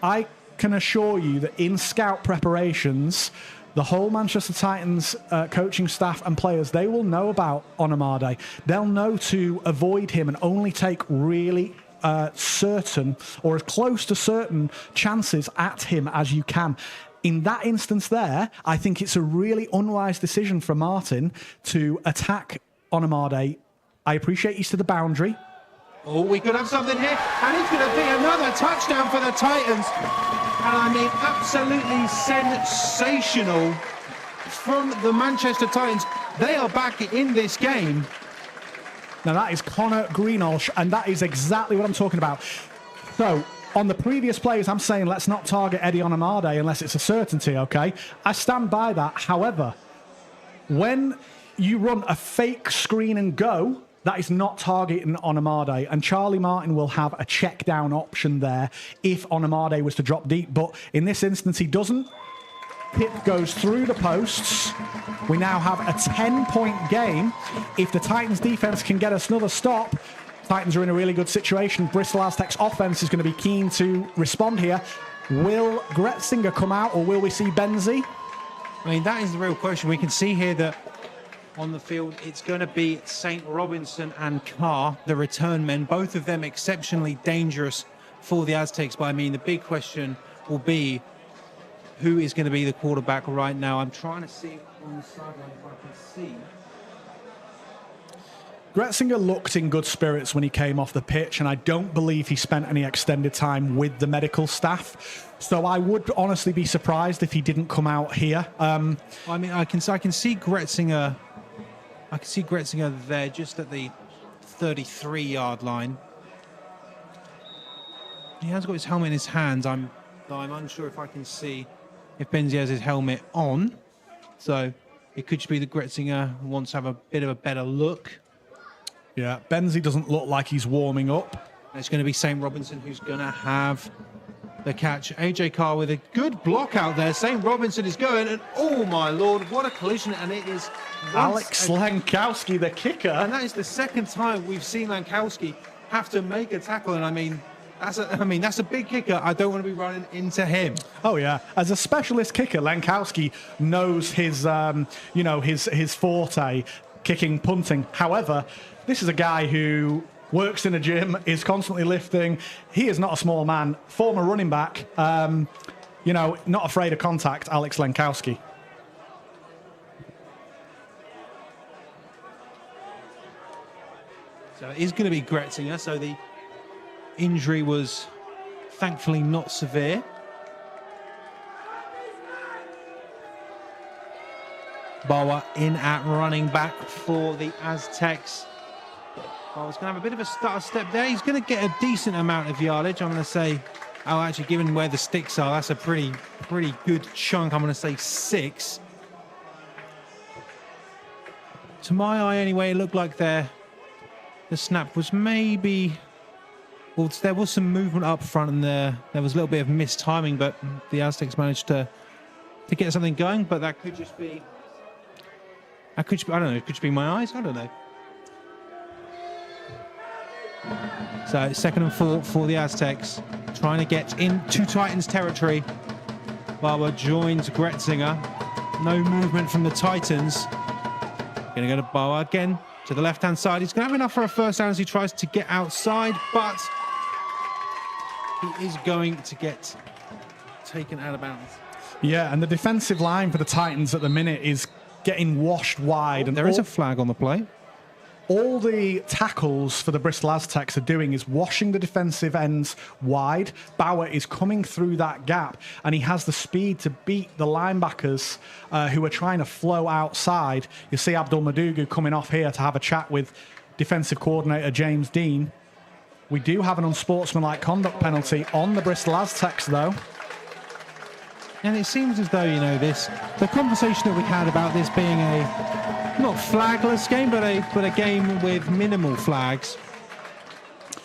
I can assure you that in scout preparations, the whole Manchester Titans coaching staff and players, they will know about Onamade. They'll know to avoid him and only take really certain or as close to certain chances at him as you can. In that instance there, I think it's a really unwise decision for Martin to attack Onamade. I appreciate he's to the boundary.
Oh, we could have something here, and it's going to be another touchdown for the Titans. And I mean, absolutely sensational from the Manchester Titans. They are back in this game.
Now, that is Connor Greenhalgh, and that is exactly what I'm talking about. So, on the previous plays, I'm saying let's not target Eddie Onamade unless it's a certainty, okay? I stand by that. However, when you run a fake screen and go, that is not targeting Onamade, and Charlie Martin will have a check down option there if Onamade was to drop deep, but in this instance he doesn't. Pip goes through the posts. We now have a 10-point game. If the Titans defense can get us another stop, Titans are in a really good situation. Bristol Aztecs offense is going to be keen to respond here. Will Gretzinger come out, or will we see Benzie?
I mean, that is the real question. We can see here that on the field, it's going to be St. Robinson and Carr, the return men, both of them exceptionally dangerous for the Aztecs. But I mean, the big question will be who is going to be the quarterback right now. I'm trying to see on the sideline if I can see.
Gretzinger looked in good spirits when he came off the pitch, and I don't believe he spent any extended time with the medical staff. So I would honestly be surprised if he didn't come out here.
I mean, I can see Gretzinger. I can see Gretzinger there just at the 33-yard line. He has got his helmet in his hands. I'm unsure if I can see if Benzie has his helmet on. So it could just be that Gretzinger wants to have a bit of a better look.
Yeah, Benzie doesn't look like he's warming up.
And it's going to be St. Robinson who's going to have the catch. AJ Carr with a good block out there. St. Robinson is going, and oh my lord, what a collision. And it is
Alex Lankowski, the kicker.
And that is the second time we've seen Lankowski have to make a tackle. And I mean, that's a big kicker. I don't want to be running into him.
Oh yeah, as a specialist kicker, Lankowski knows his his forte, kicking, punting. However, this is a guy who works in a gym, is constantly lifting. He is not a small man. Former running back, not afraid of contact, Alex Lankowski.
So it is going to be Gretzinger. So the injury was thankfully not severe. Bawa in at running back for the Aztecs. Bawa's going to have a bit of a stutter step there. He's going to get a decent amount of yardage. I'm going to say, oh, actually, given where the sticks are, that's a pretty good chunk. I'm going to say 6. To my eye, anyway, it looked like the snap was maybe... Well, there was some movement up front, and there was a little bit of mistiming, but the Aztecs managed to get something going. But that could just be... I don't know. It could just be my eyes. I don't know. So 2nd and 4 for the Aztecs, trying to get into Titans territory. Barber joins Gretzinger. No movement from the Titans. Going to go to Barber again to the left-hand side. He's going to have enough for a first down as he tries to get outside, but he is going to get taken out of bounds.
Yeah, and the defensive line for the Titans at the minute is getting washed wide. And
there is a flag on the play.
All the tackles for the Bristol Aztecs are doing is washing the defensive ends wide. Bauer is coming through that gap, and he has the speed to beat the linebackers who are trying to flow outside. You see Abdul Madugu coming off here to have a chat with defensive coordinator James Dean. We do have an unsportsmanlike conduct penalty on the Bristol Aztecs, though.
And it seems as though, the conversation that we had about this being a not flagless game, but a game with minimal flags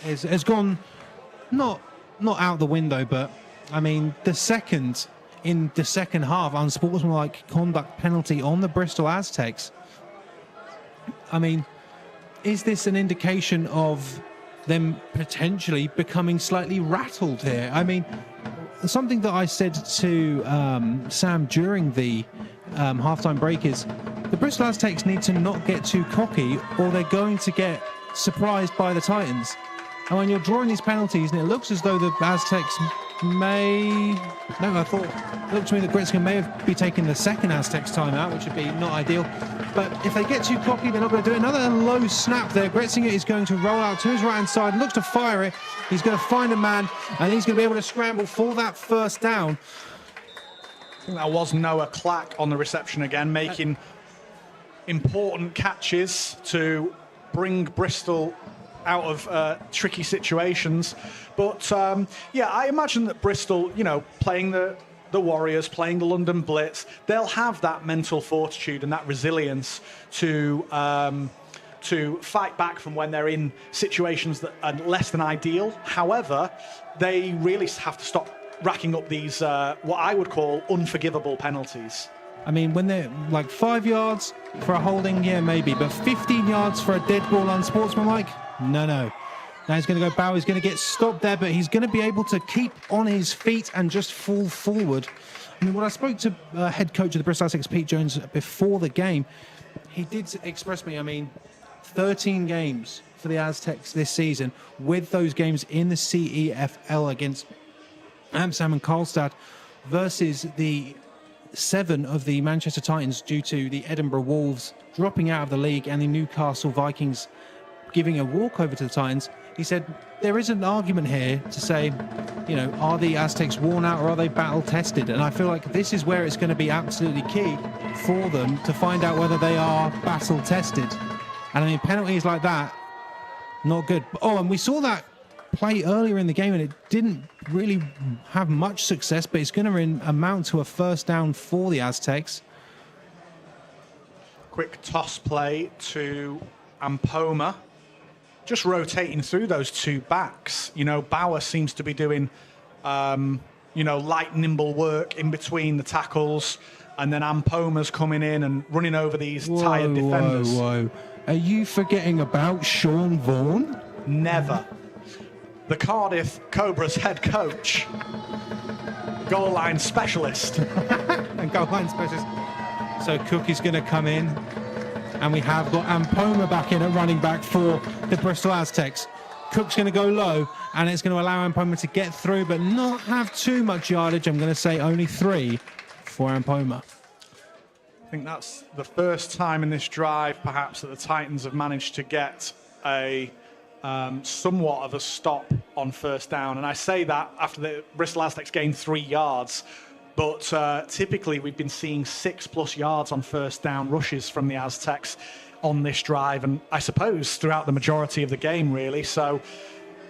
has gone not out the window. But I mean, in the second half, unsportsmanlike conduct penalty on the Bristol Aztecs. I mean, is this an indication of them potentially becoming slightly rattled here? I mean, something that I said to Sam during the halftime break is the Bristol Aztecs need to not get too cocky, or they're going to get surprised by the Titans. And when you're drawing these penalties, and it looks as though the Aztecs it looked to me that Gretzinger may have been taking the second Aztecs timeout, which would be not ideal. But if they get too cocky, they're not going to do it. Another low snap there. Gretzinger is going to roll out to his right-hand side and looks to fire it. He's going to find a man, and he's going to be able to scramble for that first down.
I think that was Noah Clack on the reception again, making important catches to bring Bristol out of tricky situations. But I imagine that Bristol, playing the Warriors, playing the London Blitz, they'll have that mental fortitude and that resilience to fight back from when they're in situations that are less than ideal. However, they really have to stop racking up these what I would call unforgivable penalties.
I mean, when they're like 5 yards for a holding, yeah, maybe, but 15 yards for a dead ball unsportsmanlike, no. Now he's going to go Bauer. He's going to get stopped there, but he's going to be able to keep on his feet and just fall forward. I mean, when I spoke to head coach of the Bristol Aztecs, Pete Jones, before the game, he did express me, 13 games for the Aztecs this season, with those games in the CEFL against Amsterdam and Karlstad versus the 7 of the Manchester Titans due to the Edinburgh Wolves dropping out of the league and the Newcastle Vikings giving a walkover to the Titans. He said there is an argument here to say, are the Aztecs worn out or are they battle tested? And I feel like this is where it's going to be absolutely key for them to find out whether they are battle tested. And penalties like that, not good. Oh, and we saw that play earlier in the game and it didn't really have much success, but it's going to amount to a first down for the Aztecs.
Quick toss play to Ampoma, just rotating through those two backs. Bauer seems to be doing light, nimble work in between the tackles, and then Ampoma's coming in and running over these tired defenders.
Whoa. Are you forgetting about Sean Vaughan?
Never. The Cardiff Cobras head coach, goal line specialist.
And goal line specialist. So Cook is going to come in, and we have got Ampoma back in at running back for the Bristol Aztecs. Cook's going to go low, and it's going to allow Ampoma to get through, but not have too much yardage. I'm going to say only 3 for Ampoma.
I think that's the first time in this drive, perhaps, that the Titans have managed to get a somewhat of a stop on first down. And I say that after the Bristol Aztecs gained 3 yards. But typically, we've been seeing 6+ yards on first down rushes from the Aztecs on this drive, and I suppose throughout the majority of the game, really. So,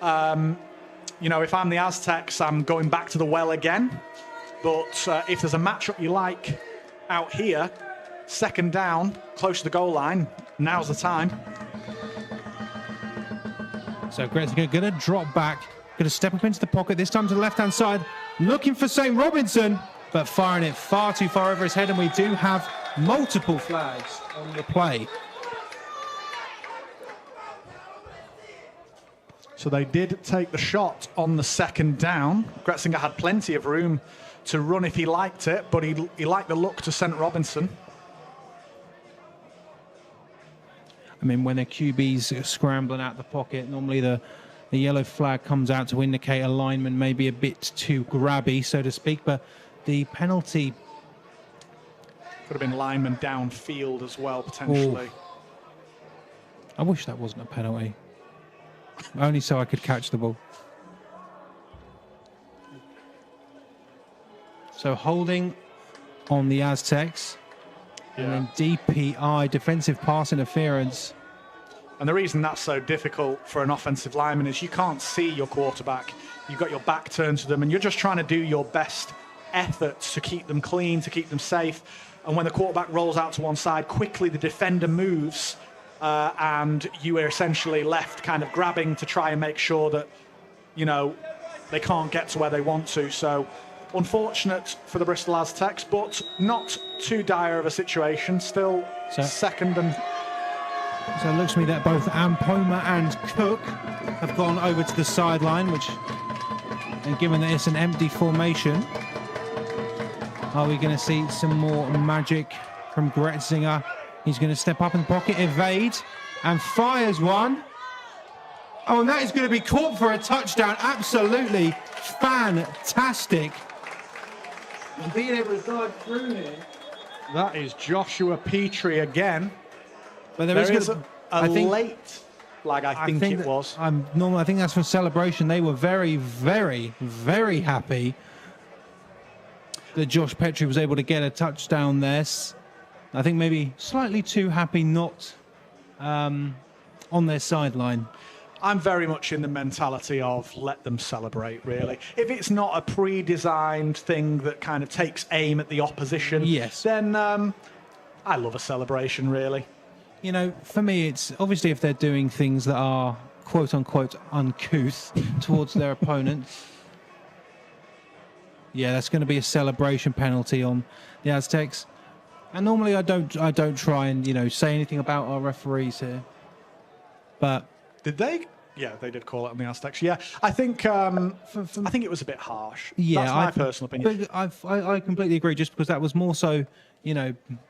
if I'm the Aztecs, I'm going back to the well again. But if there's a matchup you like out here, second down, close to the goal line, now's the time.
So Gretzinger going to drop back, going to step up into the pocket, this time to the left-hand side, looking for St. Robinson, but firing it far too far over his head, and we do have multiple flags on the play.
So they did take the shot on the second down. Gretzinger had plenty of room to run if he liked it, but he liked the look to St. Robinson.
I mean, when a QB's scrambling out the pocket, normally the yellow flag comes out to indicate a lineman may be a bit too grabby, so to speak, but the penalty...
Could have been lineman downfield as well, potentially.
I wish that wasn't a penalty. Only so I could catch the ball. So holding on the Aztecs. And then DPI, defensive pass interference.
And the reason that's so difficult for an offensive lineman is you can't see your quarterback. You've got your back turned to them, and you're just trying to do your best efforts to keep them clean, to keep them safe. And when the quarterback rolls out to one side, quickly the defender moves, and you are essentially left kind of grabbing to try and make sure that, they can't get to where they want to. So unfortunate for the Bristol Aztecs, but not too dire of a situation. Still second and...
So it looks to me that both Ampoma and Cook have gone over to the sideline, and given that it's an empty formation, are we going to see some more magic from Gretzinger? He's going to step up in the pocket, evade, and fires one. Oh, and that is going to be caught for a touchdown. Absolutely fantastic. And being able to dive through here.
That is Joshua Petrie again.
But
there is a late flag, I think it was.
I think that's for celebration. They were very, very, very happy that Josh Petrie was able to get a touchdown there. I think maybe slightly too happy not on their sideline.
I'm very much in the mentality of let them celebrate, really. If it's not a pre-designed thing that kind of takes aim at the opposition, then I love a celebration, really.
For me, it's obviously if they're doing things that are quote-unquote uncouth towards their opponent. Yeah, that's going to be a celebration penalty on the Aztecs. And normally I don't try and, say anything about our referees here. But...
Did they? Yeah, they did call it on the Aztecs. Yeah, I think I think it was a bit harsh.
Yeah,
that's my personal opinion.
But I completely agree, just because that was more so,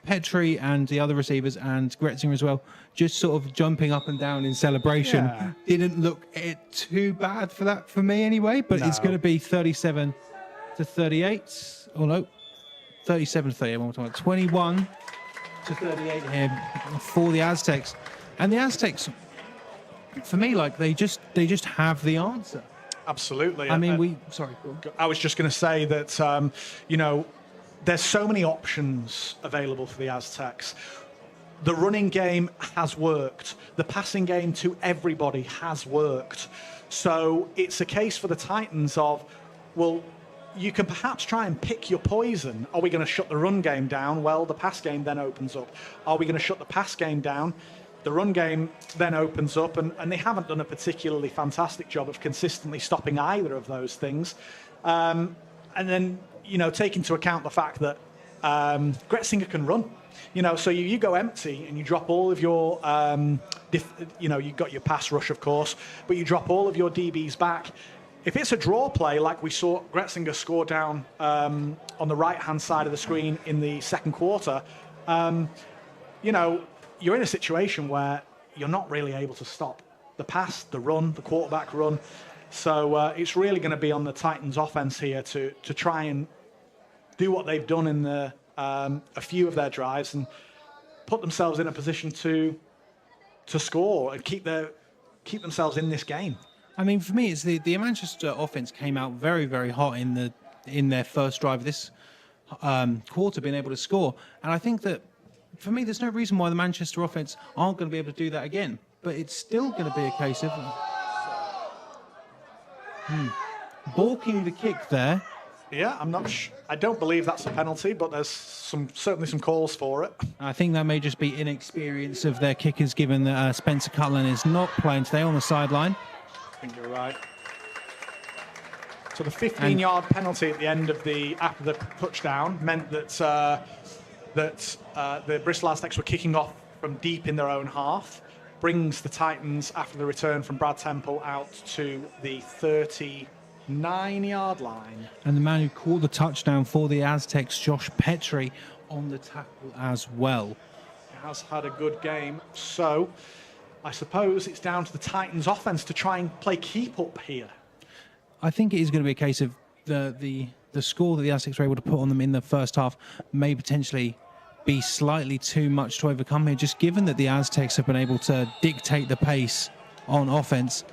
Petrie and the other receivers and Gretzinger as well, just sort of jumping up and down in celebration.
Yeah.
Didn't look too bad for that, for me anyway, but it's going to be 37 to 38. Oh, no. 37 to 38, one more time. 21 to 38 here for the Aztecs. And the Aztecs... For me, they just have the answer.
Absolutely.
I mean, sorry.
I was just going to say that, there's so many options available for the Aztecs. The running game has worked. The passing game to everybody has worked. So it's a case for the Titans of, well, you can perhaps try and pick your poison. Are we going to shut the run game down? Well, the pass game then opens up. Are we going to shut the pass game down? The run game then opens up, and they haven't done a particularly fantastic job of consistently stopping either of those things. And then, take into account the fact that Gretzinger can run. So you go empty and you drop all of your, you've got your pass rush, of course, but you drop all of your DBs back. If it's a draw play, like we saw Gretzinger score down on the right-hand side of the screen in the second quarter, you're in a situation where you're not really able to stop the pass, the run, the quarterback run. So it's really going to be on the Titans' offense here to try and do what they've done in a few of their drives and put themselves in a position to score and keep themselves in this game.
I mean, for me, it's the Manchester offense came out very, very hot in their first drive of this quarter being able to score. And I think that, for me, there's no reason why the Manchester offense aren't going to be able to do that again. But it's still going to be a case of balking the kick there.
Yeah, I don't believe that's a penalty, but there's certainly some calls for it.
I think that may just be inexperience of their kickers, given that Spencer Cutland is not playing today on the sideline.
I think you're right. So the 15-yard penalty at the end of after the touchdown meant that the Bristol Aztecs were kicking off from deep in their own half, brings the Titans after the return from Brad Temple out to the 39-yard line.
And the man who caught the touchdown for the Aztecs, Josh Petrie, on the tackle as well.
He has had a good game. So I suppose it's down to the Titans offense to try and play keep up here.
I think it is going to be a case of the score that the Aztecs were able to put on them in the first half may potentially be slightly too much to overcome here, just given that the Aztecs have been able to dictate the pace on offense.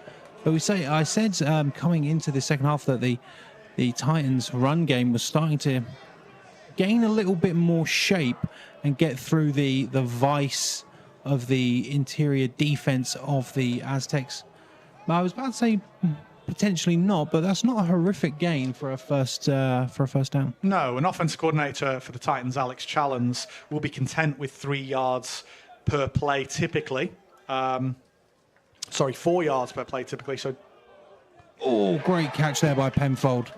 But I said coming into the second half that the Titans' run game was starting to gain a little bit more shape and get through the vice of the interior defense of the Aztecs. But I was about to say potentially not, but that's not a horrific gain for a first down.
No, an offensive coordinator for the Titans, Alex Challens, will be content with 3 yards per play typically. 4 yards per play typically. So,
great catch there by Penfold.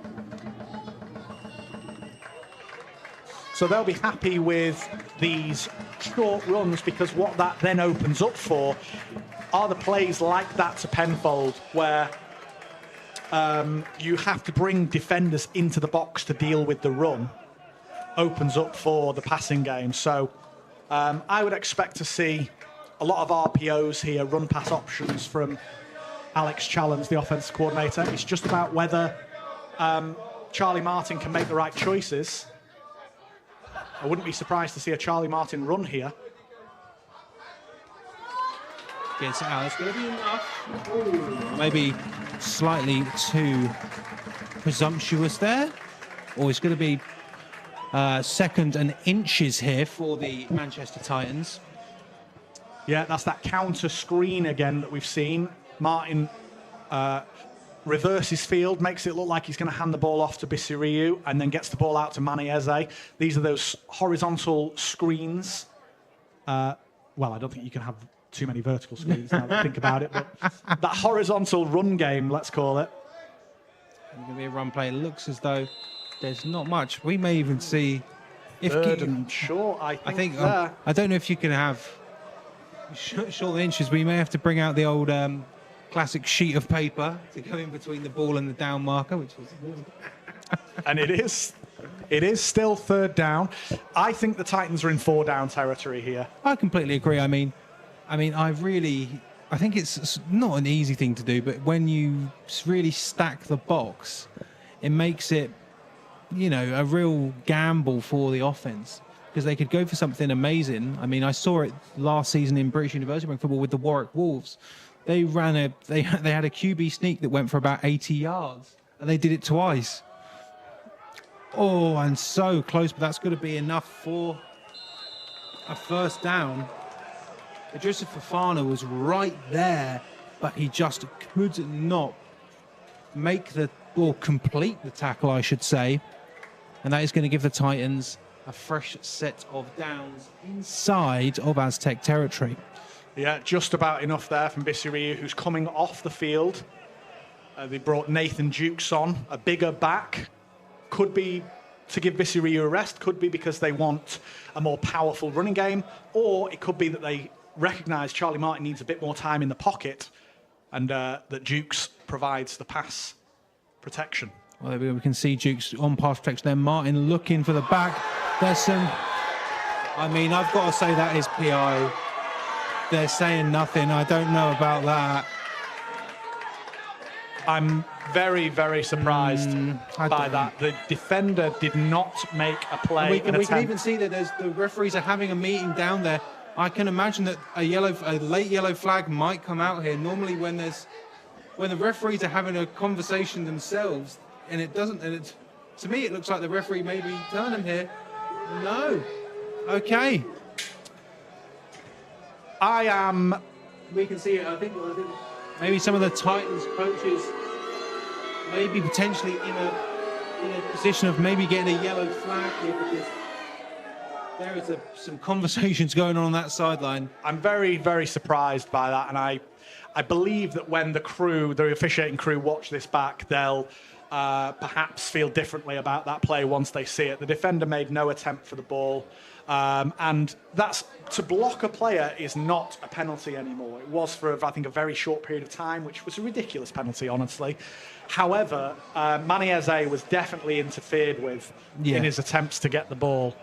So they'll be happy with these short runs, because what that then opens up for are the plays like that to Penfold, where you have to bring defenders into the box to deal with the run. Opens up for the passing game. So I would expect to see a lot of RPOs here, run pass options from Alex Challens, the offensive coordinator. It's just about whether Charlie Martin can make the right choices. I wouldn't be surprised to see a Charlie Martin run here.
Gets it out. It's going to be enough. Ooh, maybe slightly too presumptuous there. Or it's going to be second and inches here for the Manchester Titans.
Yeah, that's that counter screen again that we've seen. Martin reverses field, makes it look like he's going to hand the ball off to Bisiriu, and then gets the ball out to Mani Eze. These are those horizontal screens. Well, I don't think you can have too many vertical screens now that I think about it, but that horizontal run game, let's call it.
It's going to be a run play. It looks as though there's not much. We may even see...
Third and short, I think
I don't know if you can have short inches. We may have to bring out the old classic sheet of paper to go in between the ball and the down marker, which was...
And it is still third down. I think the Titans are in 4 down territory here.
I completely agree. I think it's not an easy thing to do, but when you really stack the box, it makes it, a real gamble for the offense, because they could go for something amazing. I mean, I saw it last season in British University football with the Warwick Wolves. They had a QB sneak that went for about 80 yards, and they did it twice. Oh, and so close, but that's going to be enough for a first down. Joseph Fofana was right there, but he just could not complete the tackle, I should say. And that is going to give the Titans a fresh set of downs inside of Aztec territory.
Yeah, just about enough there from Bisiriu, who's coming off the field. They brought Nathan Jukes on, a bigger back. Could be to give Bisiriu a rest, could be because they want a more powerful running game, or it could be that they recognise Charlie Martin needs a bit more time in the pocket, and that Jukes provides the pass protection.
Well, we can see Jukes on pass protection there. Martin looking for the back. There's some... I've got to say that is PI. They're saying nothing. I don't know about that.
I'm very, very surprised by that. The defender did not make a play.
We can even see that the referees are having a meeting down there. I can imagine that a late yellow flag might come out here. Normally, when the referees are having a conversation themselves, and it doesn't, and To me, it looks like the referee maybe turned him here. No. Okay.
We
can see it. I think maybe some of the Titans coaches maybe potentially in a position of maybe getting a yellow flag here, because there is some conversations going on that sideline.
I'm very, very surprised by that, and I believe that when the officiating crew watch this back, they'll perhaps feel differently about that play once they see it. The defender made no attempt for the ball, and that's to block a player is not a penalty anymore. It was for, I think, a very short period of time, which was a ridiculous penalty, honestly. However, Manny Eze was definitely interfered with in his attempts to get the ball.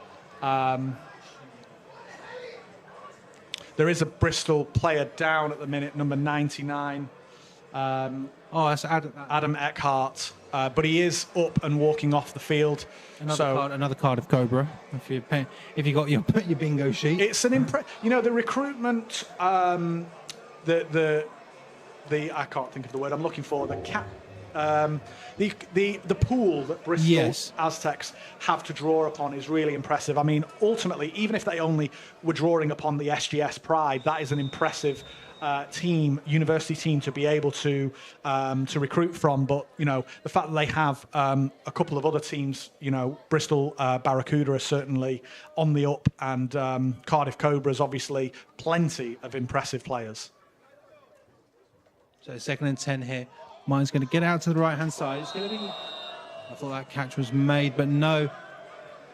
There is a Bristol player down at the minute, number 99.
That's
Adam Eckhart. But he is up and walking off the field.
Another card of Cobra. If you got your bingo sheet,
it's an the recruitment. I can't think of the word I'm looking for. The pool that Bristol Aztecs have to draw upon is really impressive. I mean, ultimately, even if they only were drawing upon the SGS Pride, that is an impressive university team to be able to recruit from. But the fact that they have a couple of other teams, Bristol Barracuda are certainly on the up, and Cardiff Cobras obviously plenty of impressive players.
So 2nd and 10 here. Mine's going to get out to the right-hand side. It's going to be... I thought that catch was made, but no.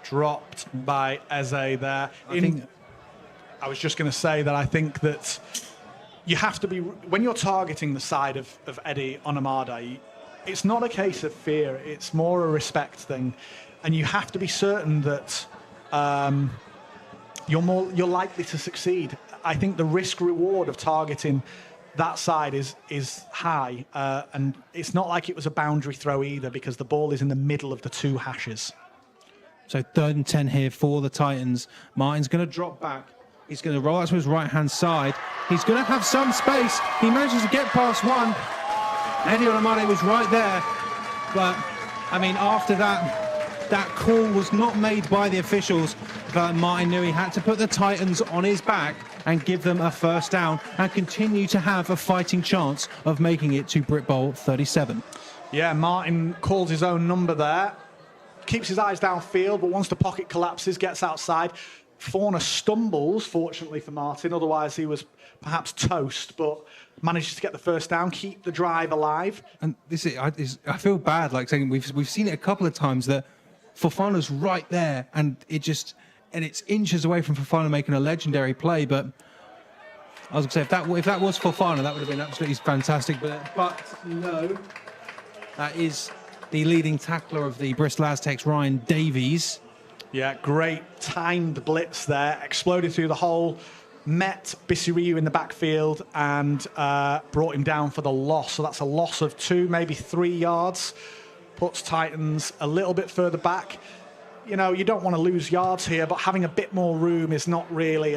Dropped by Eze there. I was just going to say that I think that you have to be... When you're targeting the side of Eddie Onamada, it's not a case of fear. It's more a respect thing. And you have to be certain that you're likely to succeed. I think the risk-reward of targeting that side is high, and it's not like it was a boundary throw either, because the ball is in the middle of the two hashes.
So 3rd and 10 here for the Titans. Martin's going to drop back. He's going to roll out to his right-hand side. He's going to have some space. He manages to get past one. Eddie Onamada was right there. But, I mean, after that call was not made by the officials, but Martin knew he had to put the Titans on his back and give them a first down and continue to have a fighting chance of making it to Brit Bowl 37.
Yeah, Martin calls his own number there, keeps his eyes downfield, but once the pocket collapses, gets outside. Fauna stumbles, fortunately for Martin, otherwise he was perhaps toast, but manages to get the first down, keep the drive alive.
And I feel bad, like saying we've seen it a couple of times that Fofana's right there, and it's inches away from Fofana making a legendary play. But I was going to say, if that was Fofana, that would have been absolutely fantastic. But no, that is the leading tackler of the Bristol Aztecs, Ryan Davies.
Yeah, great timed blitz there, exploded through the hole, met Bisiriu in the backfield, and brought him down for the loss. So that's a loss of 2, maybe 3 yards. Puts Titans a little bit further back. You don't want to lose yards here, but having a bit more room is not really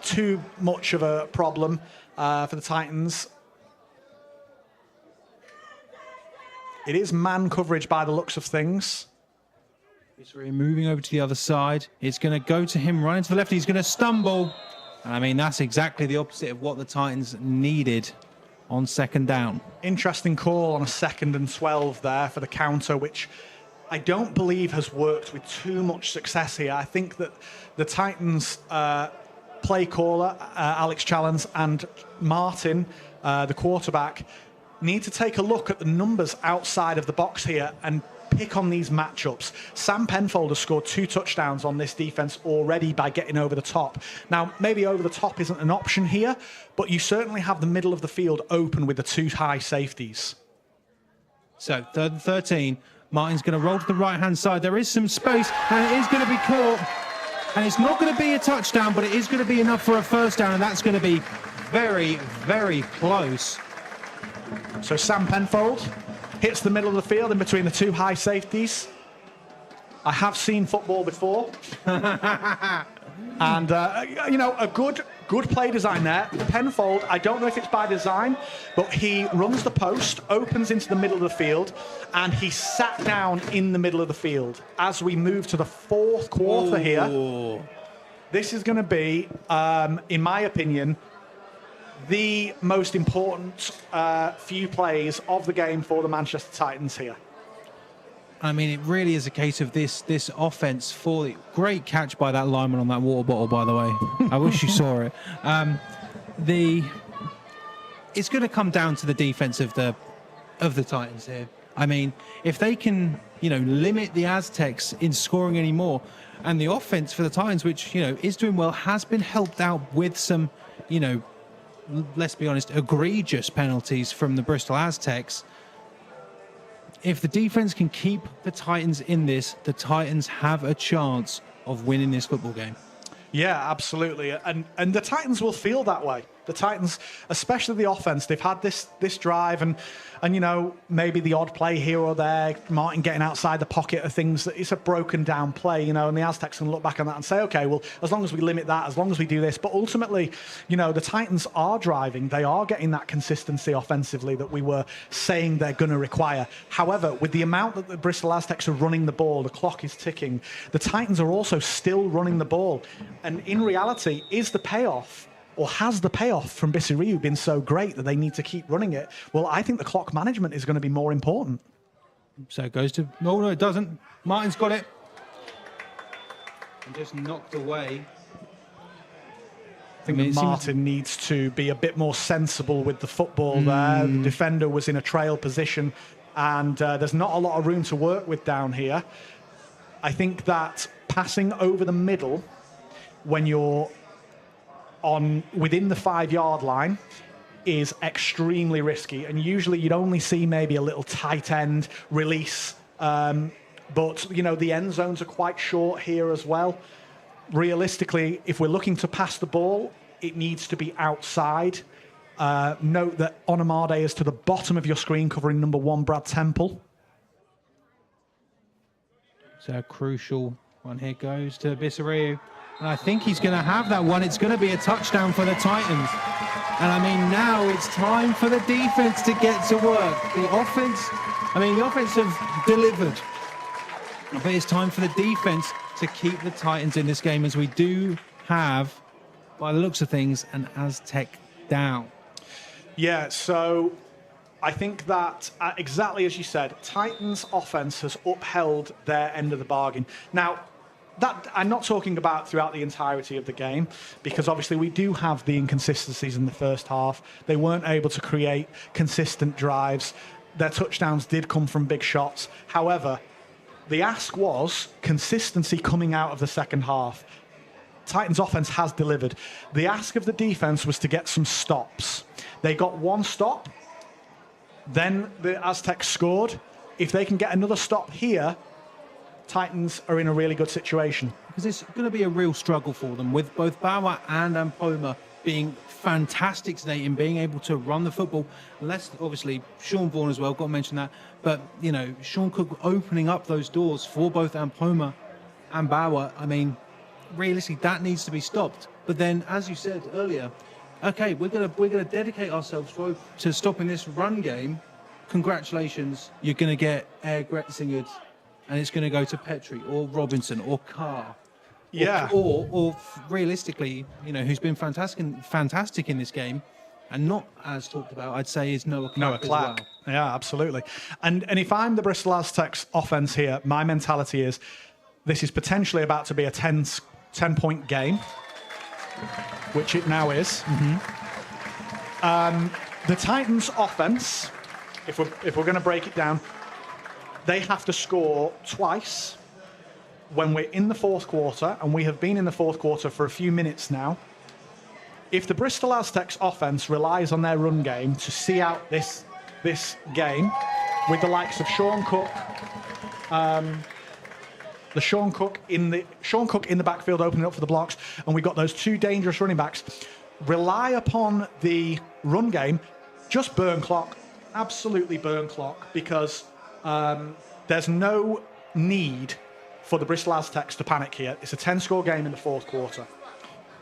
too much of a problem for the Titans. It is man coverage by the looks of things.
He's really moving over to the other side. It's going to go to him right into the left. He's going to stumble. I mean, that's exactly the opposite of what the Titans needed on 2nd down.
Interesting call on a 2nd and 12 there for the counter, which I don't believe has worked with too much success here. I think that the Titans play caller, Alex Challens, and Martin, the quarterback, need to take a look at the numbers outside of the box here and pick on these matchups. Sam Penfold has scored 2 touchdowns on this defense already by getting over the top. Now, maybe over the top isn't an option here, but you certainly have the middle of the field open with the 2 high safeties.
So 3rd and 13. Martin's going to roll to the right-hand side. There is some space, and it is going to be caught. And it's not going to be a touchdown, but it is going to be enough for a first down, and that's going to be very, very close.
So Sam Penfold hits the middle of the field in between the 2 high safeties. I have seen football before. And, a good Good play design there. Penfold, I don't know if it's by design, but he runs the post, opens into the middle of the field, and he sat down in the middle of the field. As we move to the fourth quarter here, this is going to be, in my opinion, the most important few plays of the game for the Manchester Titans here.
I mean, it really is a case of this offense for the great catch by that lineman on that water bottle, by the way. I wish you saw it. It's going to come down to the defense of the Titans here. I mean, if they can, limit the Aztecs in scoring anymore, and the offense for the Titans, which is doing well, has been helped out with some, let's be honest, egregious penalties from the Bristol Aztecs. If the defense can keep the Titans in this, the Titans have a chance of winning this football game.
Yeah, absolutely. And the Titans will feel that way. The Titans, especially the offense, they've had this drive and maybe the odd play here or there, Martin getting outside the pocket of things, it's a broken down play, and the Aztecs can look back on that and say, okay, well, as long as we limit that, as long as we do this. But ultimately, the Titans are driving. They are getting that consistency offensively that we were saying they're going to require. However, with the amount that the Bristol Aztecs are running the ball, the clock is ticking, the Titans are also still running the ball. And in reality, is the payoff, or has the payoff from Bisiriu been so great that they need to keep running it? Well, I think the clock management is going to be more important.
So it goes to... No, it doesn't. Martin's got it. And just knocked away.
I think Martin needs to be a bit more sensible with the football there. The defender was in a trail position, and there's not a lot of room to work with down here. I think that passing over the middle when you're within the 5-yard line is extremely risky, and usually you'd only see maybe a little tight end release, but the end zones are quite short here as well. Realistically, if we're looking to pass the ball, it needs to be outside. Note that Onamade is to the bottom of your screen, covering number 1 Brad Temple.
So a crucial one here goes to Bisiriu. And I think he's going to have that one. It's going to be a touchdown for the Titans. And I mean, now it's time for the defense to get to work. The offense have delivered. But it's time for the defense to keep the Titans in this game, as we do have, by the looks of things, an Aztec down. Yeah,
so I think that, exactly as you said, Titans offense has upheld their end of the bargain. Now, that I'm not talking about throughout the entirety of the game, because obviously we do have the inconsistencies in the first half. They weren't able to create consistent drives. Their touchdowns did come from big shots. However, the ask was consistency coming out of the second half. Titans offense has delivered. The ask of the defense was to get some stops. They got one stop, then the Aztecs scored. If they can get another stop here, Titans are in a really good situation.
Because it's going to be a real struggle for them, with both Bauer and Ampoma being fantastic today in being able to run the football. Less, obviously, Sean Vaughan as well, got to mention that. But, Sean Cook opening up those doors for both Ampoma and Bauer. I mean, realistically, that needs to be stopped. But then, as you said earlier, okay, we're going to dedicate ourselves to stopping this run game. Congratulations, you're going to get Gretzinger, and it's going to go to Petrie or Robinson or Carr.
Yeah.
Or realistically, who's been fantastic in this game, and not as talked about, I'd say, is Noah Clark as well.
Yeah, absolutely. And if I'm the Bristol Aztecs offense here, my mentality is this is potentially about to be a 10-point game, which it now is. The Titans offense, if we're going to break it down, they have to score twice when we're in the fourth quarter, and we have been in the fourth quarter for a few minutes now. If the Bristol Aztecs offense relies on their run game to see out this game, with the likes of Sean Cook, Sean Cook in the backfield opening up for the blocks, and we've got those two dangerous running backs, rely upon the run game, just burn clock, absolutely burn clock, because there's no need for the Bristol Aztecs to panic here. It's a 10-score game in the fourth quarter.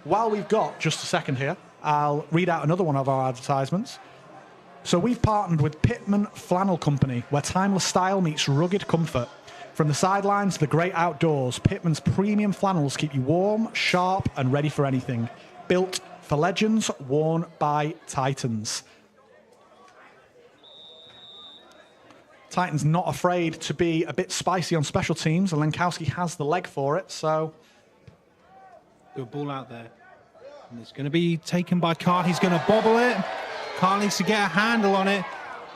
while we've got just a second here, I'll read out another one of our advertisements. So we've partnered with Pitman Flannel Company, where timeless style meets rugged comfort. From the sidelines to the great outdoors, Pitman's premium flannels keep you warm, sharp, and ready for anything. Built for legends, worn by Titans. Titans not afraid to be a bit spicy on special teams, and Lenkowski has the leg for it, so...
Good ball out there. And it's going to be taken by Carl. He's going to bobble it. Carl needs to get a handle on it.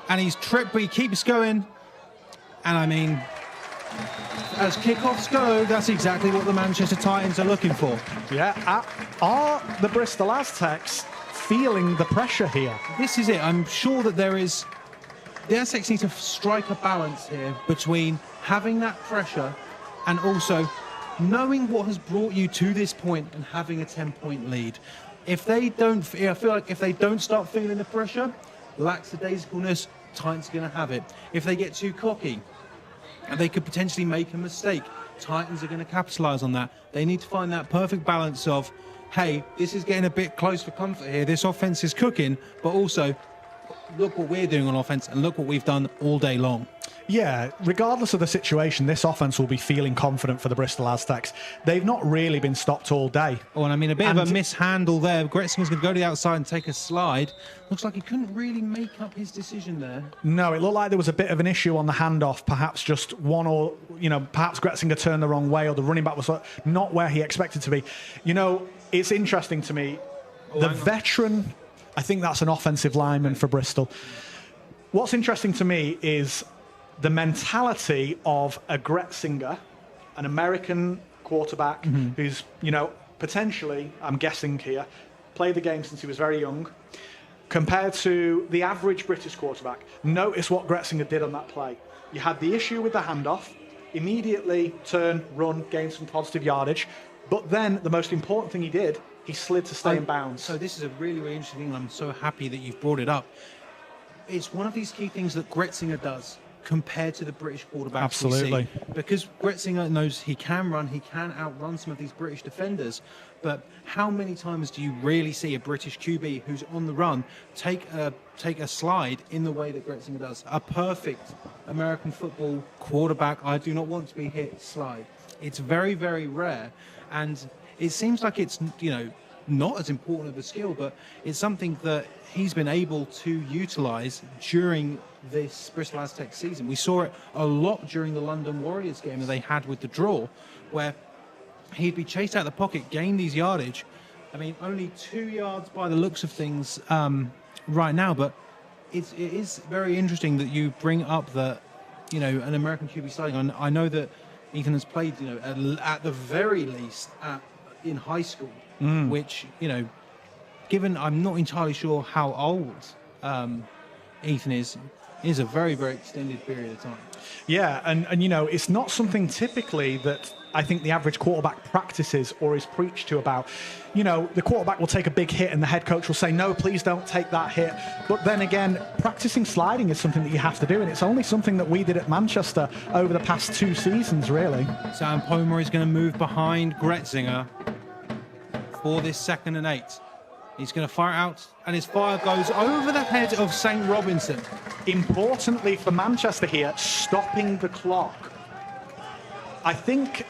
And he's tripped, but he keeps going. And I mean, as kickoffs go, that's exactly what the Manchester Titans are looking for.
Yeah, are the Bristol Aztecs feeling the pressure here?
This is it. I'm sure that there is... The Aztecs need to strike a balance here between having that pressure and also knowing what has brought you to this point and having a 10-point lead. If they don't, I feel like if they don't start feeling the pressure, lackadaisicalness, Titans are going to have it. If they get too cocky, and they could potentially make a mistake, Titans are going to capitalise on that. They need to find that perfect balance of, hey, this is getting a bit close for comfort here. This offence is cooking, but also look what we're doing on offence and look what we've done all day long.
Yeah, regardless of the situation, this offense will be feeling confident for the Bristol Aztecs. They've not really been stopped all day.
Oh, and I mean, a bit of a mishandle there. Gretzinger's going to go to the outside and take a slide. Looks like he couldn't really make up his decision there.
No, it looked like there was a bit of an issue on the handoff. Perhaps just one or, perhaps Gretzinger turned the wrong way or the running back was not where he expected to be. It's interesting to me. The veteran, I think that's an offensive lineman for Bristol. What's interesting to me is the mentality of a Gretzinger, an American quarterback who's, potentially, I'm guessing here, played the game since he was very young, compared to the average British quarterback. Notice what Gretzinger did on that play. You had the issue with the handoff, immediately turn, run, gain some positive yardage, but then the most important thing he did, he slid to stay in bounds.
So this is a really, really interesting thing, and I'm so happy that you've brought it up. It's one of these key things that Gretzinger does compared to the British quarterbacks.
Absolutely.
We see. Because Gretzinger knows he can run, he can outrun some of these British defenders, but how many times do you really see a British QB who's on the run take a slide in the way that Gretzinger does? A perfect American football quarterback, I do not want to be hit, slide. It's very, very rare, and it seems like it's, not as important of a skill, but it's something that he's been able to utilise during this Bristol Aztecs season. We saw it a lot during the London Warriors game that they had with the draw, where he'd be chased out of the pocket, gain these yardage. I mean, only 2 yards by the looks of things right now, but it is very interesting that you bring up that, an American QB sliding. I know that Ethan has played, at the very least in high school, which, given I'm not entirely sure how old Ethan is a very, very extended period of time.
Yeah, and it's not something typically that I think the average quarterback practices or is preached to about. The quarterback will take a big hit and the head coach will say, no, please don't take that hit. But then again, practicing sliding is something that you have to do, and it's only something that we did at Manchester over the past 2 seasons, really.
Sam Pomer is going to move behind Gretzinger for this 2nd and 8. He's going to fire out, and his fire goes over the head of St. Robinson.
Importantly for Manchester here, stopping the clock. I think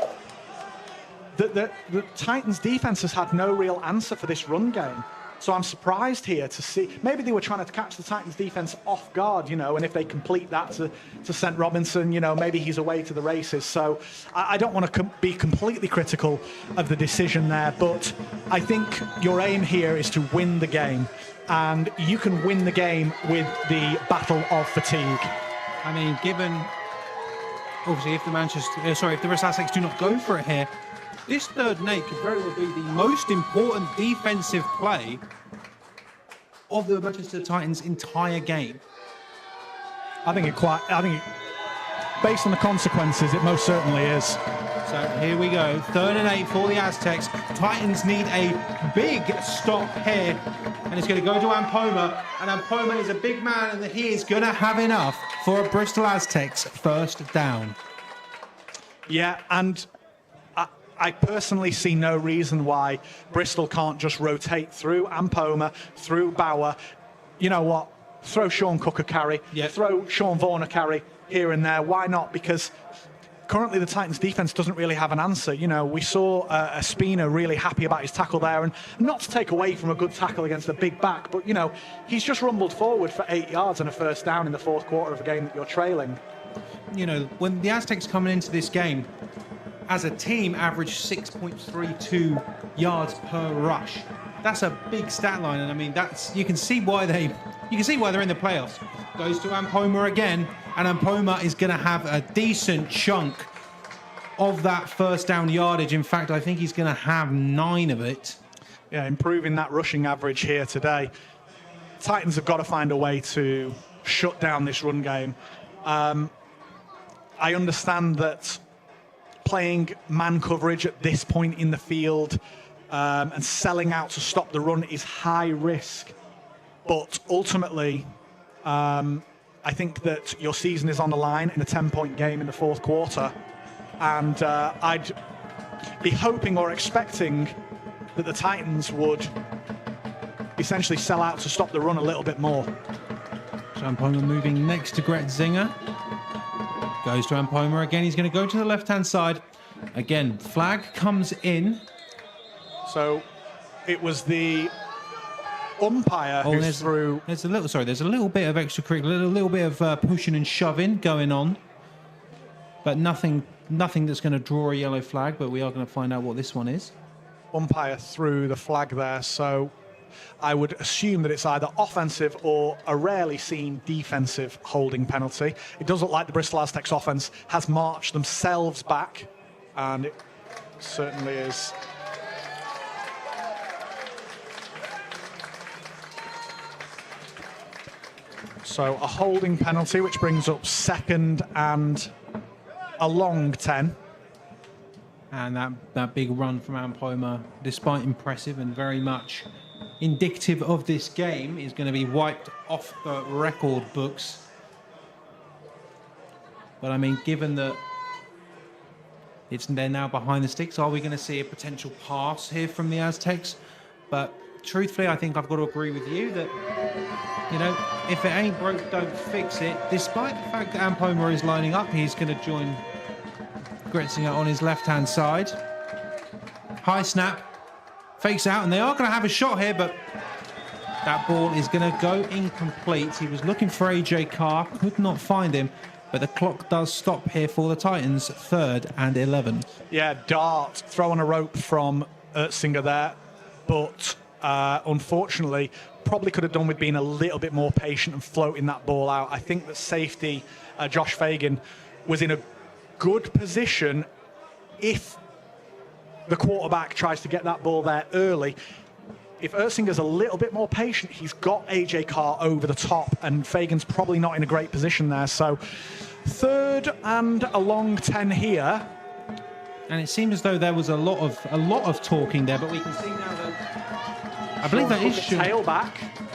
that the Titans' defense has had no real answer for this run game. So I'm surprised here to see, maybe they were trying to catch the Titans' defense off guard, and if they complete that to St. Robinson, maybe he's away to the races. So I don't want to be completely critical of the decision there, but I think your aim here is to win the game, and you can win the game with the battle of fatigue.
I mean, given, obviously, if the Bristol Aztecs do not go for it here, this 3rd and 8 could very well be the most important defensive play of the Manchester Titans' entire game.
I think based on the consequences, it most certainly is.
So here we go, 3rd and 8 for the Aztecs. Titans need a big stop here, and it's going to go to Ampoma, and Ampoma is a big man, and he is going to have enough for a Bristol Aztecs 1st down.
Yeah, and I personally see no reason why Bristol can't just rotate through Ampoma, through Bauer. You know what? Throw Sean Cook a carry, throw Sean Vaughan a carry here and there. Why not? Because currently the Titans defence doesn't really have an answer. You know, we saw Espina really happy about his tackle there, and not to take away from a good tackle against a big back, but, you know, he's just rumbled forward for 8 yards and a first down in the fourth quarter of a game that you're trailing.
You know, when the Aztecs coming into this game, as a team, averaged 6.32 yards per rush. That's a big stat line, and I mean, you can see why they're in the playoffs. Goes to Ampoma again, and Ampoma is going to have a decent chunk of that first down yardage. In fact, I think he's going to have 9 of it.
Yeah, improving that rushing average here today. Titans have got to find a way to shut down this run game. I understand that playing man coverage at this point in the field and selling out to stop the run is high risk. But ultimately, I think that your season is on the line in a 10-point game in the fourth quarter. And I'd be hoping or expecting that the Titans would essentially sell out to stop the run a little bit more.
So Ampoma moving next to Gretzinger. Goes to Ampoma again. He's going to go to the left-hand side. Again, flag comes in.
So it was the umpire who threw.
There's a little bit of extracurricular, a little bit of pushing and shoving going on, but nothing that's going to draw a yellow flag. But we are going to find out what this one is.
Umpire threw the flag there, so I would assume that it's either offensive or a rarely seen defensive holding penalty. It does look like the Bristol Aztecs offense has marched themselves back, and it certainly is. So a holding penalty, which brings up second and a long 10.
And that big run from Ampoma, despite impressive and very much indicative of this game, is going to be wiped off the record books. But I mean, given that they're now behind the sticks, are we going to see a potential pass here from the Aztecs? But truthfully, I think I've got to agree with you that, you know, if it ain't broke, don't fix it. Despite the fact that Ampoma is lining up, he's going to join Gretzinger on his left-hand side. High snap. Fakes out, and they are going to have a shot here, but that ball is going to go incomplete. He was looking for AJ Carr, could not find him, but the clock does stop here for the Titans, 3rd and 11.
Yeah, dart, throwing a rope from Ertzinger there, but unfortunately, probably could have done with being a little bit more patient and floating that ball out. I think that safety, Josh Fagan, was in a good position if the quarterback tries to get that ball there early. If Ertzinger's a little bit more patient, he's got AJ Carr over the top, and Fagan's probably not in a great position there. So 3rd and a long 10 here.
And it seemed as though there was a lot of talking there, but we can see now that I believe that is
tailback,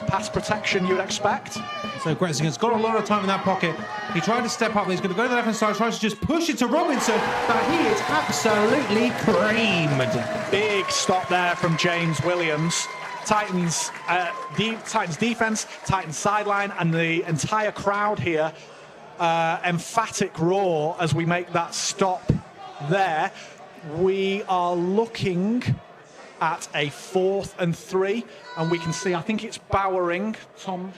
pass protection you would expect.
So Gretzinger's got a lot of time in that pocket. He tried to step up, he's going to go to the left-hand side, tries to just push it to Robinson, but he is absolutely creamed.
Big stop there from James Williams. Titans defense, Titans sideline, and the entire crowd here, emphatic roar as we make that stop there. We are looking at a 4th and 3, and we can see, I think it's Bowering, Tom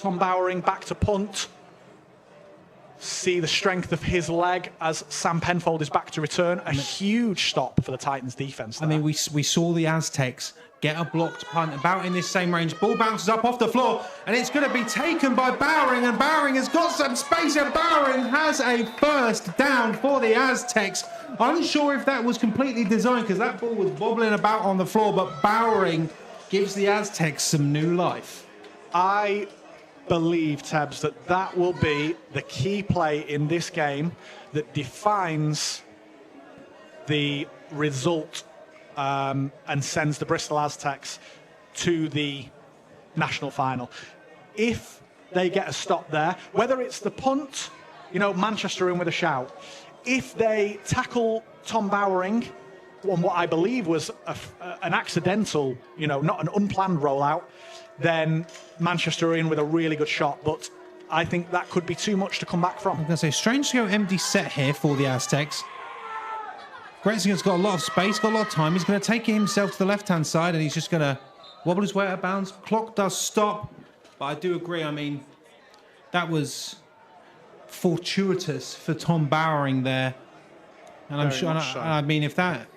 Bowering back to punt. See the strength of his leg as Sam Penfold is back to return. A huge stop for the Titans defense there.
I mean, we saw the Aztecs get a blocked punt about in this same range. Ball bounces up off the floor, and it's going to be taken by Bowering, and Bowering has got some space, and Bowering has a first down for the Aztecs. Unsure if that was completely designed, because that ball was wobbling about on the floor, but Bowering gives the Aztecs some new life.
I believe, Tebbs, that will be the key play in this game that defines the result and sends the Bristol Aztecs to the national final. If they get a stop there, whether it's the punt, you know, Manchester in with a shout. if they tackle Tom Bowering on what I believe was an accidental, not an unplanned rollout, then Manchester are in with a really good shot. But I think that could be too much to come back from.
I'm going to say, strange to go empty set here for the Aztecs. Gretzinger's got a lot of space, got a lot of time. He's going to take it himself to the left-hand side, and he's just going to wobble his way out of bounds. Clock does stop, but I do agree. I mean, that was fortuitous for Tom Bowering there, and I'm sure. I mean, if that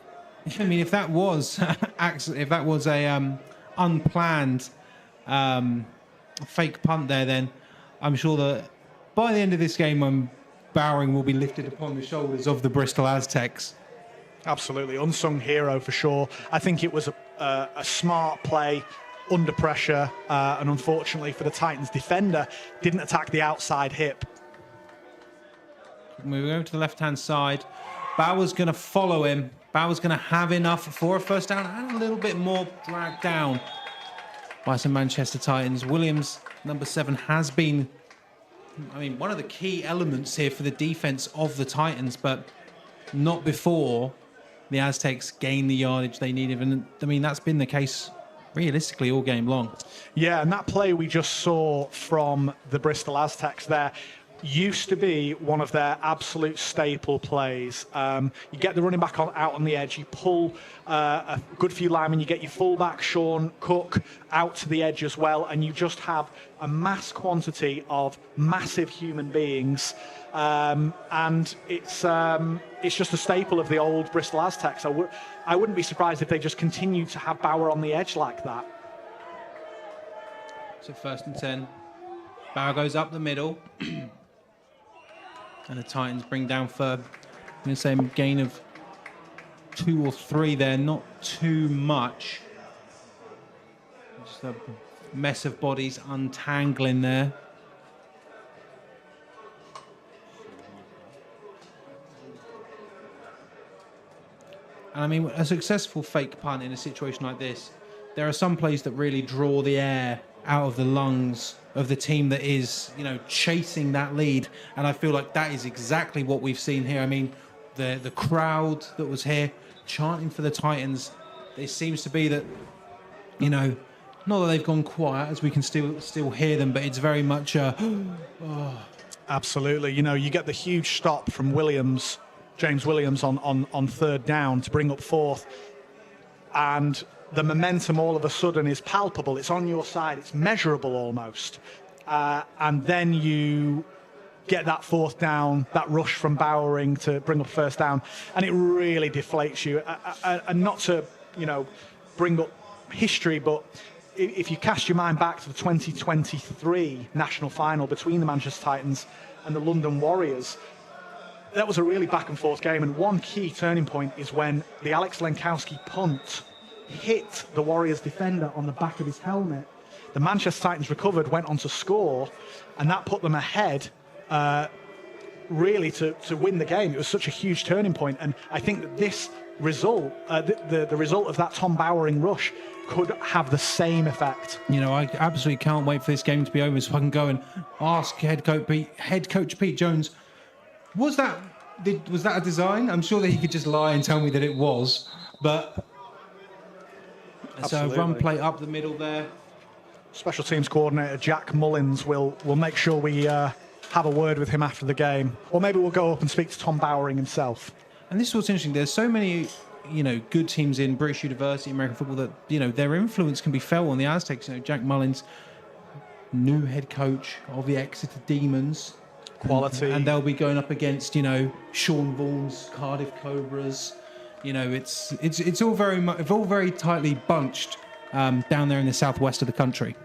was a unplanned fake punt there, then I'm sure that by the end of this game, Bowering will be lifted upon the shoulders of the Bristol Aztecs.
Absolutely, unsung hero for sure. I think it was a smart play under pressure, and unfortunately for the Titans defender, didn't attack the outside hip.
We go to the left-hand side. Bauer's going to follow him. Bauer's going to have enough for a first down and a little bit more dragged down by some Manchester Titans. Williams, number 7, has been, one of the key elements here for the defense of the Titans, but not before the Aztecs gained the yardage they needed. And that's been the case realistically all game long.
Yeah, and that play we just saw from the Bristol Aztecs there used to be one of their absolute staple plays. You get the running back out on the edge, you pull a good few linemen, you get your fullback, Sean Cook, out to the edge as well, and you just have a mass quantity of massive human beings. And it's just a staple of the old Bristol Aztecs. I wouldn't be surprised if they just continue to have Bauer on the edge like that.
So 1st and 10. Bauer goes up the middle. And the Titans bring down for, I'm going to say, a gain of 2 or 3 there, not too much. Just a mess of bodies untangling there. And a successful fake punt in a situation like this, there are some plays that really draw the air out of the lungs of the team that is, chasing that lead. And I feel like that is exactly what we've seen here. The crowd that was here chanting for the Titans, it seems to be that, not that they've gone quiet, as we can still hear them, but it's very much
Absolutely. You get the huge stop from James Williams on 3rd down to bring up 4th. And the momentum all of a sudden is palpable. It's on your side. It's measurable almost. And then you get that 4th down, that rush from Bowering to bring up 1st down, and it really deflates you. And not to, bring up history, but if you cast your mind back to the 2023 national final between the Manchester Titans and the London Warriors, that was a really back and forth game. And one key turning point is when the Alex Lenkowski punt hit the Warriors defender on the back of his helmet. The Manchester Titans recovered, went on to score, and that put them ahead really to win the game. It was such a huge turning point, and I think that this result, the result of that Tom Bowering rush, could have the same effect.
I absolutely can't wait for this game to be over so I can go and ask head coach Pete Jones, was that a design? I'm sure that he could just lie and tell me that it was, but...
Absolutely.
So run play up the middle there.
Special teams coordinator Jack Mullins will make sure we have a word with him after the game. Or maybe we'll go up and speak to Tom Bowering himself.
And this is what's interesting. There's so many, good teams in British University, American football that, their influence can be felt on the Aztecs. Jack Mullins, new head coach of the Exeter Demons.
Quality.
And they'll be going up against, Sean Vaughan's Cardiff Cobras. It's all very tightly bunched down there in the southwest of the country.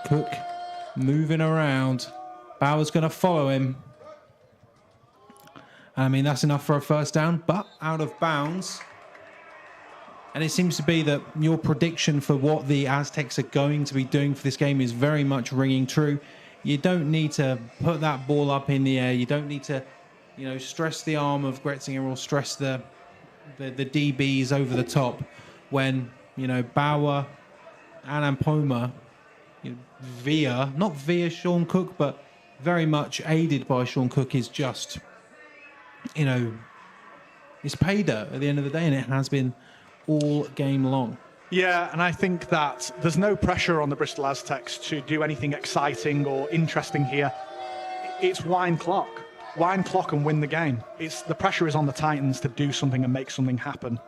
Cook moving around. Bauer's going to follow him. That's enough for a 1st down, but out of bounds. And it seems to be that your prediction for what the Aztecs are going to be doing for this game is very much ringing true. You don't need to put that ball up in the air. You don't need to stress the arm of Gretzinger or stress the DBs over the top when, Bauer and Ampoma, not via Sean Cook, but very much aided by Sean Cook, is just you know, it's pay dirt at the end of the day, and it has been all game long.
Yeah, and I think that there's no pressure on the Bristol Aztecs to do anything exciting or interesting here. It's wind clock and win the game. The pressure is on the Titans to do something and make something happen.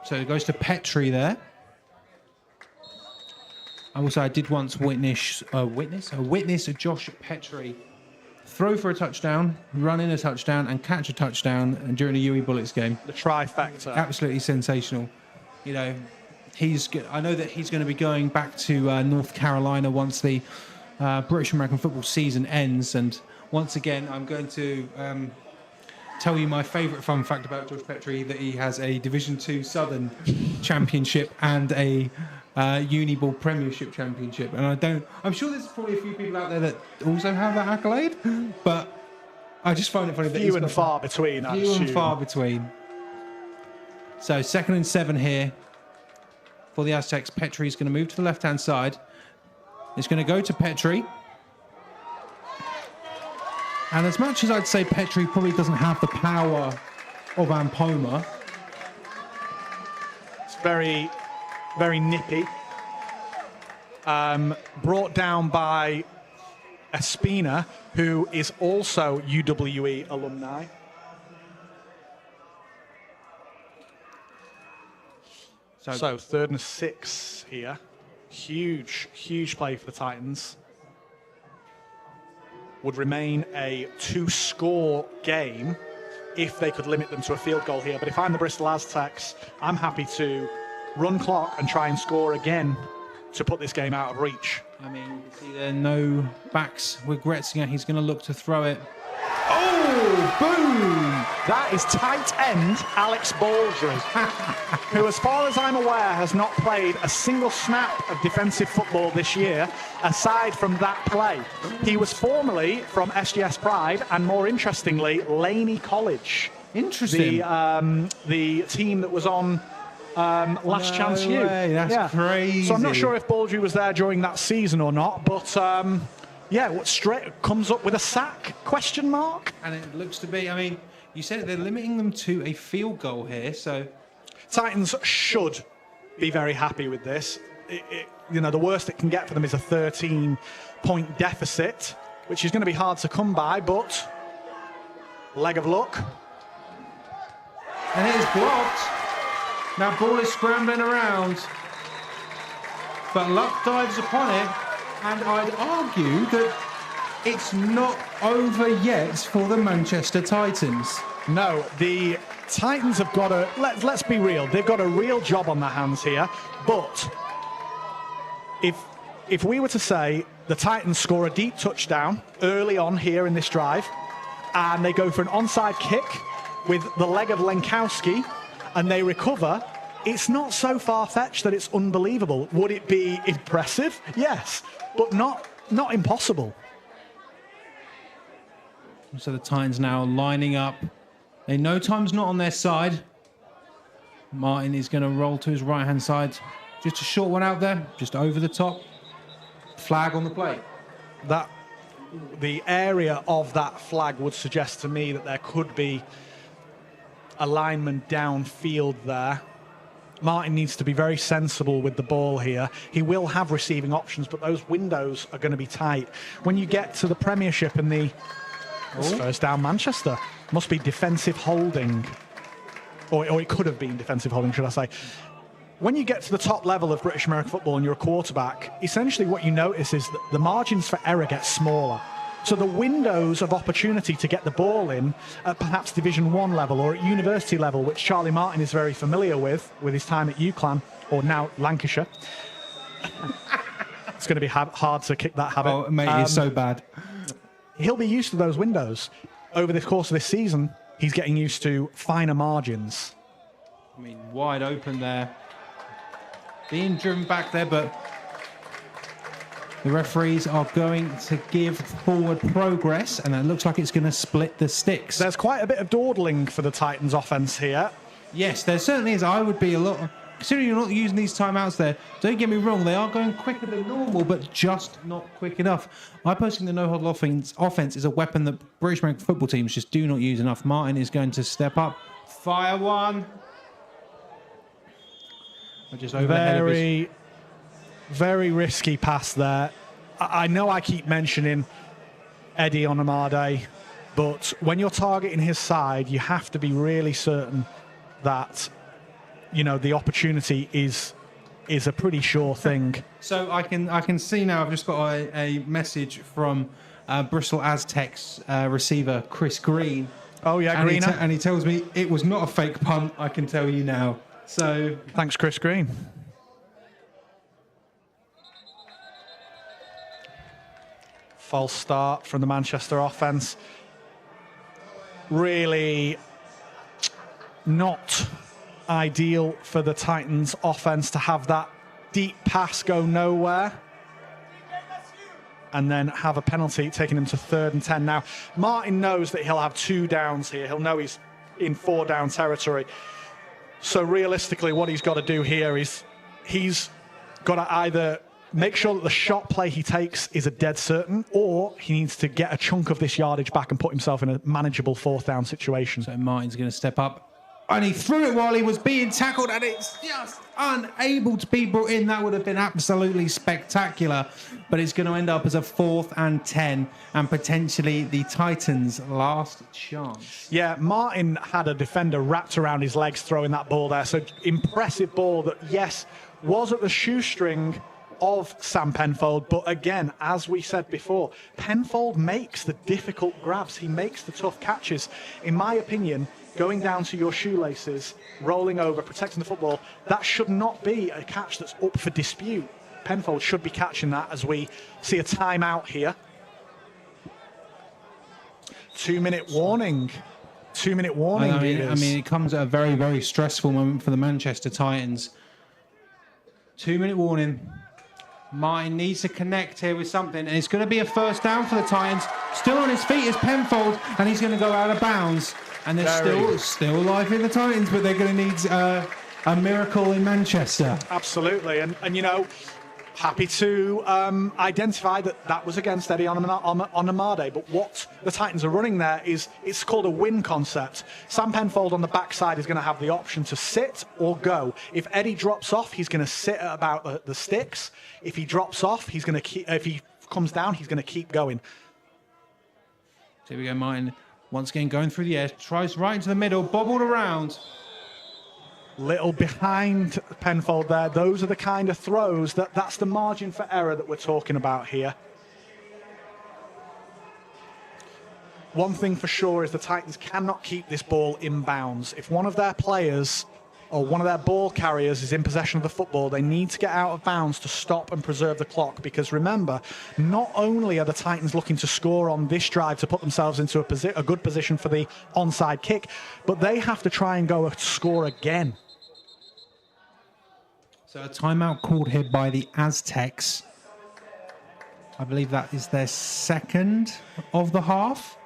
So it goes to Petrie there. Also, I did once witness Josh Petrie throw for a touchdown, run in a touchdown, and catch a touchdown during a UE Bullets game.
The trifecta.
Absolutely sensational. You know, I know that he's going to be going back to North Carolina once the British American football season ends. And once again, I'm going to tell you my favourite fun fact about Josh Petrie, that he has a Division II Southern Championship and a Uniball Premiership Championship. And I'm sure there's probably a few people out there that also have that accolade, but I just find it funny that
few and far between.
Few and far between. So 2nd and 7 here for the Aztecs. Petrie's going to move to the left-hand side. It's going to go to Petrie. And as much as I'd say Petrie probably doesn't have the power of Ampoma,
it's very, very nippy. Brought down by Espina, who is also UWE alumni. So 3rd and 6 here. Huge play for the Titans. Would remain a 2-score game if they could limit them to a field goal here. But if I'm the Bristol Aztecs, I'm happy to run clock and try and score again to put this game out of reach.
I mean, you can see there no backs with Gretzinger. He's going to look to throw it. Oh, boom!
That is tight end Alex Baldry, who, as far as I'm aware, has not played a single snap of defensive football this year, aside from that play. He was formerly from SGS Pride and, more interestingly, Laney College.
Interesting.
The team that was on Last Chance U.
That's crazy.
So I'm not sure if Baldry was there during that season or not, but what straight comes up with a sack? Question mark.
And it looks to be. I mean, you said they're limiting them to a field goal here, so
Titans should be very happy with this. The worst it can get for them is a 13-point deficit, which is going to be hard to come by. But leg of luck,
and it is blocked. Now ball is scrambling around, but luck dives upon it, and I'd argue that it's not over yet for the Manchester Titans.
No, the Titans have got let's be real, they've got a real job on their hands here. But if we were to say the Titans score a deep touchdown early on here in this drive, and they go for an onside kick with the leg of Lenkowski, and they recover, it's not so far-fetched that it's unbelievable. Would it be impressive? Yes, but not impossible.
So the Titans now lining up. They know time's not on their side. Martin is going to roll to his right-hand side. Just a short one out there, just over the top. Flag on the play.
The area of that flag would suggest to me that there could be a lineman downfield there. Martin needs to be very sensible with the ball here. He will have receiving options, but those windows are going to be tight. When you get to the Premiership and the first down Manchester, must be defensive holding. Or it could have been defensive holding, should I say. When you get to the top level of British American football and you're a quarterback, essentially what you notice is that the margins for error get smaller. So the windows of opportunity to get the ball in at perhaps Division 1 level or at university level, which Charlie Martin is very familiar with his time at UCLan, or now Lancashire. It's going to be hard to kick that habit.
Oh, mate, it's so bad.
He'll be used to those windows. Over the course of this season, he's getting used to finer margins.
I mean, wide open there. Being driven back there, but the referees are going to give forward progress, and it looks like it's going to split the sticks.
There's quite a bit of dawdling for the Titans offense here.
Yes, there certainly is. I would be a lot considering you're not using these timeouts there, don't get me wrong, they are going quicker than normal, but just not quick enough. I personally think the no-huddle offense is a weapon that British American football teams just do not use enough. Martin is going to step up. Fire one. Just over the head of his...
Very risky pass there. I know I keep mentioning Eddie Onamade, but when you're targeting his side, you have to be really certain that, you know, the opportunity is a pretty sure thing.
So I can see now. I've just got a message from Bristol Aztecs receiver Chris Green.
Oh yeah,
and
Greener.
And he tells me it was not a fake punt. I can tell you now. So
thanks, Chris Green. False start from the Manchester offense. Really not ideal for the Titans offense to have that deep pass go nowhere and then have a penalty taking him to 3rd and 10. Now, Martin knows that he'll have 2 downs here. He'll know he's in 4 down territory. So realistically, what he's got to do here is he's got to either make sure that the shot play he takes is a dead certain, or he needs to get a chunk of this yardage back and put himself in a manageable 4th down situation.
So Martin's going to step up. And he threw it while he was being tackled, and it's just unable to be brought in. That would have been absolutely spectacular. But it's going to end up as a 4th and 10, and potentially the Titans' last chance.
Yeah, Martin had a defender wrapped around his legs throwing that ball there. So impressive ball that, yes, was at the shoestring of Sam Penfold, but again, as we said before, Penfold makes the difficult grabs. He makes the tough catches. In my opinion, going down to your shoelaces, rolling over, protecting the football, that should not be a catch that's up for dispute. Penfold should be catching that as we see a timeout here. 2-minute warning. 2-minute warning.
I mean, it comes at a very, very stressful moment for the Manchester Titans. 2-minute warning. Martin needs to connect here with something, and it's going to be a 1st down for the Titans. Still on his feet is Penfold, and he's going to go out of bounds. And there's still life in the Titans, but they're going to need a miracle in Manchester.
Absolutely, and you know, happy to identify that was against Eddie Onamade, but what the Titans are running there is, it's called a win concept. Sam Penfold on the backside is going to have the option to sit or go. If Eddie drops off, he's going to sit at about the sticks. If he drops off, he's going to keep. If he comes down, he's going to keep going.
So here we go, Martin. Once again, going through the air, tries right into the middle, bobbled around.
Little behind Penfold there. Those are the kind of throws that's the margin for error that we're talking about here. One thing for sure is the Titans cannot keep this ball in bounds. If one of their players or one of their ball carriers is in possession of the football, they need to get out of bounds to stop and preserve the clock, because remember, not only are the Titans looking to score on this drive to put themselves into a good position for the onside kick, but they have to try and go score again.
So a timeout called here by the Aztecs. I believe that is their 2nd of the half.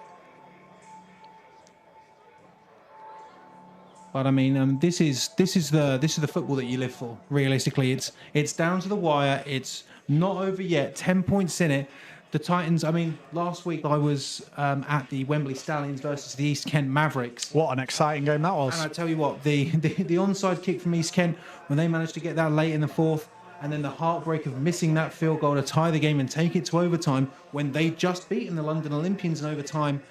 But I mean, this is the football that you live for. Realistically, it's down to the wire. It's not over yet. 10 points in it. The Titans. I mean, last week I was at the Wembley Stallions versus the East Kent Mavericks.
What an exciting game that was!
And I tell you what, the onside kick from East Kent, when they managed to get that late in the 4th, and then the heartbreak of missing that field goal to tie the game and take it to overtime, when they just beaten the London Olympians in overtime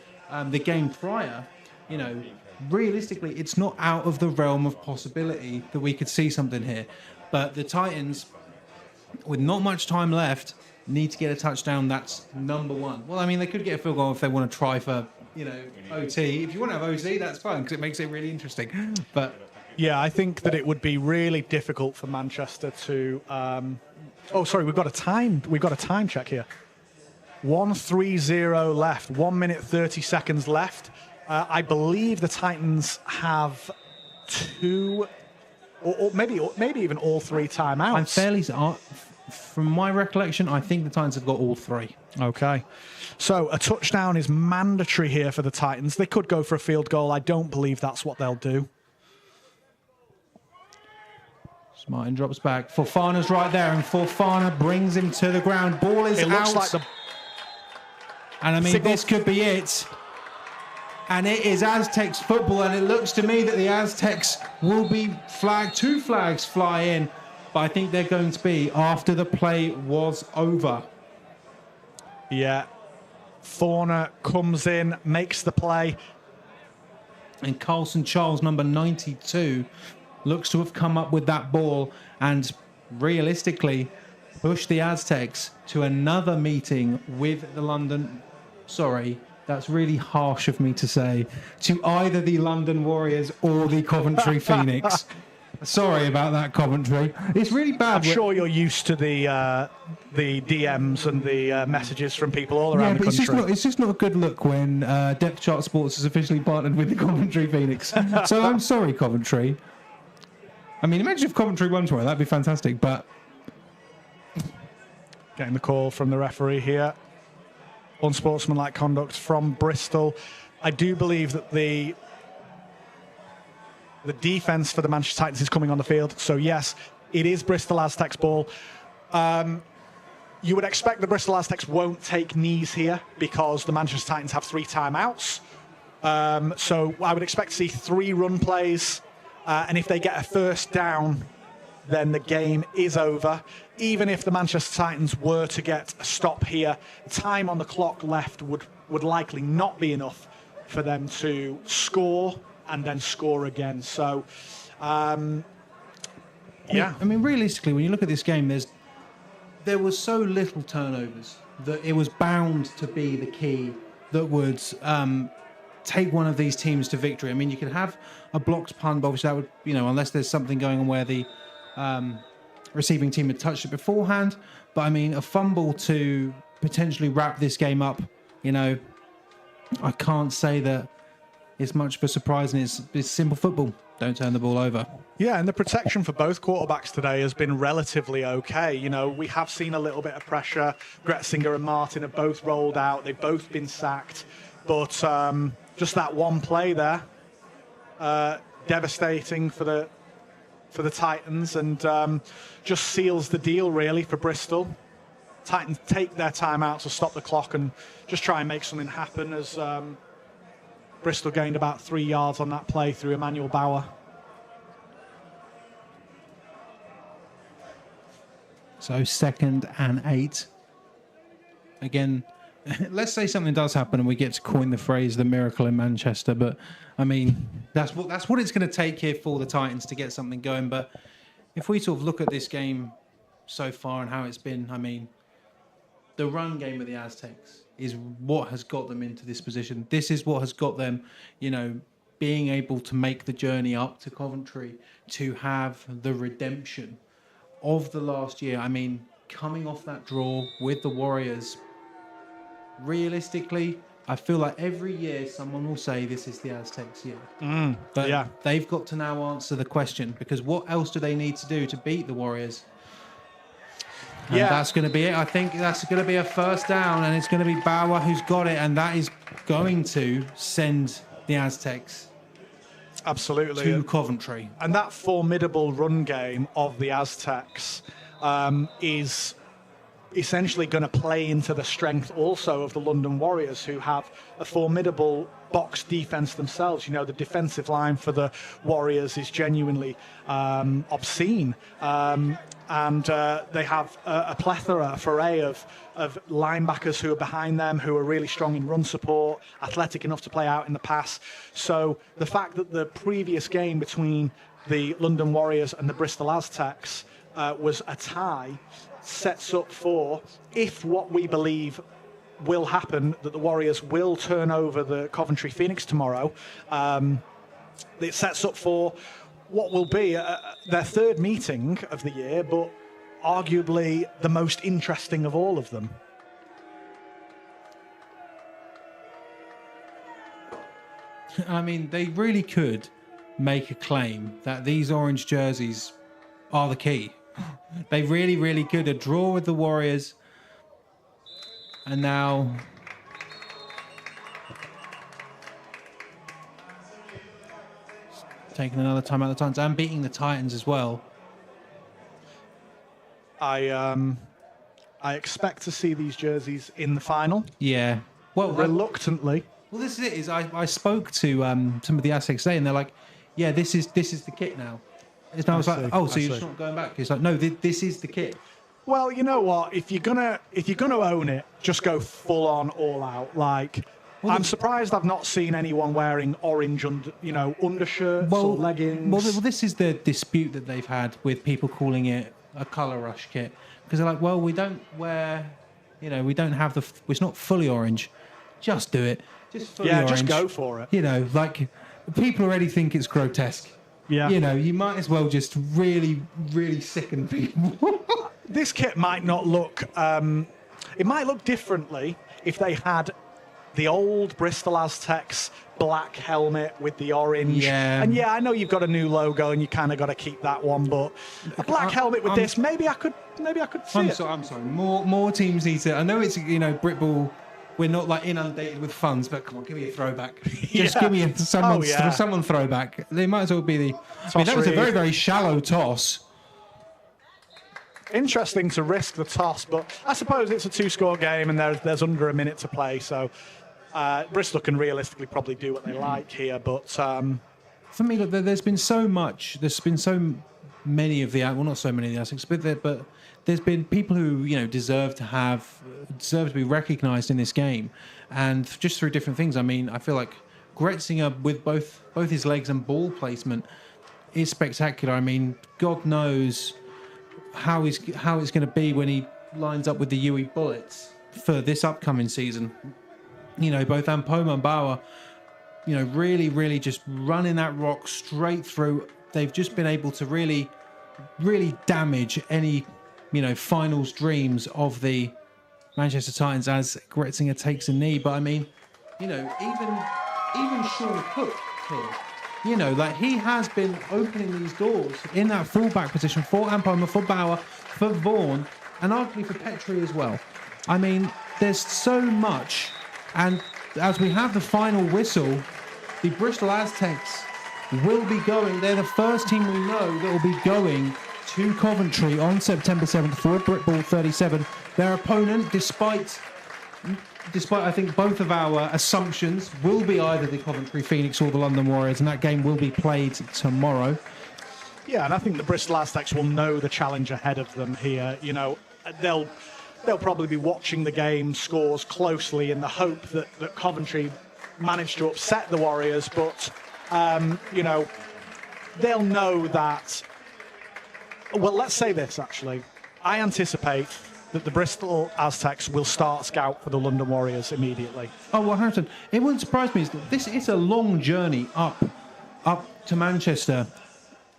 the game prior. You know, realistically, it's not out of the realm of possibility that we could see something here. But the Titans, with not much time left, need to get a touchdown. That's number 1. Well, I mean, they could get a field goal if they want to try for, you know, OT. If you want to have OT, that's fine, because it makes it really interesting. But
yeah, I think that it would be really difficult for Manchester to. Oh, sorry, we've got a time check here. 1:30 left. 1 minute 30 seconds left. I believe the Titans have 2, or maybe even all 3 timeouts.
I'm fairly. From my recollection, I think the Titans have got all 3.
Okay. So a touchdown is mandatory here for the Titans. They could go for a field goal. I don't believe that's what they'll do.
Martin drops back. Fofana's right there, and Fofana brings him to the ground. Ball is out.
It looks like the
and I mean,
signal.
this could be it. And it is Aztecs football, and it looks to me that the Aztecs will be flagged. 2 flags fly in, but I think they're going to be after the play was over.
Yeah. Fauna comes in, makes the play.
And Carlson Charles, number 92, looks to have come up with that ball and realistically push the Aztecs to another meeting with the London... Sorry, that's really harsh of me to say. To either the London Warriors or the Coventry Phoenix. Sorry about that, Coventry. It's really bad.
I'm sure you're used to the DMs and the messages from people all around the country.
It's just not a good look when Depth Chart Sports has officially partnered with the Coventry Phoenix. So I'm sorry, Coventry. I mean, imagine if Coventry won tomorrow. That'd be fantastic, but...
Getting the call from the referee here. Unsportsmanlike conduct from Bristol. I do believe that the defence for the Manchester Titans is coming on the field. So, yes, it is Bristol Aztecs ball. You would expect the Bristol Aztecs won't take knees here because the Manchester Titans have 3 timeouts. So I would expect to see 3 run plays. And if they get a first down, then the game is over. Even if the Manchester Titans were to get a stop here, time on the clock left would likely not be enough for them to score and then score again. So, yeah.
I mean, realistically, when you look at this game, there was so little turnovers that it was bound to be the key that would take one of these teams to victory. I mean, you could have a blocked punt, but obviously that would, unless there's something going on where the receiving team had touched it beforehand. But I mean, a fumble to potentially wrap this game up, I can't say that it's much of a surprise, and it's simple football. Don't turn the ball over.
Yeah, and the protection for both quarterbacks today has been relatively okay. We have seen a little bit of pressure. Gretzinger and Martin have both rolled out. They've both been sacked. But just that one play there, devastating for the Titans, and just seals the deal, really, for Bristol. Titans take their time out to stop the clock and just try and make something happen, as Bristol gained about 3 yards on that play through Emmanuel Bauer.
So 2nd and 8. Again, let's say something does happen and we get to coin the phrase "the miracle in Manchester." But I mean, that's what it's going to take here for the Titans to get something going. But if we sort of look at this game so far and how it's been, I mean, the run game of the Aztecs is what has got them into this position. This is what has got them, being able to make the journey up to Coventry, to have the redemption of the last year. I mean, coming off that draw with the Warriors, realistically, I feel like every year someone will say this is the Aztecs year. But yeah, they've got to now answer the question, because what else do they need to do to beat the Warriors? And that's going to be it. I think that's going to be a first down, and it's going to be Bauer who's got it, and that is going to send the Aztecs to Coventry.
And that formidable run game of the Aztecs is essentially going to play into the strength also of the London Warriors, who have a formidable box defense themselves. The defensive line for the Warriors is genuinely obscene. And they have a plethora, a foray of linebackers who are behind them, who are really strong in run support, athletic enough to play out in the pass. So the fact that the previous game between the London Warriors and the Bristol Aztecs was a tie sets up for, if what we believe will happen, that the Warriors will turn over the Coventry Phoenix tomorrow, it sets up for what will be their 3rd meeting of the year, but arguably the most interesting of all of them.
I mean, they really could make a claim that these orange jerseys are the key. They really, really could. A draw with the Warriors, and now taking another time out of the Titans and beating the Titans as well.
I expect to see these jerseys in the final.
Yeah. Well,
reluctantly.
Well, this is it. I spoke to some of the Aztecs today, and they're like, "Yeah, this is the kit now." And I was like, "Oh, so you're just not going back?" It's like, "No, this is the kit."
Well, you know what? If you're gonna own it, just go full on, all out. Like, I'm surprised I've not seen anyone wearing orange undershirts or leggings.
Well, this is the dispute that they've had with people calling it a colour rush kit, because they're like, "Well, we don't wear, we don't have it's not fully orange. Just do it. Just fully orange.
Just go for it."
Like people already think it's grotesque.
Yeah.
You might as well just really, really sicken people.
This kit might not look. It might look differently if they had the old Bristol Aztecs black helmet with the orange.
Yeah.
And I know you've got a new logo and you kind of got to keep that one, but a black helmet with this, maybe I could see it.
I'm sorry. More teams need to. I know it's Brit Ball. We're not like inundated with funds, but come on, give me a throwback. Just give me someone throwback. They might as well be the. That was a very, very shallow toss.
Interesting to risk the toss, but I suppose it's a 2-score game and there's under a minute to play, so Bristol can realistically probably do what they like here. But
for me, look, there's been so much. There's been so many of the not so many of the Aztecs, but there's been people who deserve to be recognised in this game, and just through different things. I mean, I feel like Gretzinger with both his legs and ball placement is spectacular. I mean, God knows how it's going to be when he lines up with the UE Bullets for this upcoming season. Both Ampoma and Bauer, really, really just running that rock straight through. They've just been able to really, really damage any, finals dreams of the Manchester Titans as Gretzinger takes a knee. But I mean, even Sean Cook here, like he has been opening these doors in that fullback position for Ampoma, for Bauer, for Vaughan, and arguably for Petrie as well. I mean, there's so much. And as we have the final whistle, the Bristol Aztecs will be going. They're the first team we know that will be going to Coventry on September 7th for Brit Ball 37. Their opponent, despite I think both of our assumptions, will be either the Coventry Phoenix or the London Warriors, and that game will be played tomorrow.
Yeah, and I think the Bristol Aztecs will know the challenge ahead of them here. They'll probably be watching the game scores closely in the hope that Coventry managed to upset the Warriors, but they'll know that. Well, let's say this actually. I anticipate that the Bristol Aztecs will start scout for the London Warriors immediately.
Oh, well, Harrison, it wouldn't surprise me. It's a long journey up to Manchester.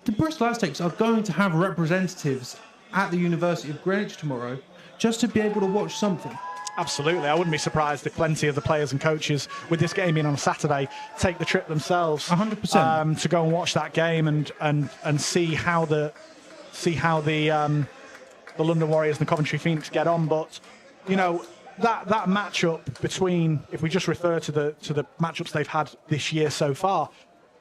The Bristol Aztecs are going to have representatives at the University of Greenwich tomorrow just to be able to watch something.
Absolutely. I wouldn't be surprised if plenty of the players and coaches, with this game being on a Saturday, take the trip themselves
100%
to go and watch that game and see how the London Warriors and the Coventry Phoenix get on. But that matchup between, if we just refer to the matchups they've had this year so far,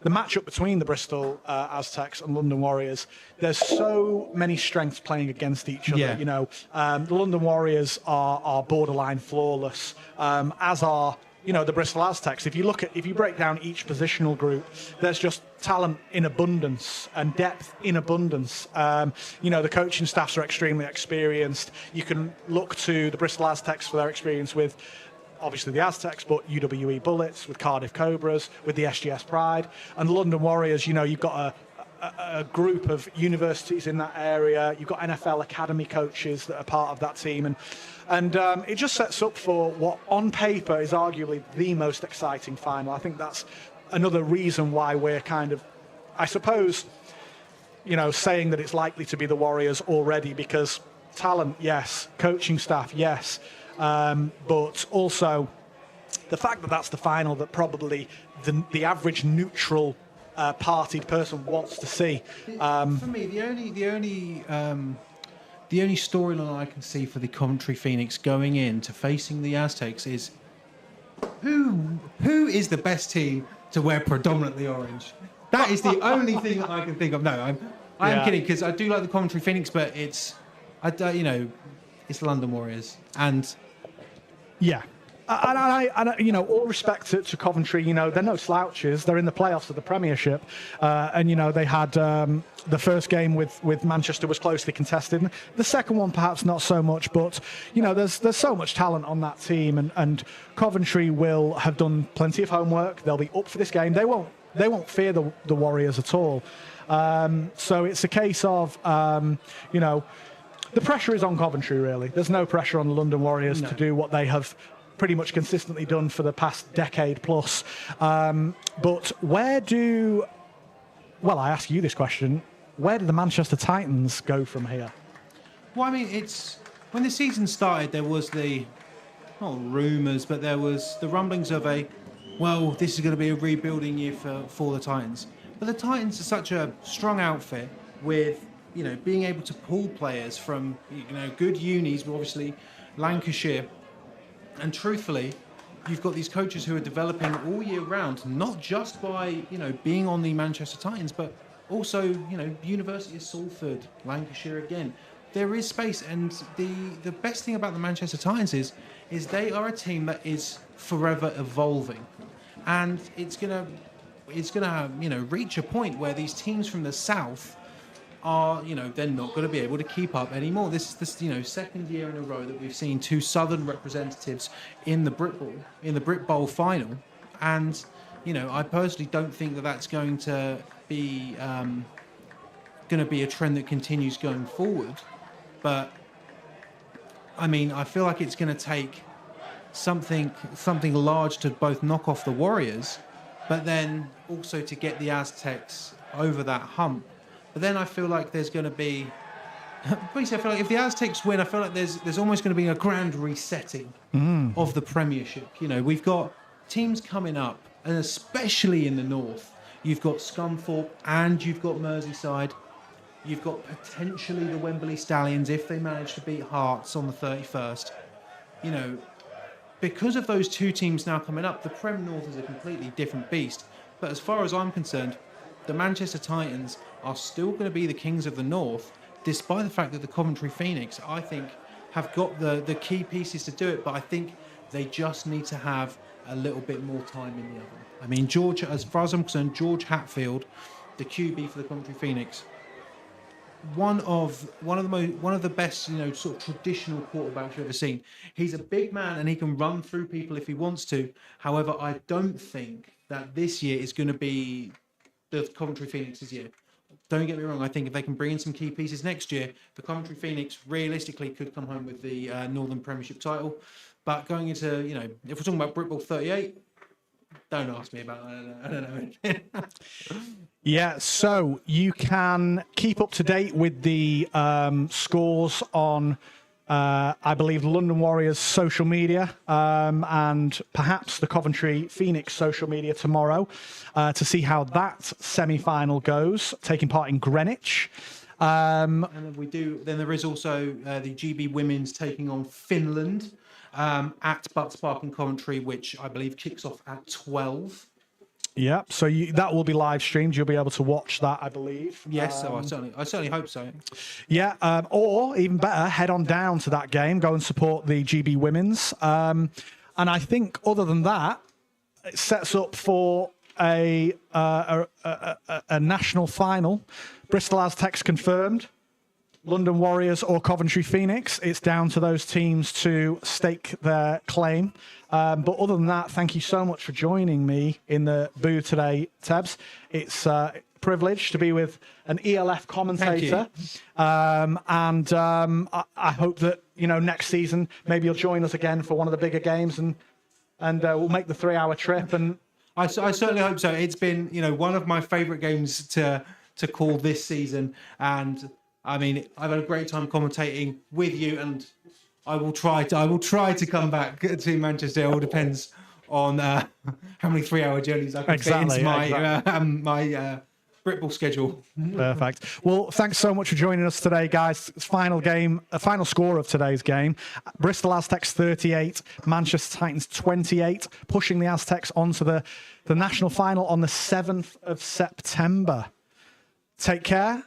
the matchup between the Bristol Aztecs and London Warriors, there's so many strengths playing against each other.
Yeah.
The London Warriors are borderline flawless, as are the Bristol Aztecs. If you break down each positional group, there's just talent in abundance and depth in abundance. The coaching staffs are extremely experienced. You can look to the Bristol Aztecs for their experience with obviously the Aztecs, but UWE Bullets, with Cardiff Cobras, with the SGS Pride, and the London Warriors. You've got a group of universities in that area. You've got NFL academy coaches that are part of that team, and it just sets up for what on paper is arguably the most exciting final. I think that's another reason why we're kind of, I suppose, saying that it's likely to be the Warriors already, because talent, yes, coaching staff, yes, but also the fact that that's the final that probably the average neutral partied person wants to see.
For me, the only storyline I can see for the Coventry Phoenix going into facing the Aztecs is who is the best team to wear predominantly orange. That is the only thing that I can think of. No, I'm kidding, because I do like the Coventry Phoenix, but it's It's London Warriors, and
Yeah. And all respect to Coventry, they're no slouches. They're in the playoffs of the Premiership. And they had the first game with Manchester was closely contested. The second one, perhaps not so much. But, there's so much talent on that team. And Coventry will have done plenty of homework. They'll be up for this game. They won't fear the Warriors at all. So it's a case of, the pressure is on Coventry, really. There's no pressure on the London Warriors to do what they have pretty much consistently done for the past decade plus. But I ask you this question, where do the Manchester Titans go from here?
Well, I mean, when the season started, there was not rumours, but there was the rumblings of this is going to be a rebuilding year for the Titans. But the Titans are such a strong outfit with, being able to pull players from, good unis, obviously Lancashire. And truthfully, you've got these coaches who are developing all year round, not just by, being on the Manchester Titans, but also, University of Salford, Lancashire again. There is space, and the best thing about the Manchester Titans is they are a team that is forever evolving. And it's gonna reach a point where these teams from the south are, they're not going to be able to keep up anymore. This is the second year in a row that we've seen two southern representatives in the Brit Bowl final, and I personally don't think that that's going to be a trend that continues going forward. But I mean, I feel like it's going to take something large to both knock off the Warriors, but then also to get the Aztecs over that hump. But then I feel like there's going to be... Basically, I feel like if the Aztecs win, I feel like there's almost going to be a grand resetting of the Premiership. We've got teams coming up, and especially in the north, you've got Scunthorpe and you've got Merseyside. You've got potentially the Wembley Stallions if they manage to beat Hearts on the 31st. Because of those two teams now coming up, the Prem North is a completely different beast. But as far as I'm concerned, the Manchester Titans are still going to be the kings of the north, despite the fact that the Coventry Phoenix, I think, have got the key pieces to do it, but I think they just need to have a little bit more time in the oven. I mean, as far as I'm concerned, George Hatfield, the QB for the Coventry Phoenix, one of the best, sort of traditional quarterbacks you've ever seen. He's a big man and he can run through people if he wants to. However, I don't think that this year is going to be the Coventry Phoenix's year. Don't get me wrong. I think if they can bring in some key pieces next year, the Coventry Phoenix realistically could come home with the Northern Premiership title. But going into, if we're talking about Brit Bowl 38, don't ask me about that. I don't know.
Yeah, so you can keep up to date with the scores on, I believe, London Warriors social media and perhaps the Coventry Phoenix social media tomorrow to see how that semi-final goes, taking part in Greenwich.
And then there is also the GB Women's taking on Finland at Butts Park in Coventry, which I believe kicks off at 12.
Yeah, so that will be live streamed. You'll be able to watch that, I believe.
Yes, I certainly hope so.
Yeah, or even better, head on down to that game, go and support the GB Women's. And I think other than that, it sets up for a national final. Bristol Aztecs confirmed. London Warriors or Coventry Phoenix. It's down to those teams to stake their claim. But other than that, thank you so much for joining me in the booth today, Tebs. It's a privilege to be with an ELF commentator. I hope that, next season, maybe you'll join us again for one of the bigger games and we'll make the 3-hour trip. And
I certainly hope so. It's been, one of my favourite games to call this season. And I mean, I've had a great time commentating with you, and I will try to come back to Manchester. It all depends on how many 3-hour journeys I can fit into my Britball schedule.
Perfect. Well, thanks so much for joining us today, guys. Final score of today's game: Bristol Aztecs 38, Manchester Titans 28, pushing the Aztecs onto the national final on the 7th of September. Take care.